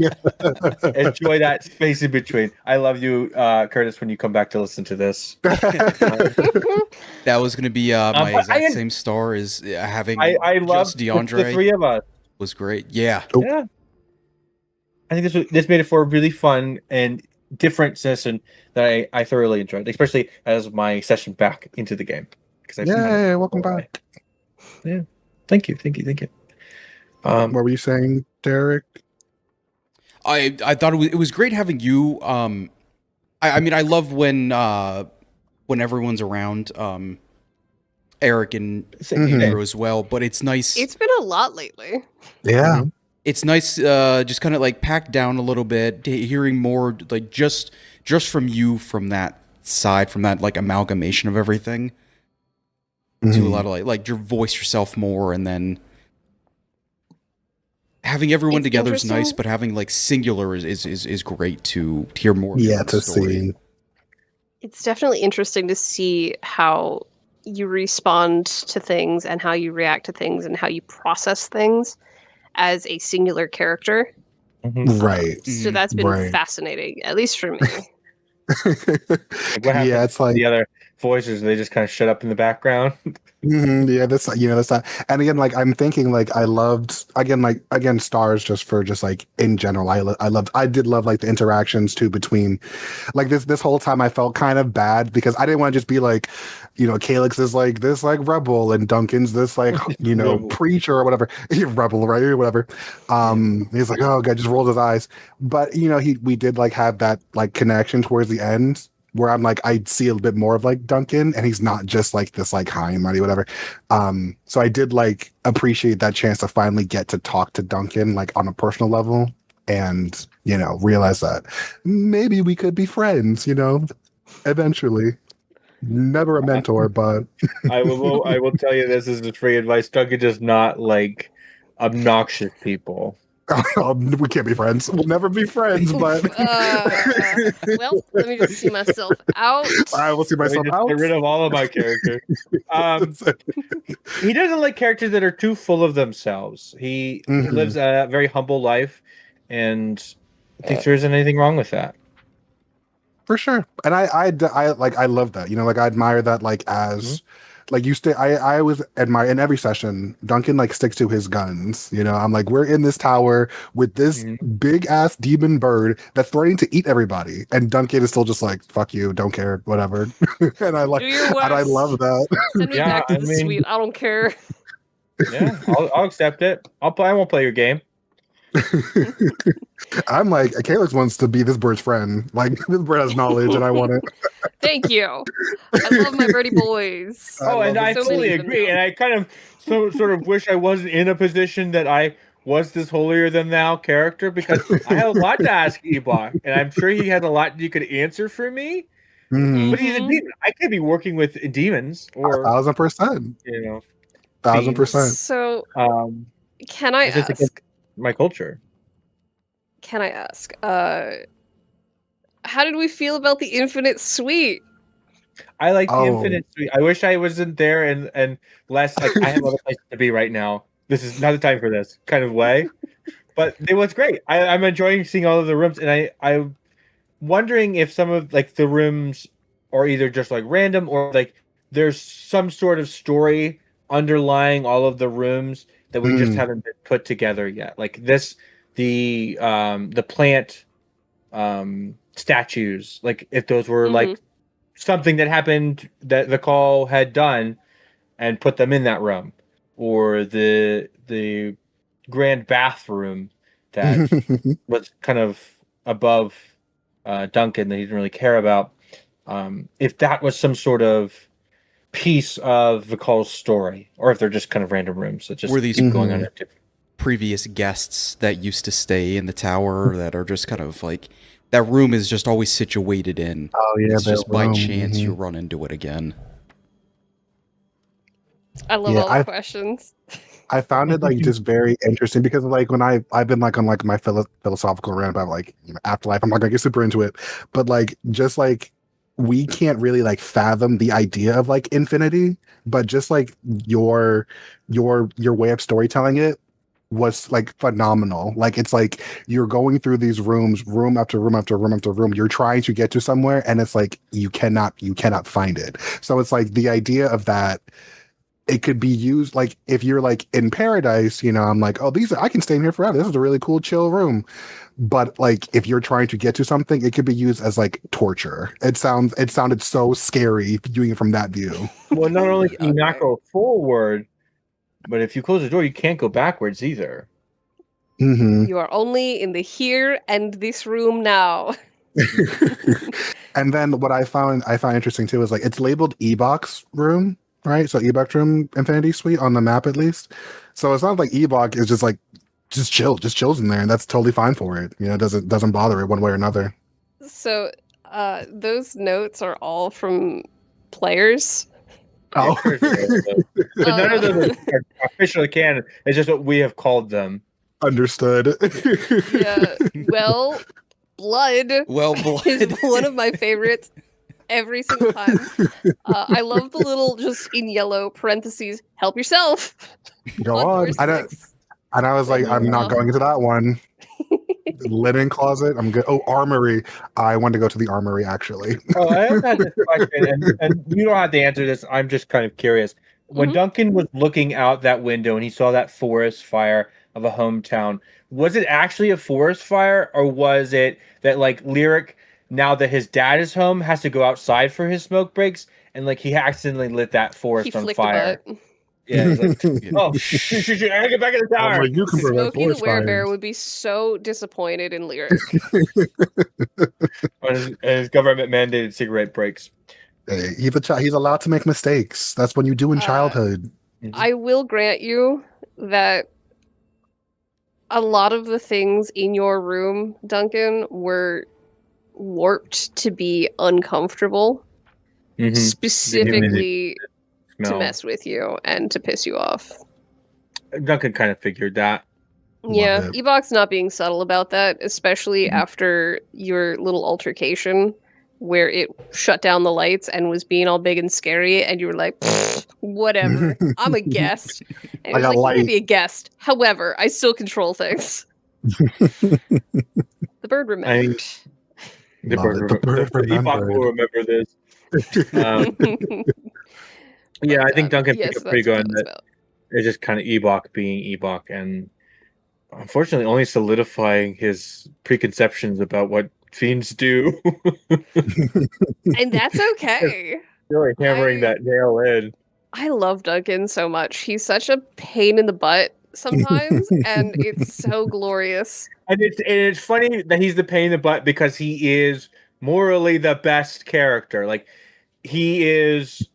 enjoy that space in between. I love you, Curtis, when you come back to listen to this. That was going to be my but exact same star as having I love just the DeAndre three of us. was great. Yeah. Oh. Yeah, I think this made it for a really fun and different session that I thoroughly enjoyed, especially as my session back into the game. Because Yay, welcome back. Yeah, thank you. What were you saying, Derek? I thought it was great having you. I mean, I love when everyone's around. Eric and Mhm. Andrew as well, but it's nice. It's been a lot lately. Yeah. It's nice, just kind of like packed down a little bit, hearing more like just from you from that side, from that like amalgamation of everything. Do a Mhm. lot of like your voice yourself more, and then having everyone It's together is nice, interesting. but having like singular is great to hear more. Of Yeah, your to story. see. It's definitely interesting to see how you respond to things and how you react to things and how you process things as a singular character. Right. So Mhm. that's been Right. fascinating, at least for me. What happens Yeah, it's like the other voices? They just kind of shut up in the background. yeah, that's not. And again, like I'm thinking, like I loved again stars just for just like in general. I did love like the interactions too between like this whole time. I felt kind of bad because I didn't want to just be like, Calyx is like this like rebel and Duncan's this like Rebel. preacher or whatever rebel, right, or whatever. He's like, oh god, just rolled his eyes. But we did like have that like connection towards the end where I'm like, I see a little bit more of like Duncan, and he's not just like this like high and mighty whatever. So I did like appreciate that chance to finally get to talk to Duncan like on a personal level, and realize that maybe we could be friends. Eventually. Never a mentor, but I will tell you this is just free advice. Duncan does not like obnoxious people. we can't be friends. We'll never be friends. But Well, let me just see myself out. I will see Let me myself just out. get rid of all of my characters. He doesn't like characters that are too full of themselves. He Mhm. lives a very humble life, and I think there isn't anything wrong with that. For sure. And I love that. Like I admire that like as like you stay I always admire in every session Duncan like sticks to his guns. I'm like, we're in this tower with this big ass demon bird that's threatening to eat everybody. And Duncan is still just like, fuck you, don't care, whatever. and I like Do your and I worst. love that. Send me Yeah, back to I the mean- suite. I don't care. Yeah, I'll accept it. I won't play your game. I'm like, Calyx wants to be this bird's friend. Like this bird has knowledge and I want it. Thank you. I love my birdie boys. I Oh, and love I it. So totally many of them agree. now. And I kind of sort of wish I wasn't in a position that I was this holier than thou character, because I had a lot to ask Ebok, and I'm sure he had a lot you could answer for me. Mhm. But he's a Mhm. demon. I could be working with demons, or 1,000%. 1,000%. So, um, can I it's just ask? against my culture. Can I ask? How did we feel about the Infinite Suite? I like the Oh. Infinite Suite. I wish I wasn't there and less like I have other places to be right now. This is not the time for this kind of way. But it was great. I'm enjoying seeing all of the rooms, and I'm wondering if some of like the rooms are either just like random or like there's some sort of story underlying all of the rooms that we just Mm. haven't been put together yet. Like the plant statues, like if those were like something that happened that the call had done and put them in that room, or the grand bathroom that was kind of above Duncan that he didn't really care about. If that was some sort of piece of Vikal's story, or if they're just kind of random rooms that just Were these keep going on. previous guests that used to stay in the tower that are just kind of like that room is just always situated in. Oh yeah, It's that just by room. chance Mhm. you run into it again. I love Yeah, all the I- questions. I found it like just very interesting because like when I've been like on like my philosophical rant about like afterlife. I'm not gonna get super into it, but like just like we can't really like fathom the idea of like infinity, but just like your way of storytelling it was like phenomenal. Like it's like you're going through these rooms, room after room after room after room. You're trying to get to somewhere, and it's like you cannot find it. So it's like the idea of that it could be used like if you're like in paradise, I'm like, oh, I can stay in here forever. This is a really cool, chill room. But like if you're trying to get to something, it could be used as like torture. It sounded so scary viewing it from that view. Well, not only can you not Okay. go forward, but if you close the door, you can't go backwards either. Hmm You are only in the here and this room now. And then what I found interesting too is like it's labeled Ebox room, right? So Ebox room Infinity Suite on the map at least. So it's not like Ebox is just like just chills in there, and that's totally fine for it. Doesn't bother it one way or another. So, those notes are all from players. Yeah, Oh, of course it is. But none of them are officially canon. It's just what we have called them. understood. Yeah. Well, blood Well, is blood. one of my favorites every single time. I love the little just in yellow parentheses. Help yourself. Go door on. I don't. 6. And I was like, I'm not going into that one. Linen closet. I'm good. Oh, armory. I want to go to the armory actually. Oh, I have had this question, and you don't have to answer this. I'm just kind of curious. When Mhm. Duncan was looking out that window and he saw that forest fire of a hometown, was it actually a forest fire, or was it that like Lyric, now that his dad is home, has to go outside for his smoke breaks, and like he accidentally lit that He forest on flicked fire? a butt. Yeah, he's like, oh, shoot, I gotta get back in the tower. Like, you can prevent Smokey the forest Werebear fires. would be so disappointed in Lyric. On his government mandated cigarette breaks. Hey, he's a child. He's allowed to make mistakes. That's what you do in childhood. I will grant you that a lot of the things in your room, Duncan, were warped to be uncomfortable, Mhm. specifically to Smell. mess with you and to piss you off. Duncan kind of figured that. Yeah, it. Ebok's not being subtle about that, especially Mhm. after your little altercation where it shut down the lights and was being all big and scary, and you were like, "Pfft, whatever, I'm a guest. And he I was got like, you may light. be a guest. However, I still control things. The bird remembered. The Love bird, it. The bird the Ewok will remember this. Yeah, I think Duncan yes, picked up that's pretty good what on that was that. about. It's just kind of Ewok being Ewok, and unfortunately, only solidifying his preconceptions about what fiends do. And that's okay. Really hammering that nail in. I love Duncan so much. He's such a pain in the butt sometimes, and it's so glorious. And it's funny that he's the pain in the butt because he is morally the best character. Like he is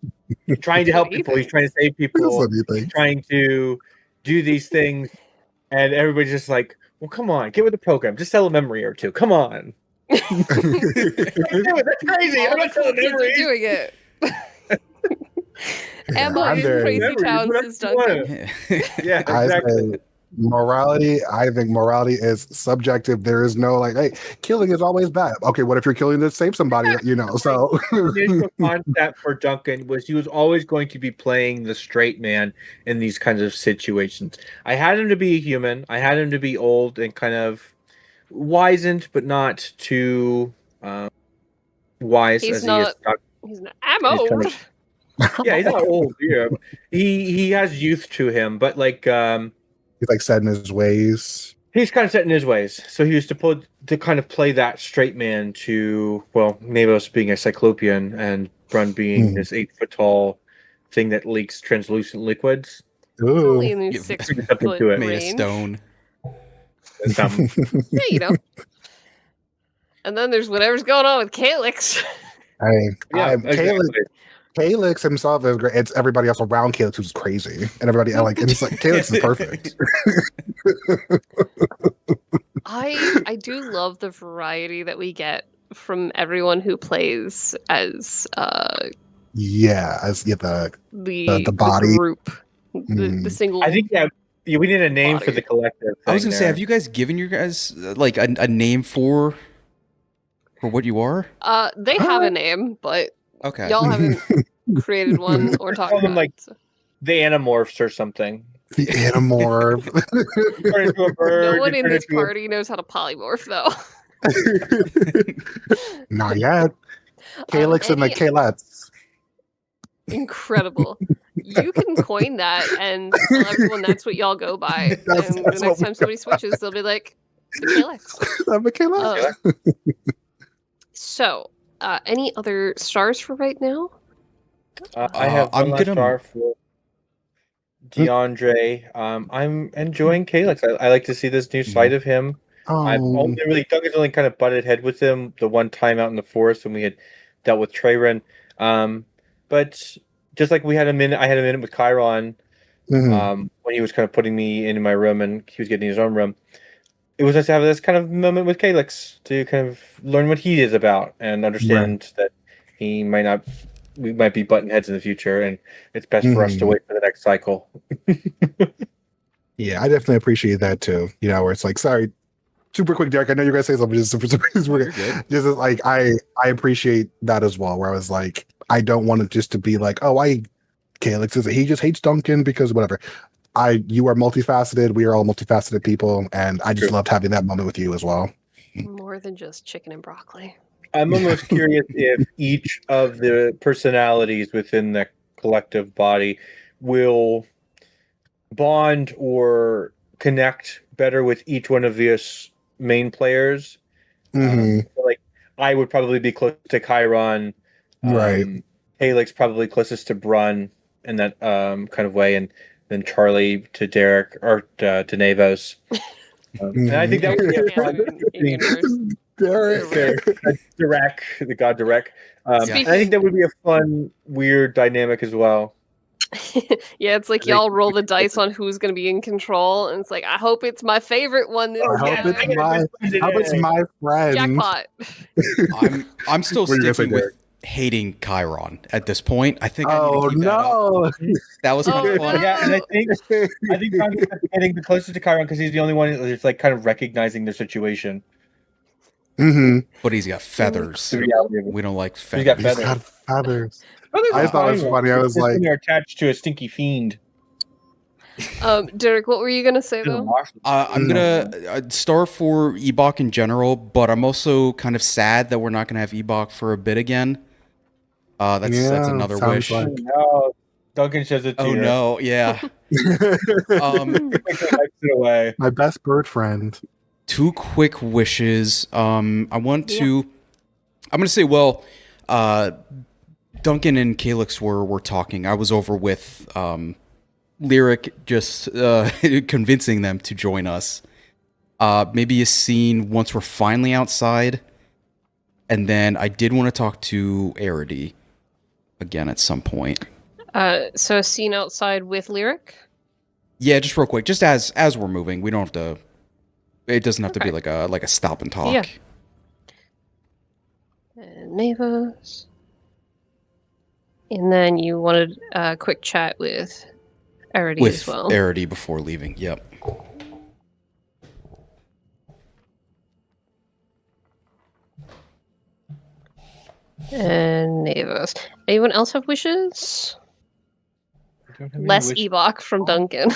trying to That's what help he people. He's thinks. trying to save That's people. what you He's think. trying to do these things, and everybody's just like, "Well, come on, get with the program. Just tell a memory or two. Come on." That's crazy. All I'm the not cool telling kids are memories. doing it. Yeah, Emma I'm in very- Crazy Memories, Town whatever says you want. Duncan. Yeah, I exactly. say morality. I think morality is subjective. There is no like, hey, killing is always bad. Okay, what if you're killing to save somebody? So The initial concept for Duncan was he was always going to be playing the straight man in these kinds of situations. I had him to be a human. I had him to be old and kind of wizened, but not too wise He's as not- he is. I'm He's kind old. of- Yeah, he's not old. Yeah, he has youth to him, but like he's like set in his ways. he's kind of set in his ways. So he used to kind of play that straight man to, well, Navos being a Cyclopean and Brun being this 8-foot tall thing that leaks translucent liquids. Only Ooh. in Yeah, 6 something foot to it. Made of range. stone. Yeah, you know. And then there's whatever's going on with Calyx. Yeah, exactly. Calyx himself is great. It's everybody else around Calyx who's crazy, and everybody like it's like Calyx is perfect. I do love the variety that we get from everyone who plays as Yeah, as the the body. group, the single. I think Yeah, we need a name for Body. the collective. I was thing gonna say, there. have you guys given your guys like a name for what you are? They have a name, but Okay. y'all haven't created one or talked Call them, about like, it. So. the Animorphs or something. The Animorph. Turn into a bird. No one in turn this into a- party knows how to polymorph, though. Not yet. Calyx and the Any- Kalettes. Incredible. You can coin that and tell everyone that's what y'all go by. That's And the what next we time somebody switches, they'll be like, the Calyx. I'm a Kalette. So, any other stars for right now? I have I'm one last gonna- star for DeAndre. I'm enjoying Calyx. I like to see this new side of him. I've Oh, only really Duncan's only kind of butted head with him the one time out in the forest when we had dealt with Trayren. But just like I had a minute with Chiron mhm. when he was kind of putting me into my room and he was getting his own room. It was nice to have this kind of moment with Calyx to kind of learn what he is about and understand that we might be button heads in the future, and it's best for us to wait for the next cycle. Yeah, I definitely appreciate that too. You know, where it's like, sorry, super quick, Derek. I know you're gonna say something. Just You're good. just like I appreciate that as well. Where I was like, I don't want it just to be like, oh, Calyx is he just hates Duncan because whatever. You are multifaceted. We are all multifaceted people, and I just True. loved having that moment with you as well. More than just chicken and broccoli. I'm almost curious if each of the personalities within the collective body will bond or connect better with each one of the main players. Mhm. Like I would probably be close to Chiron, Right. Calyx probably closest to Brun in that kind of way, and then Charlie to Derek or to Navos. And I think that would be a fun In universe. Derek. Direct, the god Direct. And I Speaking- think that would be a fun, weird dynamic as well. Yeah, it's like I think- y'all roll the dice on who's going to be in control, and it's like, I hope it's my favorite one this I hope time. it's my friend. Jackpot. I'm still What are you gonna say, sticking with hating Chiron at this point. I think I need Oh to keep that up. no! That was kind Oh, of fun. no. Yeah, and I think I'm getting the closest to Chiron because he's the only one that's like kind of recognizing the situation. Mm-hmm. But he's got feathers. The reality of it. We don't like He's got feathers. He's got feathers. Others I are thought it was fine, funny. I was just when like, you're attached to a stinky fiend. Derek, what were you going to say, though? I'm gonna star for Ebok in general, but I'm also kind of sad that we're not gonna have Ebok for a bit again. That's Yeah, another sounds wish. like- No, Duncan says it to Oh you. no, yeah. Takes it away. my best bird friend. Two quick wishes. I'm gonna say, well, Duncan and Calyx were talking. I was over with Lyric, just convincing them to join us. Maybe a scene once we're finally outside, and then I did want to talk to Arity again at some point. So a scene outside with Lyric? Yeah, just real quick, just as we're moving, we don't have to. It doesn't have to be like a stop and talk. Yeah. And Navos. And then you wanted a quick chat with Arity With as well. Arity before leaving. Yep. And Navos. Anyone else have wishes? Less Ebok from Duncan.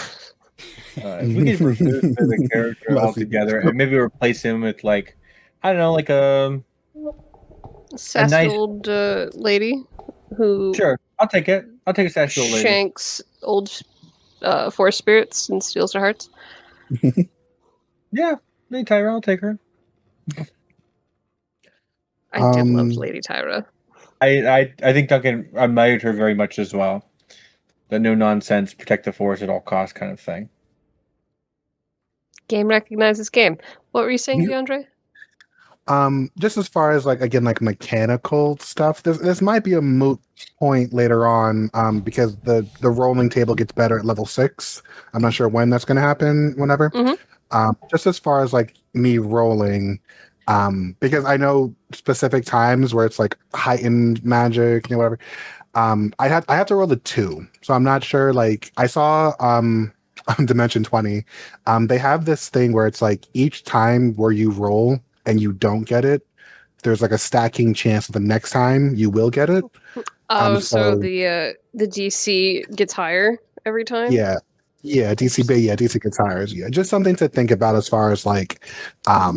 If we could remove the character Less altogether and maybe replace him with like, I don't know, like a Sassy nice- old lady who sure. I'll take it. I'll take a sassy old lady. shanks old forest spirits and steals their hearts. Yeah, Lady Tyra, I'll take her. I did love Um, Lady Tyra. I think Duncan admired her very much as well. The no nonsense, protect the forest at all costs kind of thing. Game recognizes game. What were you saying, Yeah. DeAndre? Just as far as like again like mechanical stuff, this might be a moot point later on, because the rolling table gets better at level 6. I'm not sure when that's going to happen. Whenever. Mhm. Just as far as like me rolling, because I know specific times where it's like heightened magic, whatever. I have to roll a 2, so I'm not sure. Like I saw Dimension 20, they have this thing where it's like each time where you roll and you don't get it, there's like a stacking chance that the next time you will get it. Oh, so so the DC gets higher every time? yeah, DC guitars. Yeah, just something to think about as far as like, I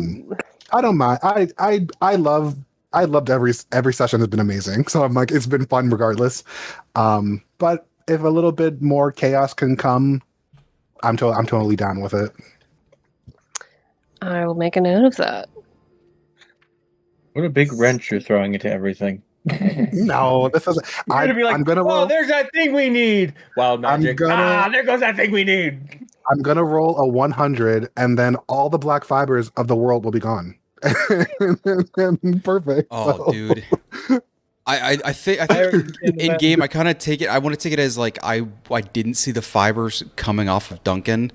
don't mind. I loved every session has been amazing. So I'm like, it's been fun regardless. But if a little bit more chaos can come, I'm totally down with it. I will make a note of that. What a big wrench you're throwing into everything. No, this is. You're gonna be like, I'm gonna oh, roll. there's that thing we need. Wild magic. There goes that thing we need. I'm gonna roll a 100, and then all the black fibers of the world will be gone. Perfect. Oh, So- dude. I think in game I kind of take it. I want to take it as like I didn't see the fibers coming off of Duncan,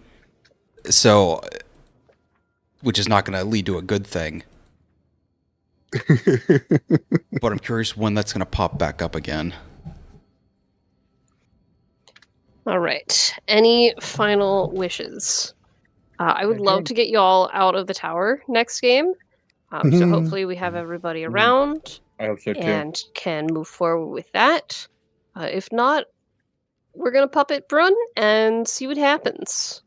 so which is not going to lead to a good thing. But I'm curious when that's going to pop back up again. All right. Any final wishes? I would love to get y'all out of the tower next game. So hopefully we have everybody around I hope so too. and can move forward with that. If not, we're going to puppet Brun and see what happens.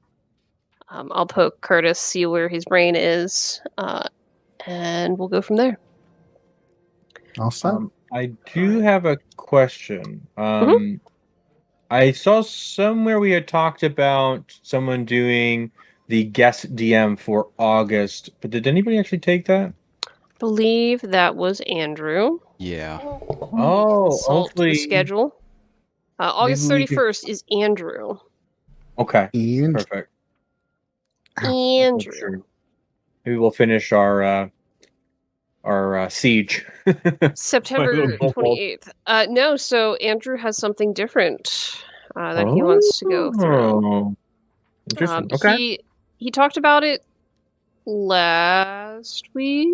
I'll poke Curtis, see where his brain is, and we'll go from there. Awesome. I do have a question. I saw somewhere we had talked about someone doing the guest DM for August, but did anybody actually take that? Believe that was Andrew. Yeah. Oh, Salt the hopefully. schedule. August Maybe we could- 31st is Andrew. Okay, And perfect. Andrew. Sure. Maybe we'll finish our siege. September little 28th. No, so Andrew has something different that he wants to go through. Oh, interesting. Okay. He talked about it last week.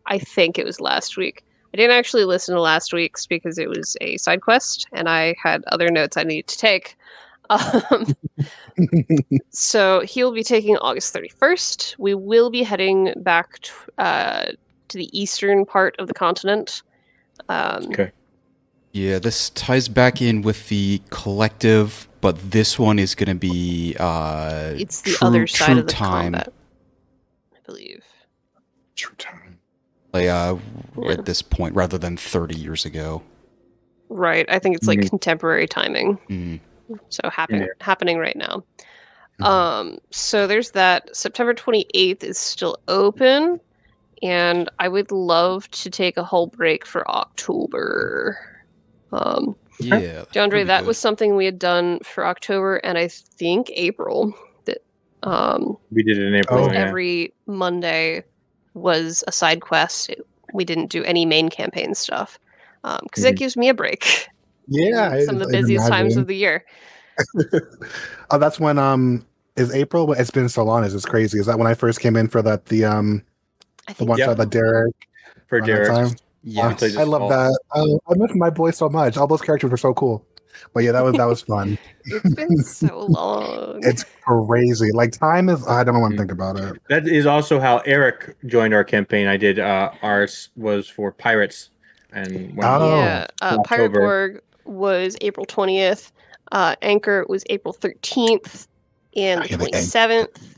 I think it was last week. I didn't actually listen to last week's because it was a side quest and I had other notes I needed to take. So he'll be taking August 31st. We will be heading back to the eastern part of the continent. Okay. Yeah, this ties back in with the collective, but this one is going to be It's the other side of the time. combat, I believe. true time. Like, at this point, rather than 30 years ago. Right. I think it's like Mhm. contemporary timing. Mm. So happening right now. Mhm. So there's that. September 28th is still open, and I would love to take a whole break for October. Yeah. DeAndre, that'd that be was good. something we had done for October and I think April. That We did it in April. Oh, yeah. every Monday was a side quest. We didn't do any main campaign stuff because that gives me a break. Yeah, in some of the busiest times of the year. Oh, that's when is April? It's been so long. It's crazy. Is that when I first came in for that the I think one Yep. shot that Derek? For around that Derek. time? Yeah. He plays I love Assault. that. I miss my boy so much. All those characters were so cool. But yeah, that was fun. it's been so long. It's crazy. Like time is. I don't want to Mhm. think about it. That is also how Eric joined our campaign. I did ours was for pirates, and when Oh. Yeah, Pirate October. Borg was April 20th. Anchor was April 13th and the Yeah, the Anchor. 27th.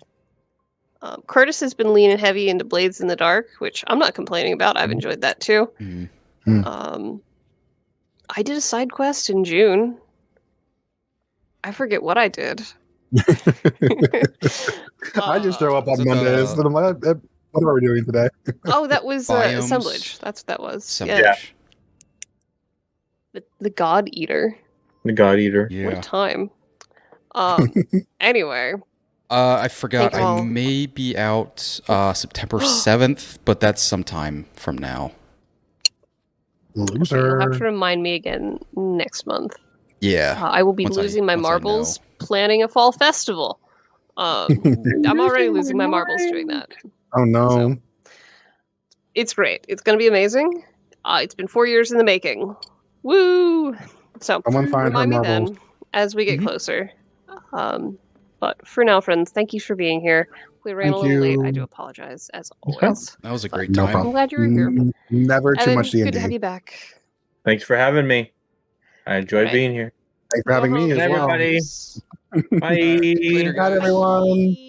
Curtis has been leaning heavy into Blades in the Dark, which I'm not complaining about. I've enjoyed that too. Mm. I did a side quest in June. I forget what I did. I just show up on So Mondays. the- What are we doing today? Oh, that was Biomes. Assemblage. That's what that was. Assemblage. Yeah, the God Eater. the God Eater. Yeah. What a time. Anyway, I forgot. Thank you all. I may be out September 7th, but that's sometime from now. you'll Loser. have to remind me again next month. Yeah. I will be Once I- losing my once I marbles planning a fall festival. I'm already losing my marbles doing that. Oh no. It's great. It's going to be amazing. It's been 4 years in the making. Woo! So Someone find her remind me marbles. then as we get Mhm. closer. But for now, friends, thank you for being here. We ran a Thank little late. I you. do apologize, as Okay. always. That was a great No time. problem. I'm glad you were here. Never too Evan, much D&D. good to have you back. Thanks for having me. I enjoyed Alright. being here. Thanks for having me Go as home. well. Everybody. Yes. Bye. Later, Good night, everyone. Bye.